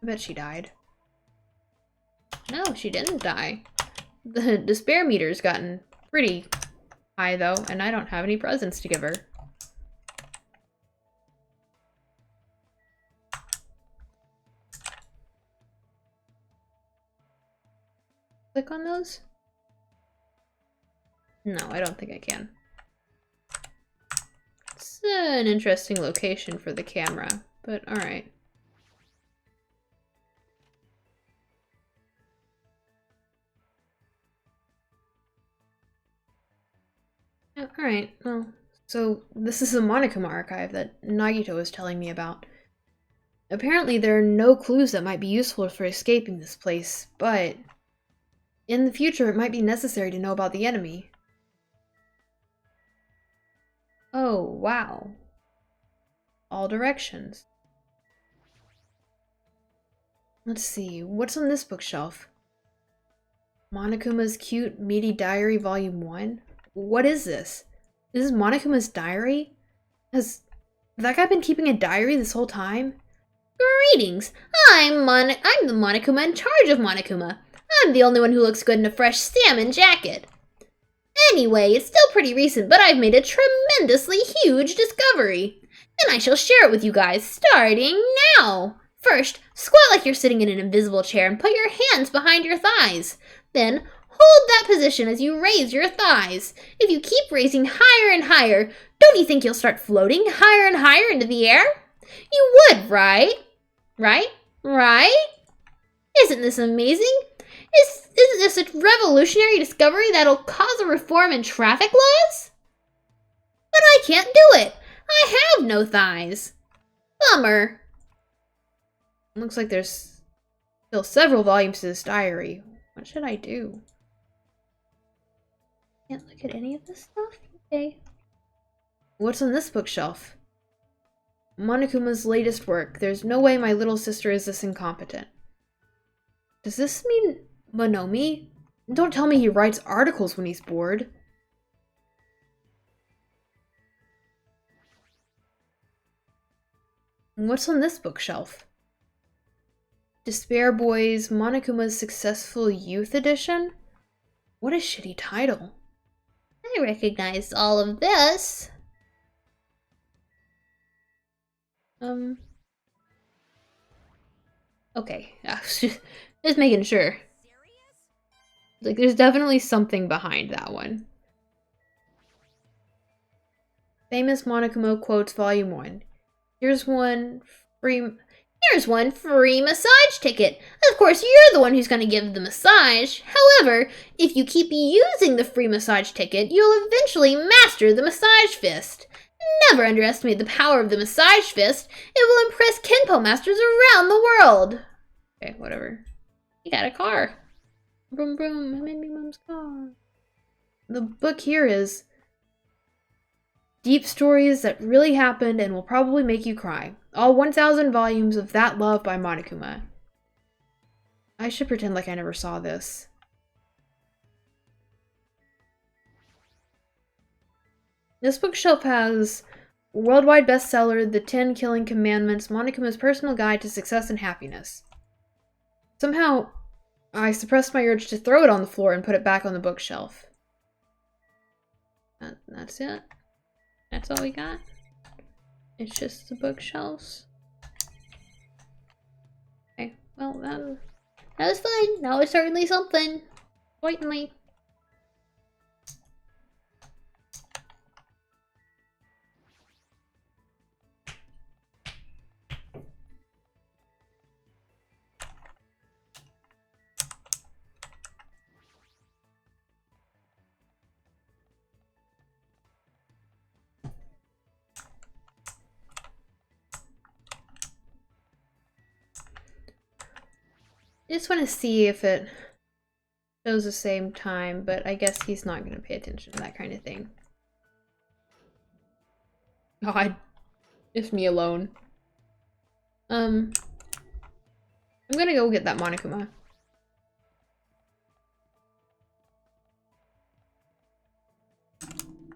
I bet she died. No, she didn't die. The despair meter's gotten pretty high though, and I don't have any presents to give her. Click on those? No, I don't think I can. It's an interesting location for the camera, but alright. Alright, well, so this is the Monokuma archive that Nagito was telling me about. Apparently there are no clues that might be useful for escaping this place, but in the future it might be necessary to know about the enemy. Oh, wow. All directions. Let's see, what's on this bookshelf? Monokuma's Cute Meaty Diary Volume 1? What is this? Is this Monokuma's diary? Has that guy been keeping a diary this whole time? Greetings. I'm the Monokuma in charge of Monokuma. I'm the only one who looks good in a fresh salmon jacket. Anyway, it's still pretty recent, but I've made a tremendously huge discovery. And I shall share it with you guys, starting now. First, squat like you're sitting in an invisible chair and put your hands behind your thighs. Then, hold that position as you raise your thighs. If you keep raising higher and higher, don't you think you'll start floating higher and higher into the air? You would, right? Right? Isn't this amazing? Isn't this a revolutionary discovery that'll cause a reform in traffic laws? But I can't do it. I have no thighs. Bummer. Looks like there's still several volumes to this diary. What should I do? Can't look at any of this stuff? Okay. What's on this bookshelf? Monokuma's latest work. There's no way my little sister is this incompetent. Does this mean Monomi? Don't tell me he writes articles when he's bored. What's on this bookshelf? Despair Boys, Monokuma's Successful Youth Edition? What a shitty title. I recognize all of this. Okay. Just making sure. Like, there's definitely something behind that one. Famous Monokuma Quotes Volume 1. Here's one free massage ticket. Of course, you're the one who's going to give the massage. However, if you keep using the free massage ticket, you'll eventually master the massage fist. Never underestimate the power of the massage fist. It will impress Kenpo masters around the world. Okay, whatever. You got a car. Broom broom, I'm in my mom's car. The book here is deep stories that really happened and will probably make you cry. All 1,000 volumes of That Love by Monokuma. I should pretend like I never saw this. This bookshelf has worldwide bestseller, The 10 Killing Commandments, Monokuma's Personal Guide to Success and Happiness. Somehow, I suppressed my urge to throw it on the floor and put it back on the bookshelf. That's it? That's all we got? It's just the bookshelves? Okay, well, That was fun. That was certainly something. certainly. I just want to see if it shows the same time, but I guess he's not going to pay attention to that kind of thing. God, it's me alone. I'm gonna go get that Monokuma.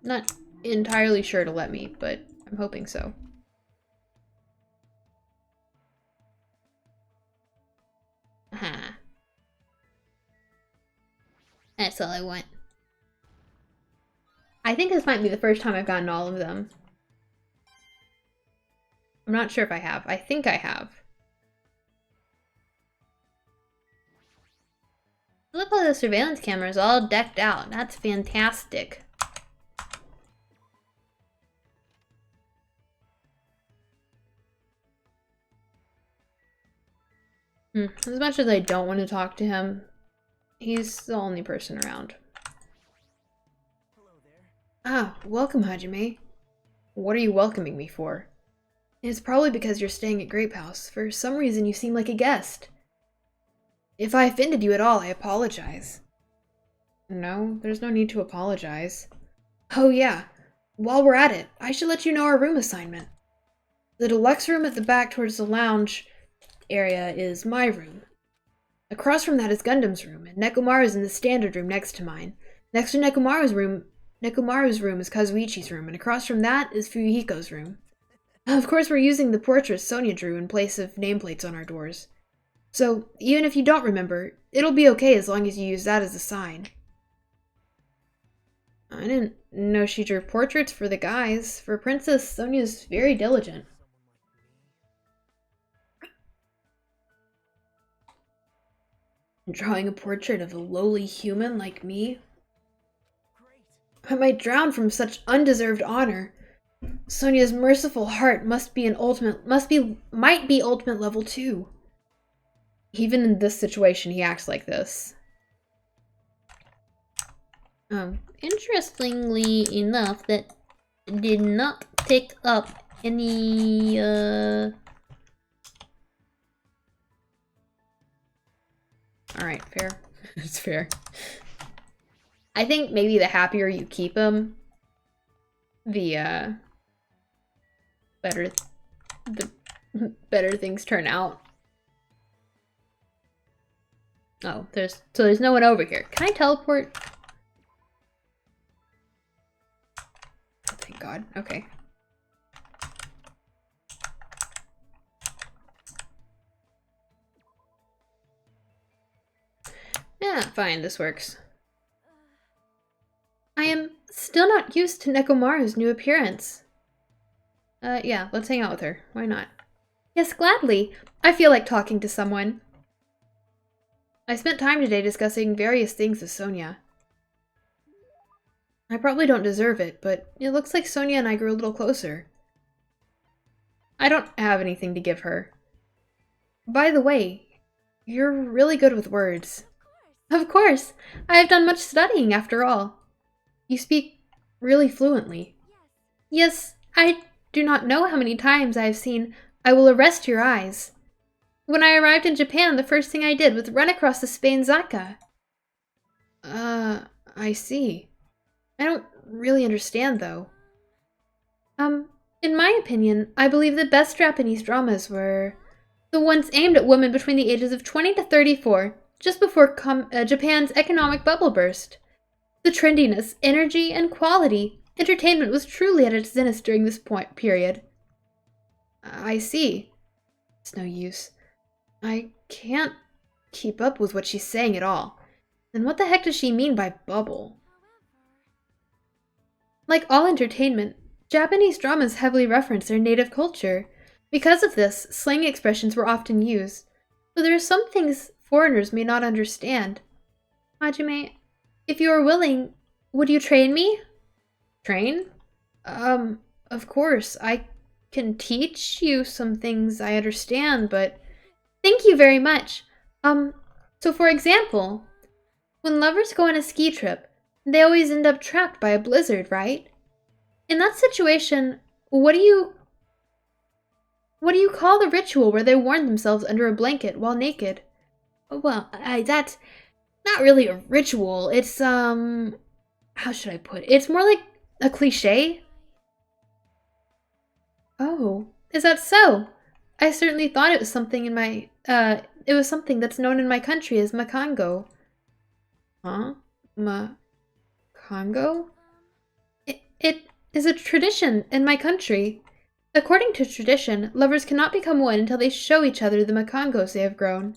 Not entirely sure to let me, but I'm hoping so. Aha. That's all I want. I think this might be the first time I've gotten all of them. I'm not sure if I have. I think I have. Look how the surveillance camera is all decked out. That's fantastic. As much as I don't want to talk to him, he's the only person around. Hello there. Ah, welcome, Hajime. What are you welcoming me for? It's probably because you're staying at Grape House. For some reason, you seem like a guest. If I offended you at all, I apologize. No, there's no need to apologize. Oh yeah, while we're at it, I should let you know our room assignment. The deluxe room at the back towards the lounge area is my room. Across from that is Gundam's room, and Nekomaru's in the standard room next to mine. Next to Nekomaru's room is Kazuichi's room, and across from that is Fuyuhiko's room. Of course, we're using the portraits Sonia drew in place of nameplates on our doors. So, even if you don't remember, it'll be okay as long as you use that as a sign. I didn't know she drew portraits for the guys. For a princess, Sonia's very diligent. Drawing a portrait of a lowly human like me? Great. I might drown from such undeserved honor. Sonia's merciful heart might be ultimate level 2. Even in this situation, he acts like this. Interestingly enough, that did not pick up any, Alright, fair. It's fair. I think maybe the happier you keep him, the better things turn out. Oh, there's no one over here. Can I teleport? Thank God. Okay. Yeah, fine, this works. I am still not used to Nekomaru's new appearance. Yeah, let's hang out with her. Why not? Yes, gladly. I feel like talking to someone. I spent time today discussing various things with Sonia. I probably don't deserve it, but it looks like Sonia and I grew a little closer. I don't have anything to give her. By the way, you're really good with words. Of course! I have done much studying after all. You speak really fluently. Yes, I do not know how many times I have seen "I will arrest your eyes." When I arrived in Japan, the first thing I did was run across the Spain Zaka. I see. I don't really understand, though. In my opinion, I believe the best Japanese dramas were the ones aimed at women between the ages of 20 to 34, just before Japan's economic bubble burst. The trendiness, energy, and quality. Entertainment was truly at its zenith during this period. I see. It's no use. I can't keep up with what she's saying at all. Then what the heck does she mean by bubble? Like all entertainment, Japanese dramas heavily reference their native culture. Because of this, slang expressions were often used, but there are some things foreigners may not understand. Hajime, if you are willing, would you train me? Train? Of course, I can teach you some things I understand, but thank you very much. So for example, when lovers go on a ski trip, they always end up trapped by a blizzard, right? In that situation, what do you call the ritual where they warm themselves under a blanket while naked? Well, that's not really a ritual. It's how should I put it? It's more like a cliche. Oh, is that so? I certainly thought it was something it was something that's known in my country as makango. Huh? Makango? It is a tradition in my country. According to tradition, lovers cannot become one until they show each other the makangos they have grown.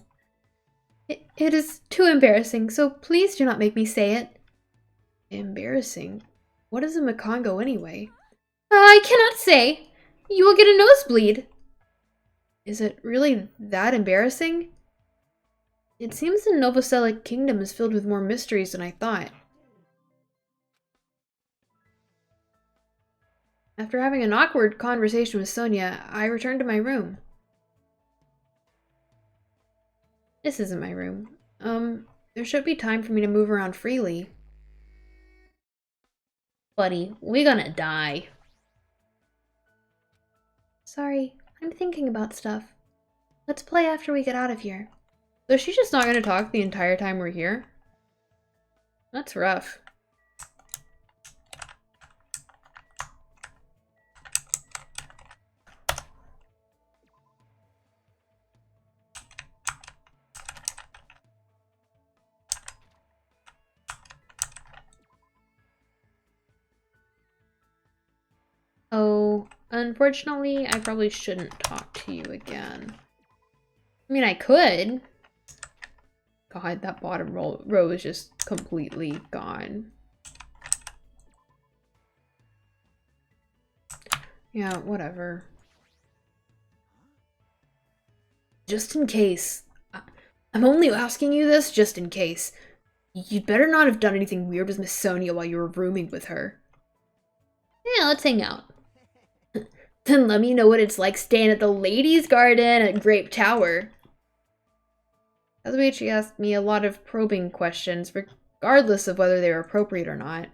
It is too embarrassing, so please do not make me say it. Embarrassing? What is a makango anyway? I cannot say. You will get a nosebleed. Is it really that embarrassing? It seems the Novoselic kingdom is filled with more mysteries than I thought. After having an awkward conversation with Sonia, I returned to my room. This isn't my room. There should be time for me to move around freely. Buddy, we're gonna die. Sorry, I'm thinking about stuff. Let's play after we get out of here. So she's just not gonna talk the entire time we're here? That's rough. Oh, unfortunately, I probably shouldn't talk to you again. I mean, I could. God, that bottom row is just completely gone. Yeah, whatever. Just in case. I'm only asking you this just in case. You'd better not have done anything weird with Miss Sonia while you were rooming with her. Yeah, let's hang out. Then let me know what it's like staying at the ladies' garden at Grape Tower. Kazuichi asked me a lot of probing questions, regardless of whether they were appropriate or not.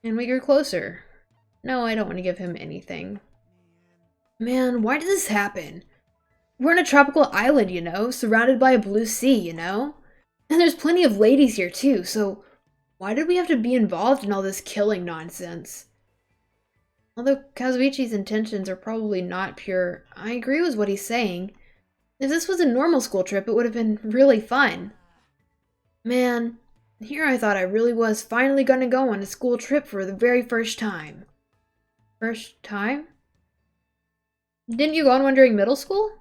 And we grew closer. No, I don't want to give him anything. Man, why did this happen? We're on a tropical island, you know, surrounded by a blue sea, you know? And there's plenty of ladies here too, so why did we have to be involved in all this killing nonsense? Although Kazuichi's intentions are probably not pure, I agree with what he's saying. If this was a normal school trip, it would have been really fun. Man, here I thought I really was finally gonna go on a school trip for the very first time. First time? Didn't you go on one during middle school?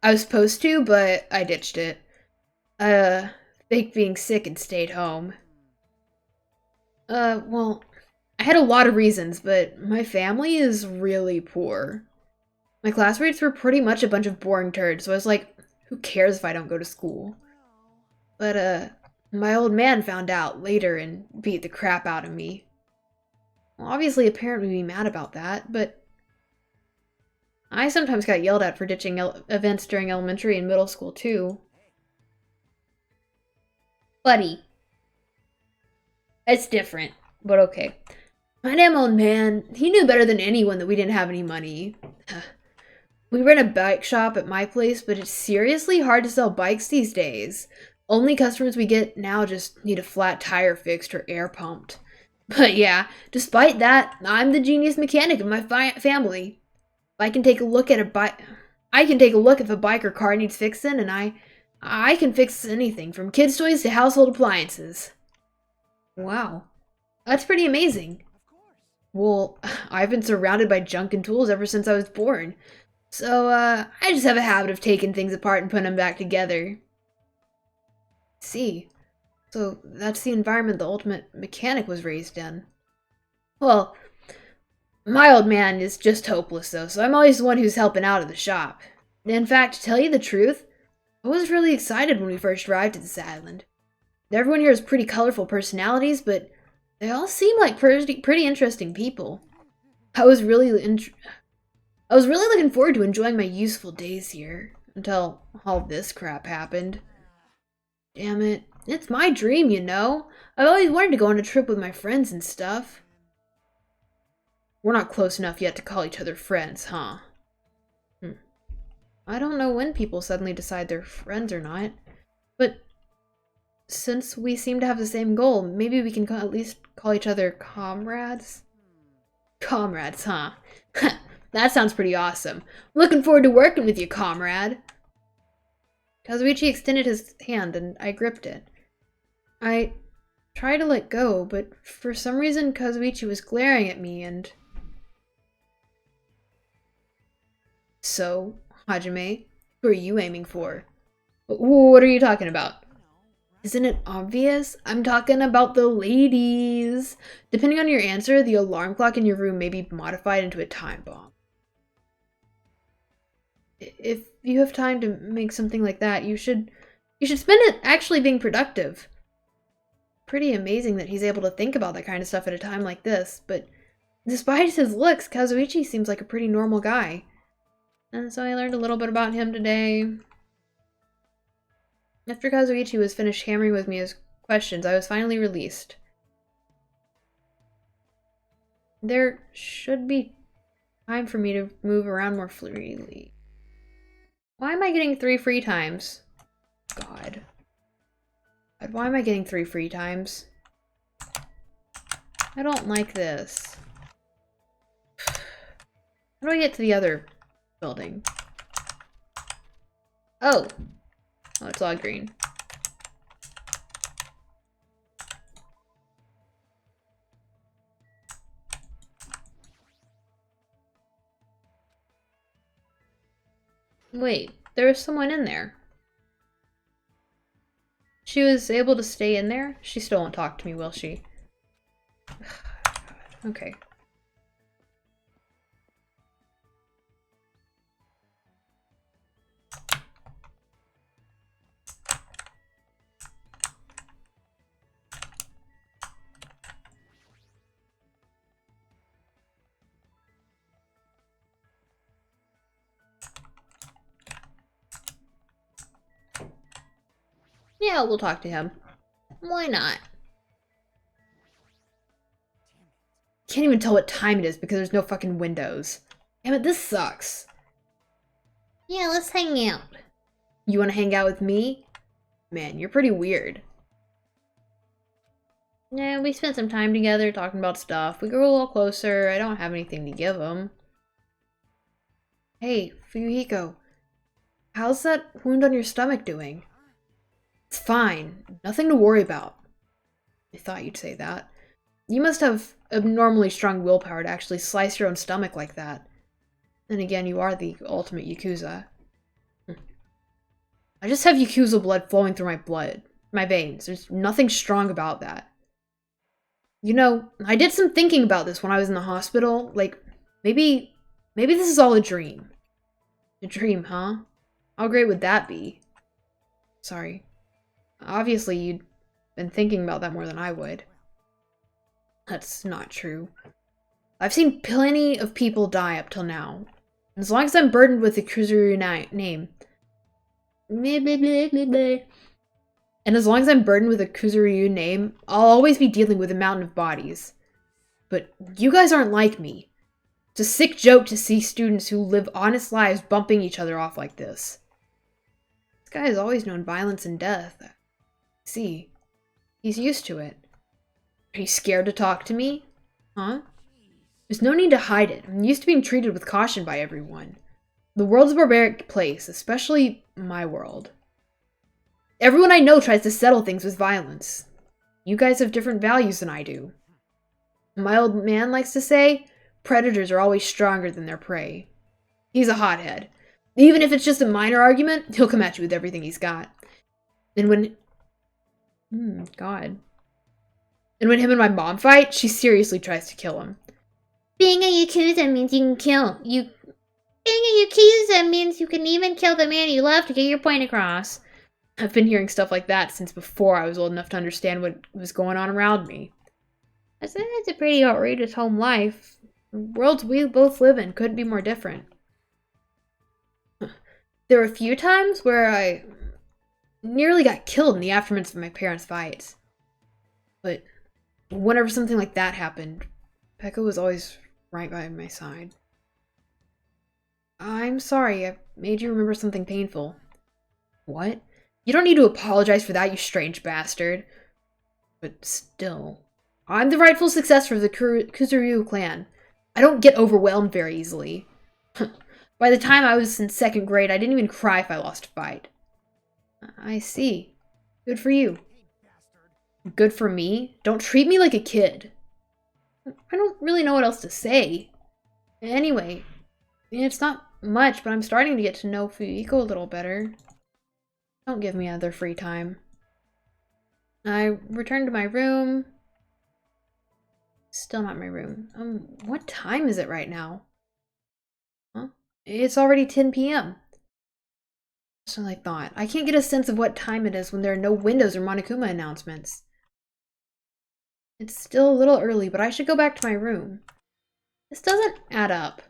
I was supposed to, but I ditched it. Faked being sick and stayed home. Well, I had a lot of reasons, but my family is really poor. My classmates were pretty much a bunch of boring turds, so I was like, who cares if I don't go to school? But, my old man found out later and beat the crap out of me. Well, obviously a parent would be mad about that, but I sometimes got yelled at for ditching events during elementary and middle school, too. Buddy. It's different, but okay. My damn old man, he knew better than anyone that we didn't have any money. We run a bike shop at my place, but it's seriously hard to sell bikes these days. Only customers we get now just need a flat tire fixed or air pumped. But yeah, despite that, I'm the genius mechanic of my family. I can take a look at I can take a look if a bike or car needs fixing, and I can fix anything from kids' toys to household appliances. Wow, that's pretty amazing. Well, I've been surrounded by junk and tools ever since I was born. So, I just have a habit of taking things apart and putting them back together. See. So that's the environment the ultimate mechanic was raised in. Well, my old man is just hopeless though, so I'm always the one who's helping out at the shop. In fact, to tell you the truth, I was really excited when we first arrived at this island. Everyone here has pretty colorful personalities, but they all seem like pretty interesting people. I was really looking forward to enjoying my useful days here, until all this crap happened. Damn it. It's my dream, you know? I've always wanted to go on a trip with my friends and stuff. We're not close enough yet to call each other friends, huh? I don't know when people suddenly decide they're friends or not, but since we seem to have the same goal, maybe we can at least call each other comrades? Comrades, huh? That sounds pretty awesome. Looking forward to working with you, comrade. Kazuichi extended his hand and I gripped it. I tried to let go, but for some reason Kazuichi was glaring at me and... So, Hajime, who are you aiming for? What are you talking about? Isn't it obvious? I'm talking about the ladies. Depending on your answer, the alarm clock in your room may be modified into a time bomb. If you have time to make something like that, you should spend it actually being productive. Pretty amazing that he's able to think about that kind of stuff at a time like this, but despite his looks, Kazuichi seems like a pretty normal guy. And so I learned a little bit about him today. After Kazuichi was finished hammering with me his questions, I was finally released. There should be time for me to move around more freely. Why am I getting 3 free times? God. Why am I getting 3 free times? I don't like this. How do I get to the other building? Oh. Oh, it's all green. Wait, there was someone in there. She was able to stay in there? She still won't talk to me, will she? Okay. Yeah, we'll talk to him. Why not? Can't even tell what time it is because there's no fucking windows. Damn it, this sucks. Yeah, let's hang out. You want to hang out with me? Man, you're pretty weird. Yeah, we spent some time together talking about stuff. We grew a little closer. I don't have anything to give him. Hey, Fuyuhiko. How's that wound on your stomach doing? It's fine. Nothing to worry about. I thought you'd say that. You must have abnormally strong willpower to actually slice your own stomach like that. Then again, you are the ultimate Yakuza. I just have Yakuza blood flowing through my veins. There's nothing strong about that. You know, I did some thinking about this when I was in the hospital. Like, maybe this is all a dream. A dream, huh? How great would that be? Sorry. Obviously, you'd been thinking about that more than I would. That's not true. I've seen plenty of people die up till now. As long as I'm burdened with the Kuzuru name. And as long as I'm burdened with a Kuzuryu name, I'll always be dealing with a mountain of bodies. But you guys aren't like me. It's a sick joke to see students who live honest lives bumping each other off like this. This guy has always known violence and death. See, he's used to it. Are you scared to talk to me? Huh? There's no need to hide it. I'm used to being treated with caution by everyone. The world's a barbaric place, especially my world. Everyone I know tries to settle things with violence. You guys have different values than I do. My old man likes to say, predators are always stronger than their prey. He's a hothead. Even if it's just a minor argument, he'll come at you with everything he's got. And when God. And when him and my mom fight, she seriously tries to kill him. Being a Yakuza means you can kill you. Being a Yakuza means you can even kill the man you love to get your point across. I've been hearing stuff like that since before I was old enough to understand what was going on around me. I said it's a pretty outrageous home life. The worlds we both live in couldn't be more different. There were a few times where I nearly got killed in the aftermath of my parents' fights. But whenever something like that happened, Pekka was always right by my side. I'm sorry, I made you remember something painful. What? You don't need to apologize for that, you strange bastard. But still, I'm the rightful successor of the Kuzuryu clan. I don't get overwhelmed very easily. By the time I was in 2nd grade, I didn't even cry if I lost a fight. I see. Good for you. Good for me? Don't treat me like a kid. I don't really know what else to say. Anyway, it's not much, but I'm starting to get to know Fuyiko a little better. Don't give me other free time. I returned to my room. Still not my room. What time is it right now? Huh? It's already 10 p.m. So I thought. I can't get a sense of what time it is when there are no windows or Monokuma announcements. It's still a little early, but I should go back to my room. This doesn't add up.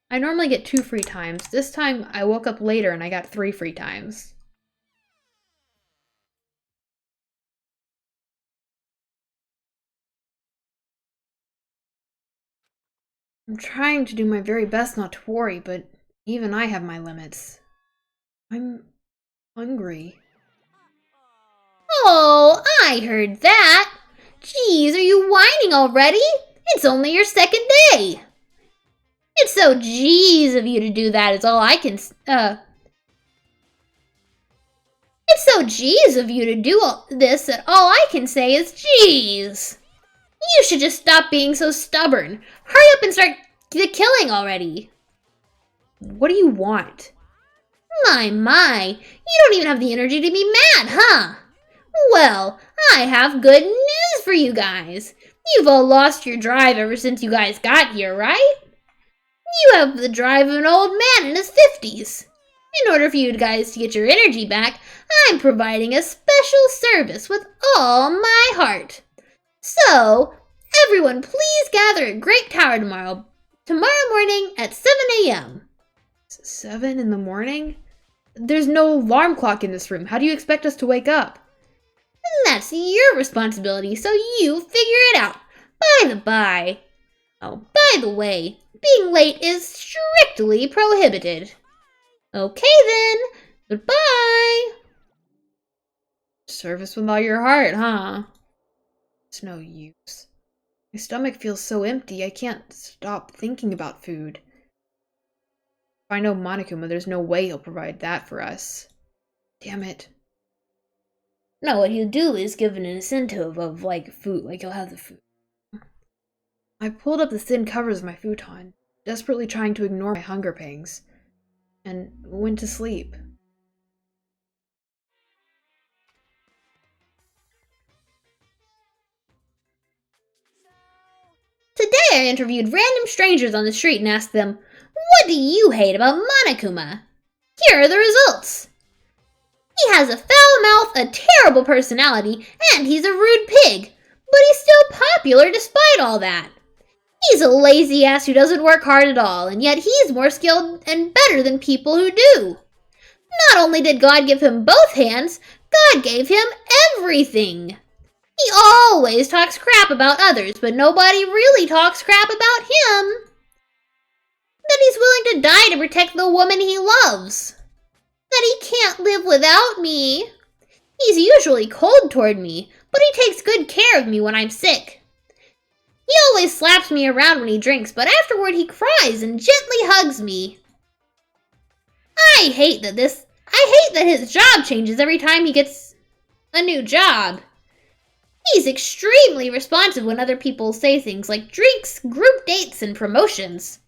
I normally get 2 free times. This time I woke up later and I got 3 free times. I'm trying to do my very best not to worry, but even I have my limits. I'm hungry. Oh, I heard that. Jeez, are you whining already? It's only your 2nd day. It's so jeez of you to do that is all I can, It's so jeez of you to do all this that all I can say is jeez. You should just stop being so stubborn. Hurry up and start the killing already. What do you want? My, you don't even have the energy to be mad, huh? Well, I have good news for you guys. You've all lost your drive ever since you guys got here, right? You have the drive of an old man in his 50s. In order for you guys to get your energy back, I'm providing a special service with all my heart. So, everyone please gather at Great Tower tomorrow morning at 7 a.m. 7 in the morning? There's no alarm clock in this room. How do you expect us to wake up? That's your responsibility, so you figure it out. By the by. Oh, by the way, being late is strictly prohibited. Okay then, goodbye. Service with all your heart, huh? It's no use. My stomach feels so empty, I can't stop thinking about food. If I know Monokuma, there's no way he'll provide that for us. Damn it. No, what he'll do is give an incentive of, food, he'll have the food. I pulled up the thin covers of my futon, desperately trying to ignore my hunger pangs, and went to sleep. Today I interviewed random strangers on the street and asked them, what do you hate about Monokuma? Here are the results. He has a foul mouth, a terrible personality, and he's a rude pig. But he's still popular despite all that. He's a lazy ass who doesn't work hard at all, and yet he's more skilled and better than people who do. Not only did God give him both hands, God gave him everything. He always talks crap about others, but nobody really talks crap about him. That he's willing to die to protect the woman he loves. That he can't live without me. He's usually cold toward me, but he takes good care of me when I'm sick. He always slaps me around when he drinks, but afterward he cries and gently hugs me. I hate that his job changes every time he gets a new job. He's extremely responsive when other people say things like drinks, group dates, and promotions.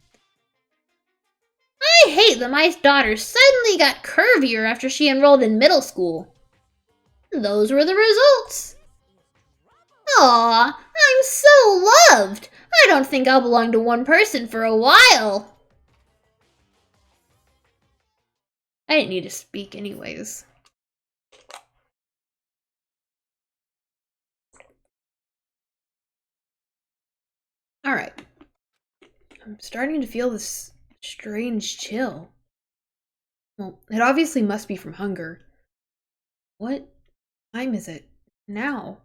I hate that my daughter suddenly got curvier after she enrolled in middle school. Those were the results. Aw, I'm so loved. I don't think I'll belong to one person for a while. I didn't need to speak anyways. Alright. I'm starting to feel this strange chill. Well, it obviously must be from hunger. What time is it now?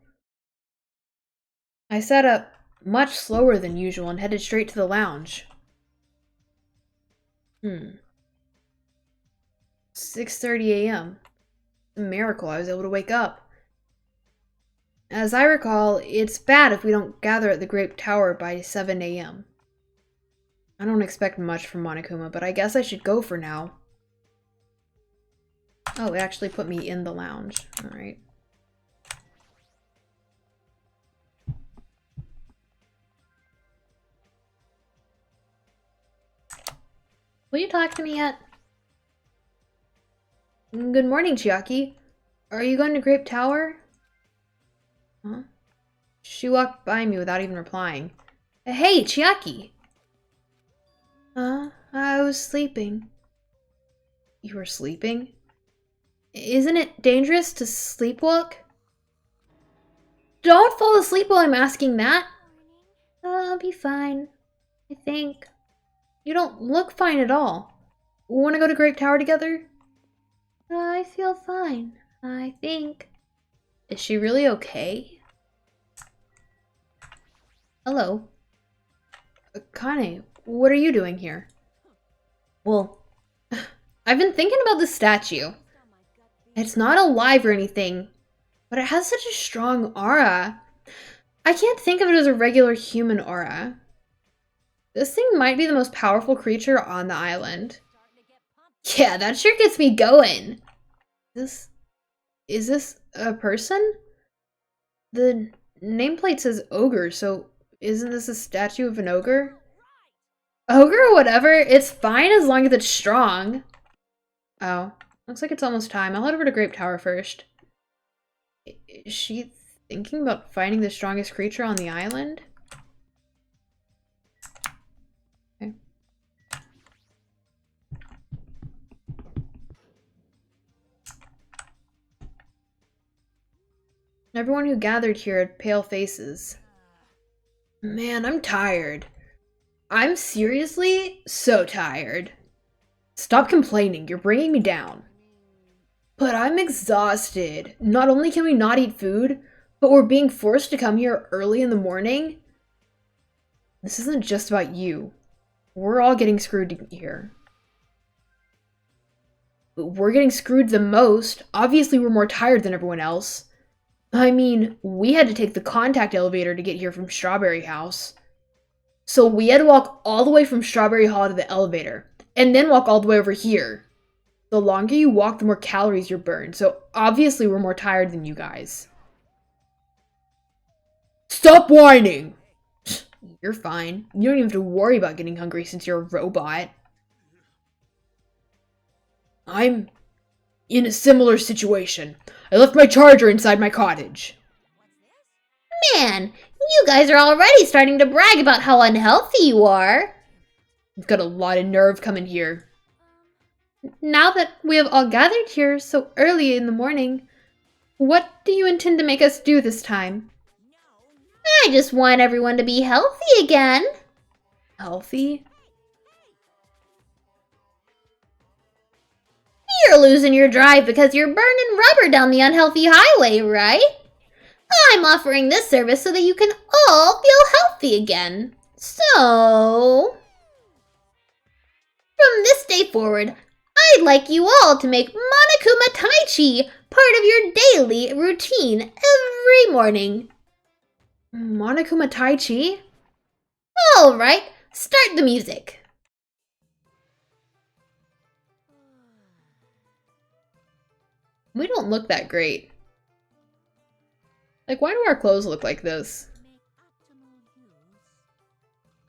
I sat up much slower than usual and headed straight to the lounge. 6:30 a.m. A miracle I was able to wake up. As I recall, it's bad if we don't gather at the Grape Tower by 7 a.m. I don't expect much from Monokuma, but I guess I should go for now. Oh, it actually put me in the lounge. Alright. Will you talk to me yet? Good morning, Chiaki. Are you going to Grape Tower? Huh? She walked by me without even replying. Hey, Chiaki! I was sleeping. You were sleeping? Isn't it dangerous to sleepwalk? Don't fall asleep while I'm asking that. I'll be fine. I think. You don't look fine at all. Want to go to Grape Tower together? I feel fine. I think. Is she really okay? Hello. Kane, what are you doing here? Well, I've been thinking about this statue. It's not alive or anything, but it has such a strong aura. I can't think of it as a regular human aura. This thing might be the most powerful creature on the island. Yeah, that sure gets me going. Is this a person? The nameplate says ogre, so isn't this a statue of an ogre? Ogre or whatever, it's fine as long as it's strong. Oh, looks like it's almost time. I'll head over to Grape Tower first. Is she thinking about finding the strongest creature on the island? Okay. Everyone who gathered here had pale faces. Man, I'm tired. I'm seriously so tired. Stop complaining, you're bringing me down. But I'm exhausted. Not only can we not eat food, but we're being forced to come here early in the morning. This isn't just about you. We're all getting screwed here. But we're getting screwed the most. Obviously, we're more tired than everyone else. I mean, we had to take the contact elevator to get here from Strawberry House. So we had to walk all the way from Strawberry Hall to the elevator, and then walk all the way over here. The longer you walk, the more calories you're burned, so obviously we're more tired than you guys. Stop whining! You're fine. You don't even have to worry about getting hungry since you're a robot. I'm in a similar situation. I left my charger inside my cottage. Man, you guys are already starting to brag about how unhealthy you are. You've got a lot of nerve coming here. Now that we have all gathered here so early in the morning, what do you intend to make us do this time? I just want everyone to be healthy again. Healthy? You're losing your drive because you're burning rubber down the unhealthy highway, right? I'm offering this service so that you can all feel healthy again. So, from this day forward, I'd like you all to make Monokuma Tai Chi part of your daily routine every morning. Monokuma Tai Chi? Alright, start the music. We don't look that great. Like, why do our clothes look like this? Make optimal use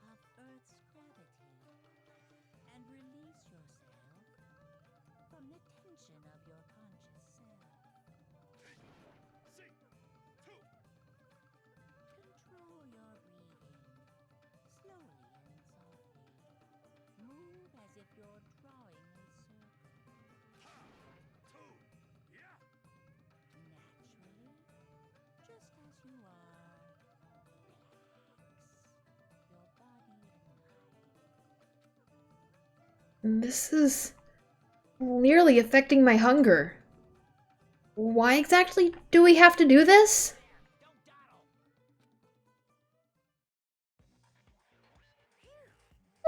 of Earth's gravity and release yourself from the tension of your conscious self. if you're drawing a circle. Naturally, just as you are. Relax. Your body and mind. This is clearly affecting my hunger. Why exactly do we have to do this?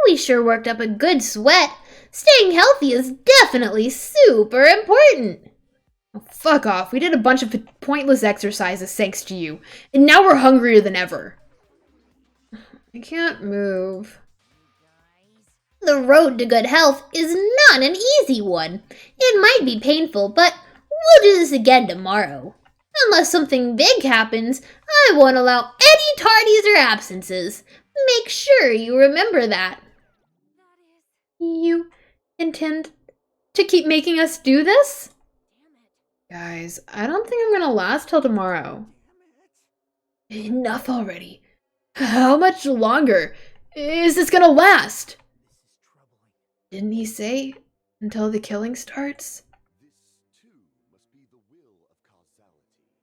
We sure worked up a good sweat. Staying healthy is definitely super important. Oh, fuck off. We did a bunch of pointless exercises thanks to you, and now we're hungrier than ever. I can't move. The road to good health is not an easy one. It might be painful, but we'll do this again tomorrow. Unless something big happens, I won't allow any tardies or absences. Make sure you remember that. You intend to keep making us do this? Guys, I don't think I'm gonna last till tomorrow. Enough already. How much longer is this gonna last? Didn't he say until the killing starts?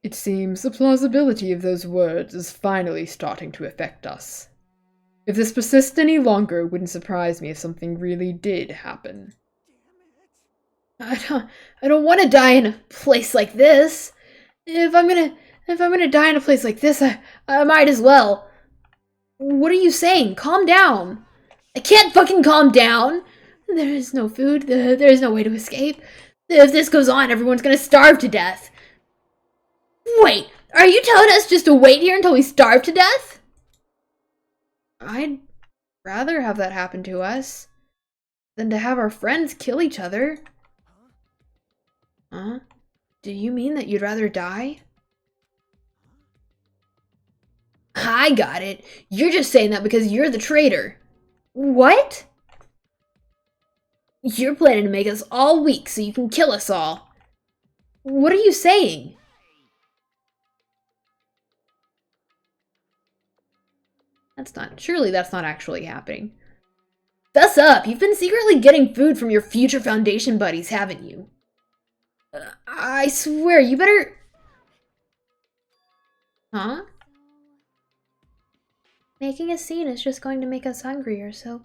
It seems the plausibility of those words is finally starting to affect us. If this persists any longer, it wouldn't surprise me if something really did happen. I don't want to die in a place like this. If I'm gonna die in a place like this, I might as well. What are you saying? Calm down. I can't fucking calm down. There is no food. There is no way to escape. If this goes on, everyone's gonna starve to death. Wait, are you telling us just to wait here until we starve to death? I'd rather have that happen to us than to have our friends kill each other. Huh? Do you mean that you'd rather die? I got it. You're just saying that because you're the traitor. What? You're planning to make us all weak so you can kill us all. What are you saying? Surely that's not actually happening. Fess up, you've been secretly getting food from your future Foundation buddies, haven't you? I swear, you better... Huh? Making a scene is just going to make us hungrier, so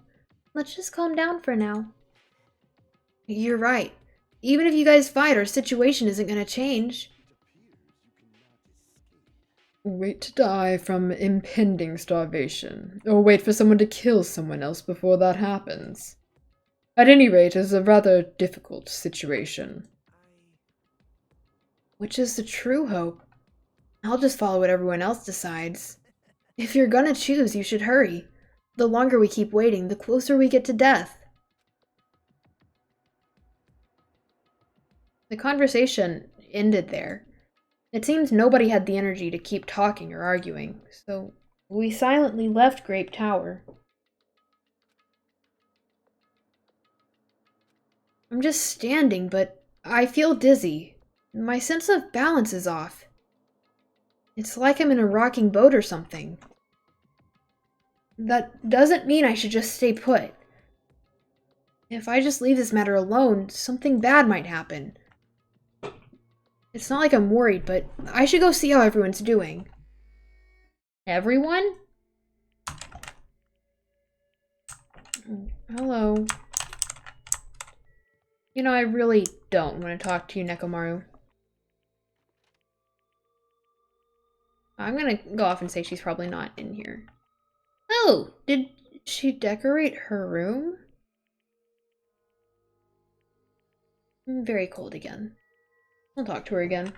let's just calm down for now. You're right. Even if you guys fight, our situation isn't gonna change. Wait to die from impending starvation, or wait for someone to kill someone else before that happens. At any rate, it's a rather difficult situation. Which is the true hope? I'll just follow what everyone else decides. If you're gonna choose, you should hurry. The longer we keep waiting, the closer we get to death. The conversation ended there. It seems nobody had the energy to keep talking or arguing, so we silently left Grape Tower. I'm just standing, but I feel dizzy. My sense of balance is off. It's like I'm in a rocking boat or something. That doesn't mean I should just stay put. If I just leave this matter alone, something bad might happen. It's not like I'm worried, but I should go see how everyone's doing. Everyone? Oh, hello. You know, I really don't want to talk to you, Nekomaru. I'm gonna go off and say she's probably not in here. Oh, did she decorate her room? I'm very cold again. I'll talk to her again.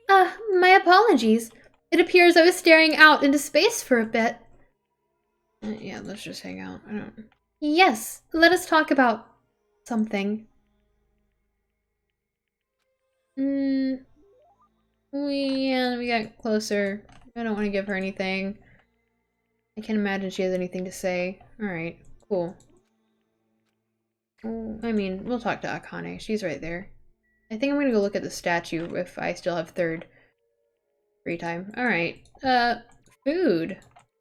My apologies. It appears I was staring out into space for a bit. Yeah, let's just hang out. I don't... Yes, let us talk about something. We got closer. I don't want to give her anything. I can't imagine she has anything to say. Alright, cool. I mean, we'll talk to Akane. She's right there. I think I'm gonna go look at the statue if I still have third free time. Alright. Food.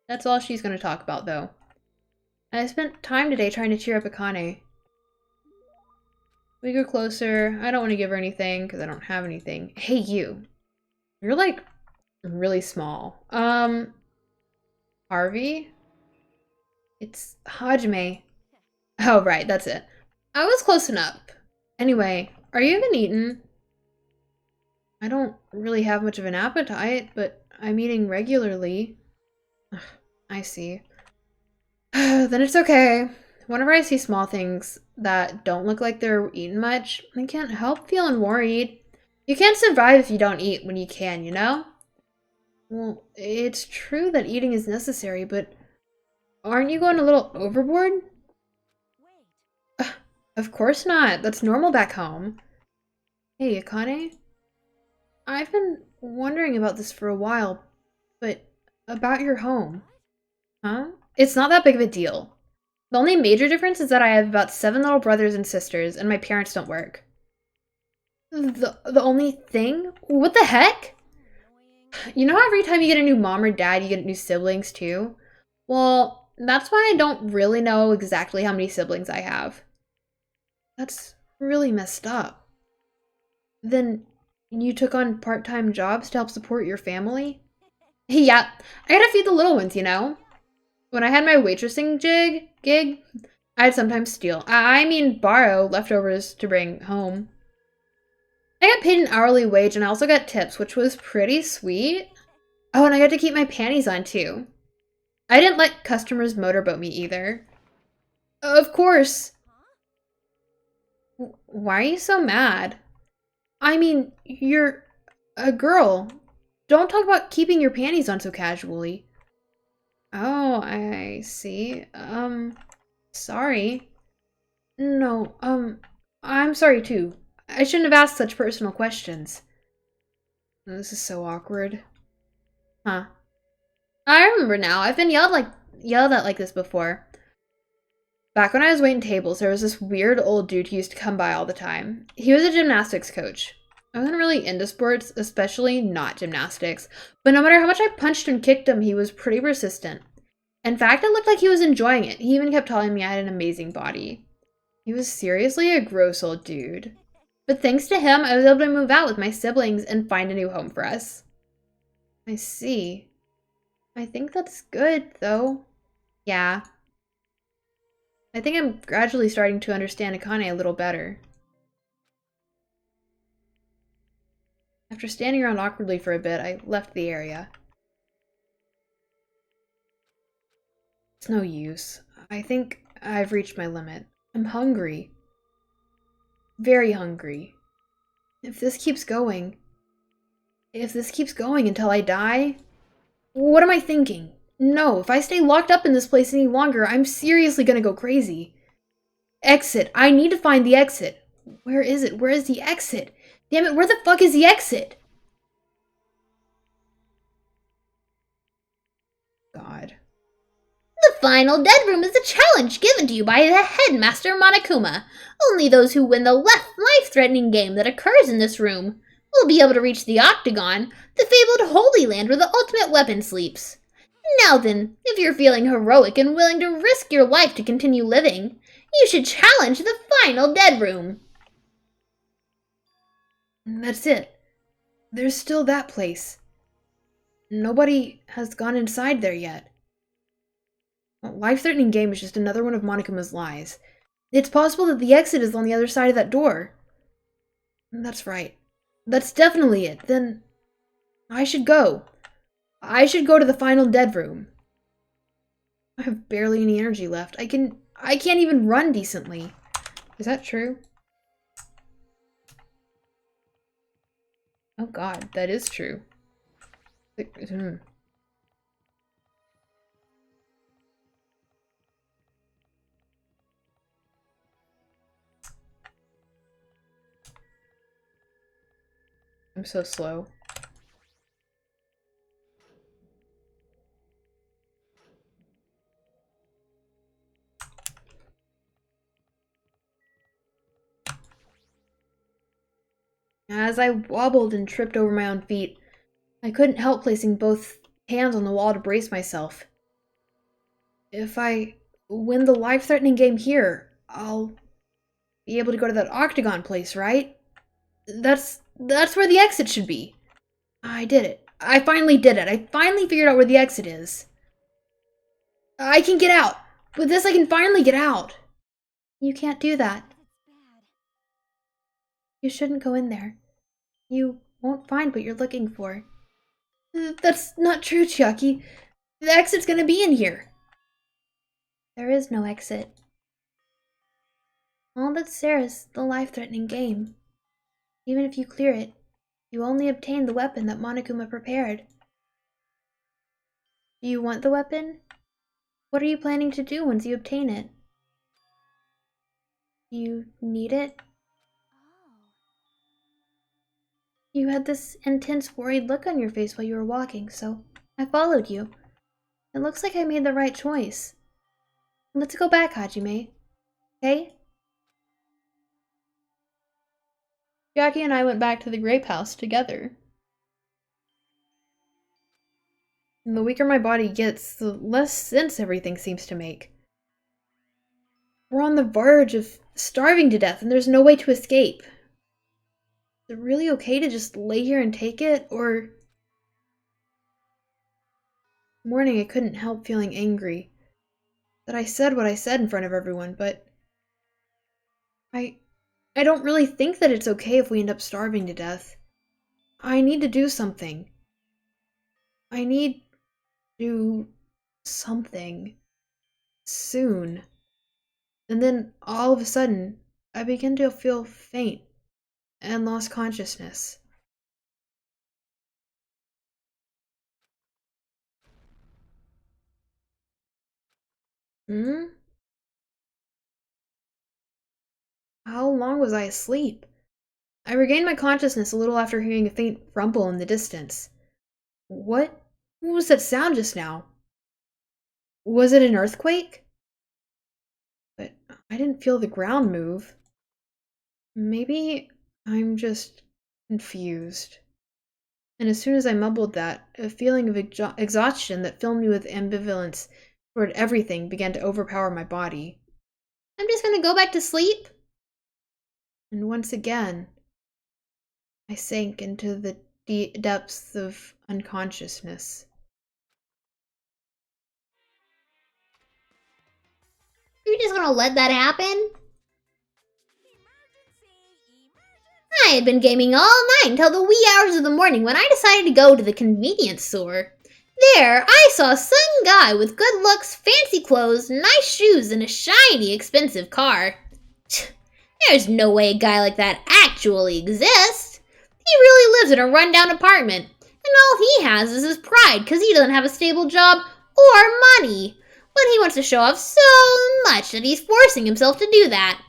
That's all she's gonna talk about, though. I spent time today trying to cheer up Akane. We grew closer. I don't want to give her anything because I don't have anything. Hey, you. You're like really small. Harvey? It's Hajime. Oh, right, that's it. I was close enough. Anyway, are you even eating? I don't really have much of an appetite, but I'm eating regularly. Ugh, I see. Then it's okay. Whenever I see small things that don't look like they're eating much, I can't help feeling worried. You can't survive if you don't eat when you can, you know? Well, it's true that eating is necessary, but aren't you going a little overboard? Of course not. That's normal back home. Hey, Akane? I've been wondering about this for a while, but about your home. Huh? It's not that big of a deal. The only major difference is that I have about 7 little brothers and sisters, and my parents don't work. The only thing? What the heck? You know, every time you get a new mom or dad, you get new siblings too? Well, that's why I don't really know exactly how many siblings I have. That's really messed up. Then you took on part-time jobs to help support your family? Yeah, I gotta feed the little ones, you know? When I had my waitressing gig, I'd sometimes steal. I mean borrow leftovers to bring home. I got paid an hourly wage and I also got tips, which was pretty sweet. Oh, and I got to keep my panties on too. I didn't let customers motorboat me either. Of course. Why are you so mad? I mean, you're a girl. Don't talk about keeping your panties on so casually. Oh, I see. Sorry. No, I'm sorry too. I shouldn't have asked such personal questions. This is so awkward. Huh. I remember now. I've been yelled at like this before. Back when I was waiting tables, there was this weird old dude who used to come by all the time. He was a gymnastics coach. I wasn't really into sports, especially not gymnastics, but no matter how much I punched and kicked him, he was pretty persistent. In fact, it looked like he was enjoying it. He even kept telling me I had an amazing body. He was seriously a gross old dude. But thanks to him, I was able to move out with my siblings and find a new home for us. I see. I think that's good, though. Yeah. I think I'm gradually starting to understand Akane a little better. After standing around awkwardly for a bit, I left the area. It's no use. I think I've reached my limit. I'm hungry. Very hungry. If this keeps going until I die, what am I thinking? No, if I stay locked up in this place any longer, I'm seriously gonna go crazy. Exit. I need to find the exit. Where is it? Where is the exit? Damn it, where the fuck is the exit? God. The final dead room is a challenge given to you by the headmaster Monokuma. Only those who win the life-threatening game that occurs in this room will be able to reach the Octagon, the fabled Holy Land where the ultimate weapon sleeps. Now then, if you're feeling heroic and willing to risk your life to continue living, you should challenge the final dead room. That's it. There's still that place. Nobody has gone inside there yet. Life-threatening game is just another one of Monokuma's lies. It's possible that the exit is on the other side of that door. That's right. That's definitely it. Then I should go. I should go to the final dead room. I have barely any energy left. I can't even run decently. Is that true? Oh god, that is true. I'm so slow. As I wobbled and tripped over my own feet, I couldn't help placing both hands on the wall to brace myself. If I win the life-threatening game here, I'll be able to go to that octagon place, right? That's where the exit should be. I did it. I finally did it. I finally figured out where the exit is. I can get out. With this, I can finally get out. You can't do that. You shouldn't go in there. You won't find what you're looking for. That's not true, Chiaki. The exit's gonna be in here. There is no exit. All that's there is the life-threatening game. Even if you clear it, you only obtain the weapon that Monokuma prepared. Do you want the weapon? What are you planning to do once you obtain it? You need it? You had this intense, worried look on your face while you were walking, so I followed you. It looks like I made the right choice. Let's go back, Hajime. Okay? Jackie and I went back to the grape house together. And the weaker my body gets, the less sense everything seems to make. We're on the verge of starving to death, and there's no way to escape. Is it really okay to just lay here and take it, or... Morning, I couldn't help feeling angry. That I said what I said in front of everyone, but... I don't really think that it's okay if we end up starving to death. I need to do something. I need to do something. Soon. And then, all of a sudden, I began to feel faint and lost consciousness. Hmm? How long was I asleep? I regained my consciousness a little after hearing a faint rumble in the distance. What was that sound just now? Was it an earthquake? But I didn't feel the ground move. Maybe I'm just confused. And as soon as I mumbled that, a feeling of exhaustion that filled me with ambivalence toward everything began to overpower my body. I'm just gonna go back to sleep? And once again, I sank into the depths of unconsciousness. You're just gonna let that happen? I had been gaming all night until the wee hours of the morning when I decided to go to the convenience store. There, I saw some guy with good looks, fancy clothes, nice shoes, and a shiny, expensive car. There's no way a guy like that actually exists. He really lives in a rundown apartment, and all he has is his pride because he doesn't have a stable job or money. But he wants to show off so much that he's forcing himself to do that.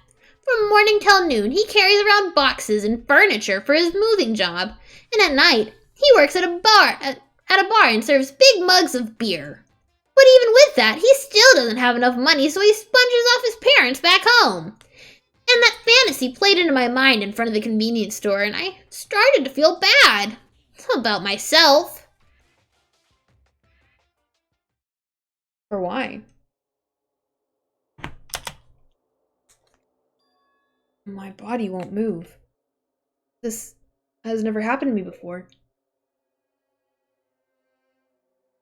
From morning till noon, he carries around boxes and furniture for his moving job, and at night, he works at a bar and serves big mugs of beer. But even with that, he still doesn't have enough money, so he sponges off his parents back home. And that fantasy played into my mind in front of the convenience store, and I started to feel bad about myself. For why? My body won't move. This has never happened to me before.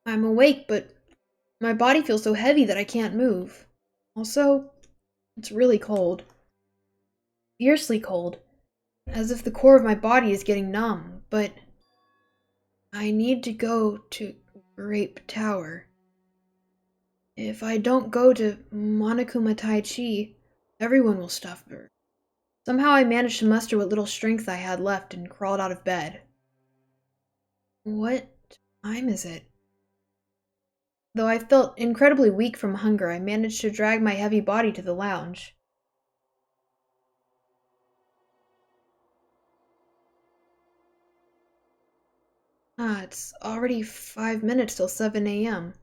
I'm awake, but my body feels so heavy that I can't move. Also, it's really cold. Fiercely cold. As if the core of my body is getting numb, but I need to go to Grape Tower. If I don't go to Monokuma Tai Chi, everyone will suffer. Somehow I managed to muster what little strength I had left and crawled out of bed. What time is it? Though I felt incredibly weak from hunger, I managed to drag my heavy body to the lounge. It's already 5 minutes till 7 a.m.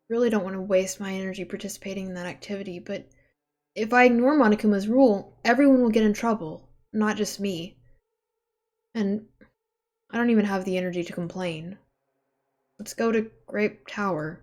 Really don't want to waste my energy participating in that activity, but if I ignore Monokuma's rule, everyone will get in trouble, not just me. And I don't even have the energy to complain. Let's go to Grape Tower.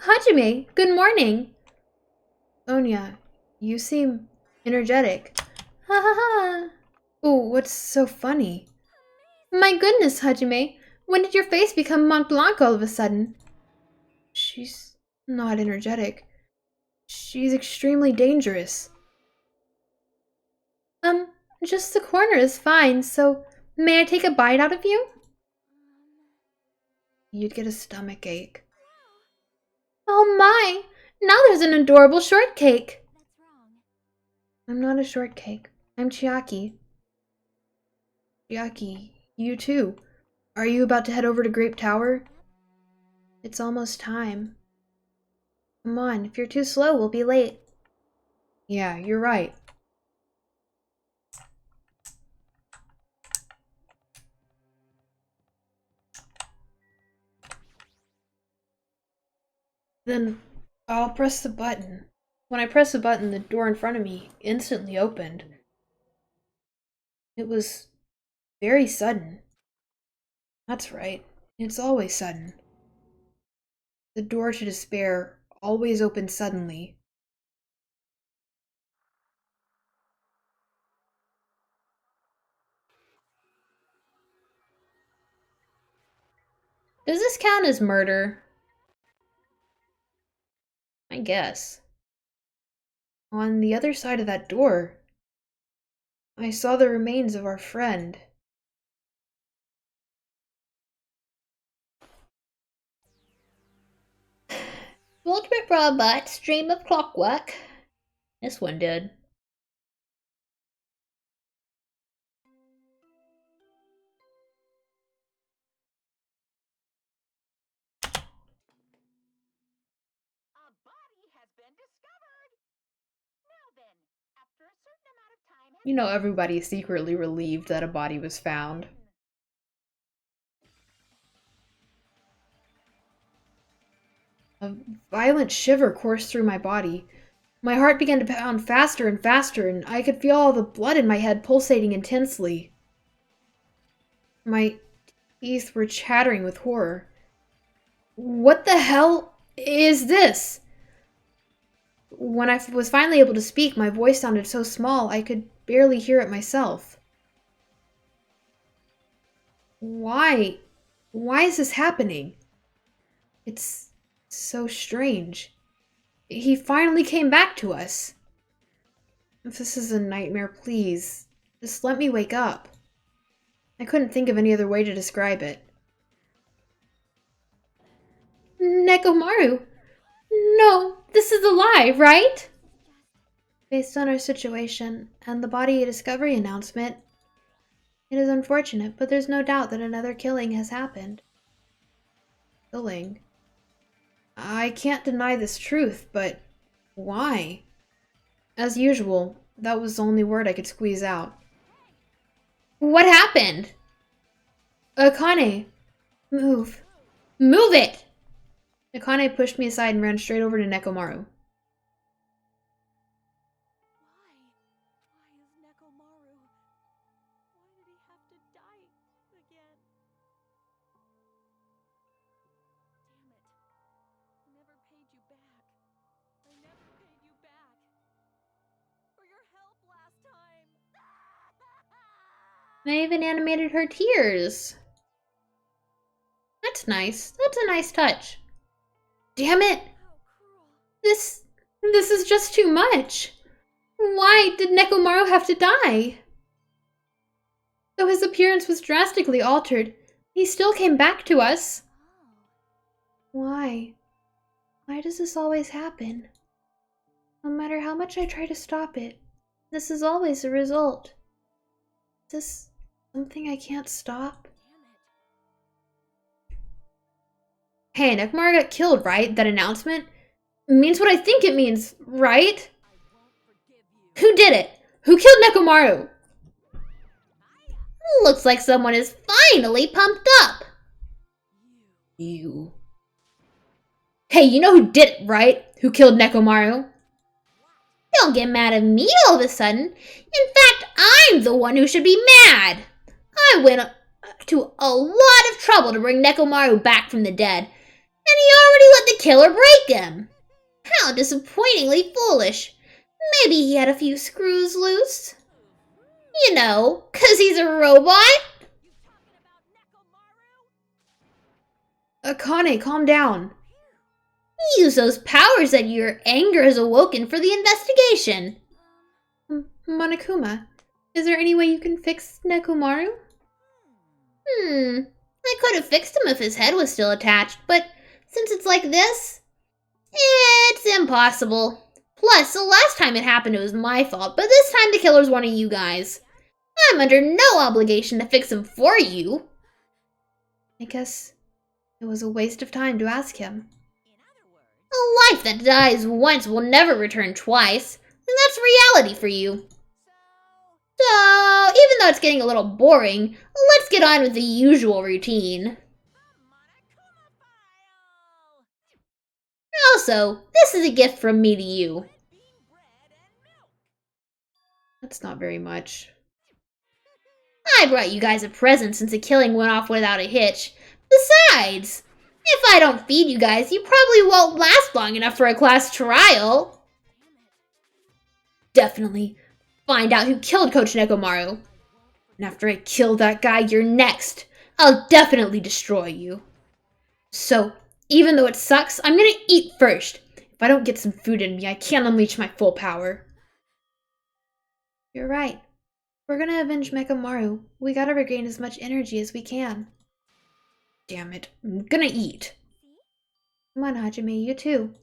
Hajime, good morning. Sonia, you seem energetic. Ha ha ha. Oh, what's so funny? My goodness, Hajime, when did your face become Mont Blanc all of a sudden? She's not energetic. She's extremely dangerous. Um, just the corner is fine, so may I take a bite out of you? You'd get a stomach ache. Oh my! Now there's an adorable shortcake! That's wrong. I'm not a shortcake. I'm Chiaki. Chiaki, you too. Are you about to head over to Grape Tower? It's almost time. Come on, if you're too slow, we'll be late. Yeah, you're right. Then I'll press the button. When I pressed the button, the door in front of me instantly opened. It was very sudden. That's right, it's always sudden. The door to despair always opens suddenly. Does this count as murder? I guess. On the other side of that door, I saw the remains of our friend. Ultimate robot, stream of clockwork. This one did. A body has been discovered. Now then, after a certain amount of time has You know, everybody's secretly relieved that a body was found. A violent shiver coursed through my body. My heart began to pound faster and faster, and I could feel all the blood in my head pulsating intensely. My teeth were chattering with horror. What the hell is this? When I was finally able to speak, my voice sounded so small I could barely hear it myself. Why? Why is this happening? It's so strange. He finally came back to us. If this is a nightmare, please, just let me wake up. I couldn't think of any other way to describe it. Nekomaru! No, this is a lie, right? Based on our situation and the body discovery announcement, it is unfortunate, but there's no doubt that another killing has happened. Killing? I can't deny this truth, but why? As usual, that was the only word I could squeeze out. What happened? Akane, move. Move it! Akane pushed me aside and ran straight over to Nekomaru. Why? Why is Nekomaru? Why did he have to die again? Damn it. I never paid you back. I never paid you back. For your help last time. I even animated her tears. That's nice. That's a nice touch. Damn it! How cruel. This is just too much. Why did Nekomaru have to die? Though his appearance was drastically altered, he still came back to us. Why? Why does this always happen? No matter how much I try to stop it, this is always the result. Is this something I can't stop? Hey, Nekomaru got killed, right? That announcement means what I think it means, right? Who did it? Who killed Nekomaru? Looks like someone is finally pumped up. You. Hey, you know who did it, right? Who killed Nekomaru? Don't get mad at me all of a sudden. In fact, I'm the one who should be mad. I went to a lot of trouble to bring Nekomaru back from the dead. And he already let the killer break him. How disappointingly foolish. Maybe he had a few screws loose. You know, 'cause he's a robot. Akane, calm down. Use those powers that your anger has awoken for the investigation. Monokuma, is there any way you can fix Nekomaru? I could have fixed him if his head was still attached, but since it's like this, it's impossible. Plus, the last time it happened, it was my fault, but this time the killer's one of you guys. I'm under no obligation to fix him for you. I guess it was a waste of time to ask him. A life that dies once will never return twice, and that's reality for you. So, even though it's getting a little boring, let's get on with the usual routine. Also, this is a gift from me to you. That's not very much. I brought you guys a present since the killing went off without a hitch. Besides, if I don't feed you guys, you probably won't last long enough for a class trial. Definitely find out who killed Coach Nekomaru. And after I kill that guy, you're next. I'll definitely destroy you. So, even though it sucks, I'm gonna eat first. If I don't get some food in me, I can't unleash my full power. You're right. We're gonna avenge Nekomaru. We gotta regain as much energy as we can. Damn it, I'm gonna eat. Come on, Hajime, you too.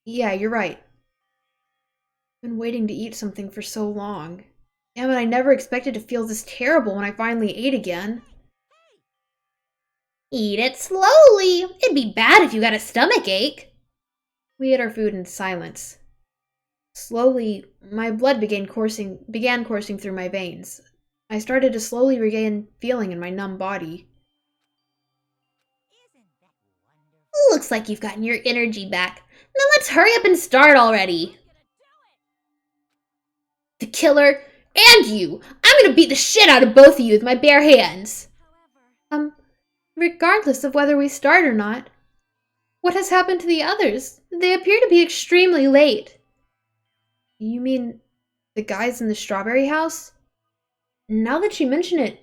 Yeah, you're right. I've been waiting to eat something for so long. Damn it, I never expected to feel this terrible when I finally ate again. Eat it slowly. It'd be bad if you got a stomach ache. We ate our food in silence. Slowly, my blood began coursing through my veins. I started to slowly regain feeling in my numb body. Looks like you've gotten your energy back. Now let's hurry up and start already. The killer and you. I'm gonna beat the shit out of both of you with my bare hands. Regardless of whether we start or not, what has happened to the others? They appear to be extremely late. You mean the guys in the strawberry house? Now that you mention it,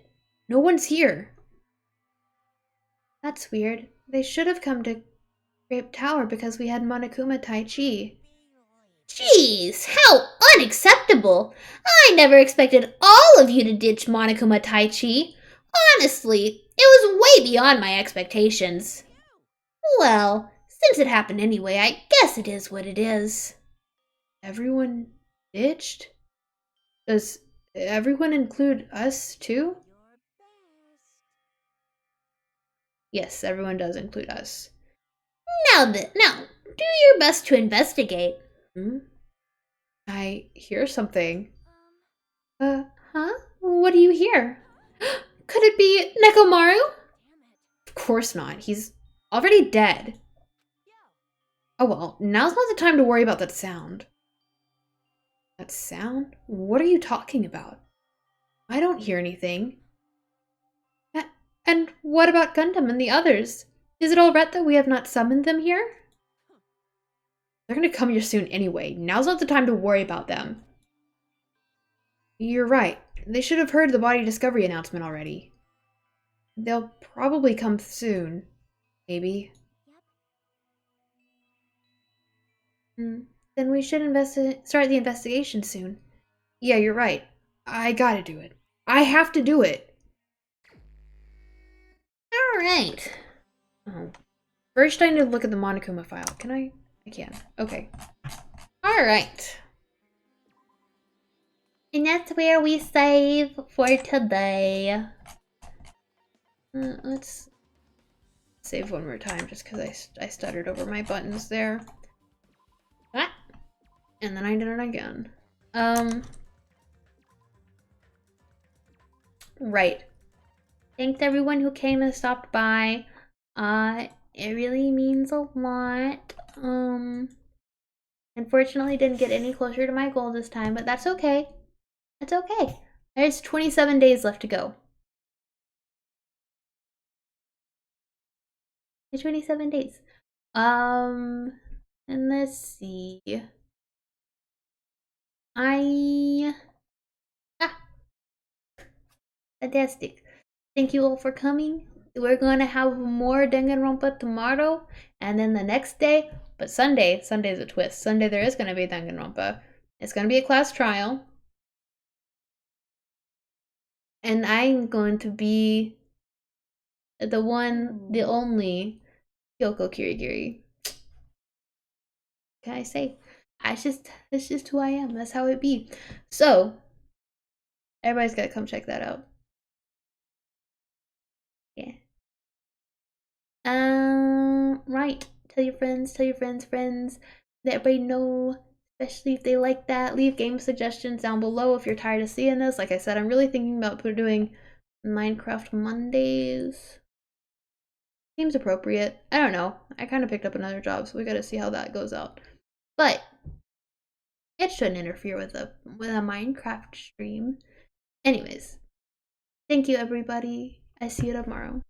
no one's here. That's weird. They should have come to Grape Tower because we had Monokuma Tai Chi. Jeez, how unacceptable! I never expected all of you to ditch Monokuma Tai Chi. Honestly, it was way beyond my expectations. Well, since it happened anyway, I guess it is what it is. Everyone ditched? Does everyone include us too? Yes, everyone does include us. Now, do your best to investigate. I hear something. Huh? What do you hear? Could it be Nekomaru? Of course not. He's already dead. Oh well, now's not the time to worry about that sound. That sound? What are you talking about? I don't hear anything. And what about Gundam and the others? Is it all right that we have not summoned them here? They're gonna come here soon anyway. Now's not the time to worry about them. You're right. They should have heard the body discovery announcement already. They'll probably come soon. Maybe. Then we should start the investigation soon. Yeah, you're right. I gotta do it. I have to do it. Alright. First, I need to look at the Monokuma file. Can I? I can. Okay. Alright. And that's where we save for today. Let's save one more time just because I stuttered over my buttons there. What? And then I did it again. Right. Thanks everyone who came and stopped by. It really means a lot. Unfortunately didn't get any closer to my goal this time, but that's okay. That's okay. There's 27 days left to go. It's 27 days. And let's see. Fantastic. Thank you all for coming. We're gonna have more Danganronpa tomorrow, and then the next day, but Sunday's a twist. Sunday there is gonna be Danganronpa. It's gonna be a class trial. And I'm going to be the one, the only Kyoko Kirigiri. What can I say? It's just who I am. That's how it be. So, everybody's gotta come check that out. Yeah. Right. Tell your friends, friends. Let everybody know, especially if they like that. Leave game suggestions down below if you're tired of seeing this. Like I said, I'm really thinking about doing Minecraft Mondays. Seems appropriate. I don't know. I kind of picked up another job, so we gotta see how that goes out. But it shouldn't interfere with a Minecraft stream. Anyways, thank you everybody. I see you tomorrow.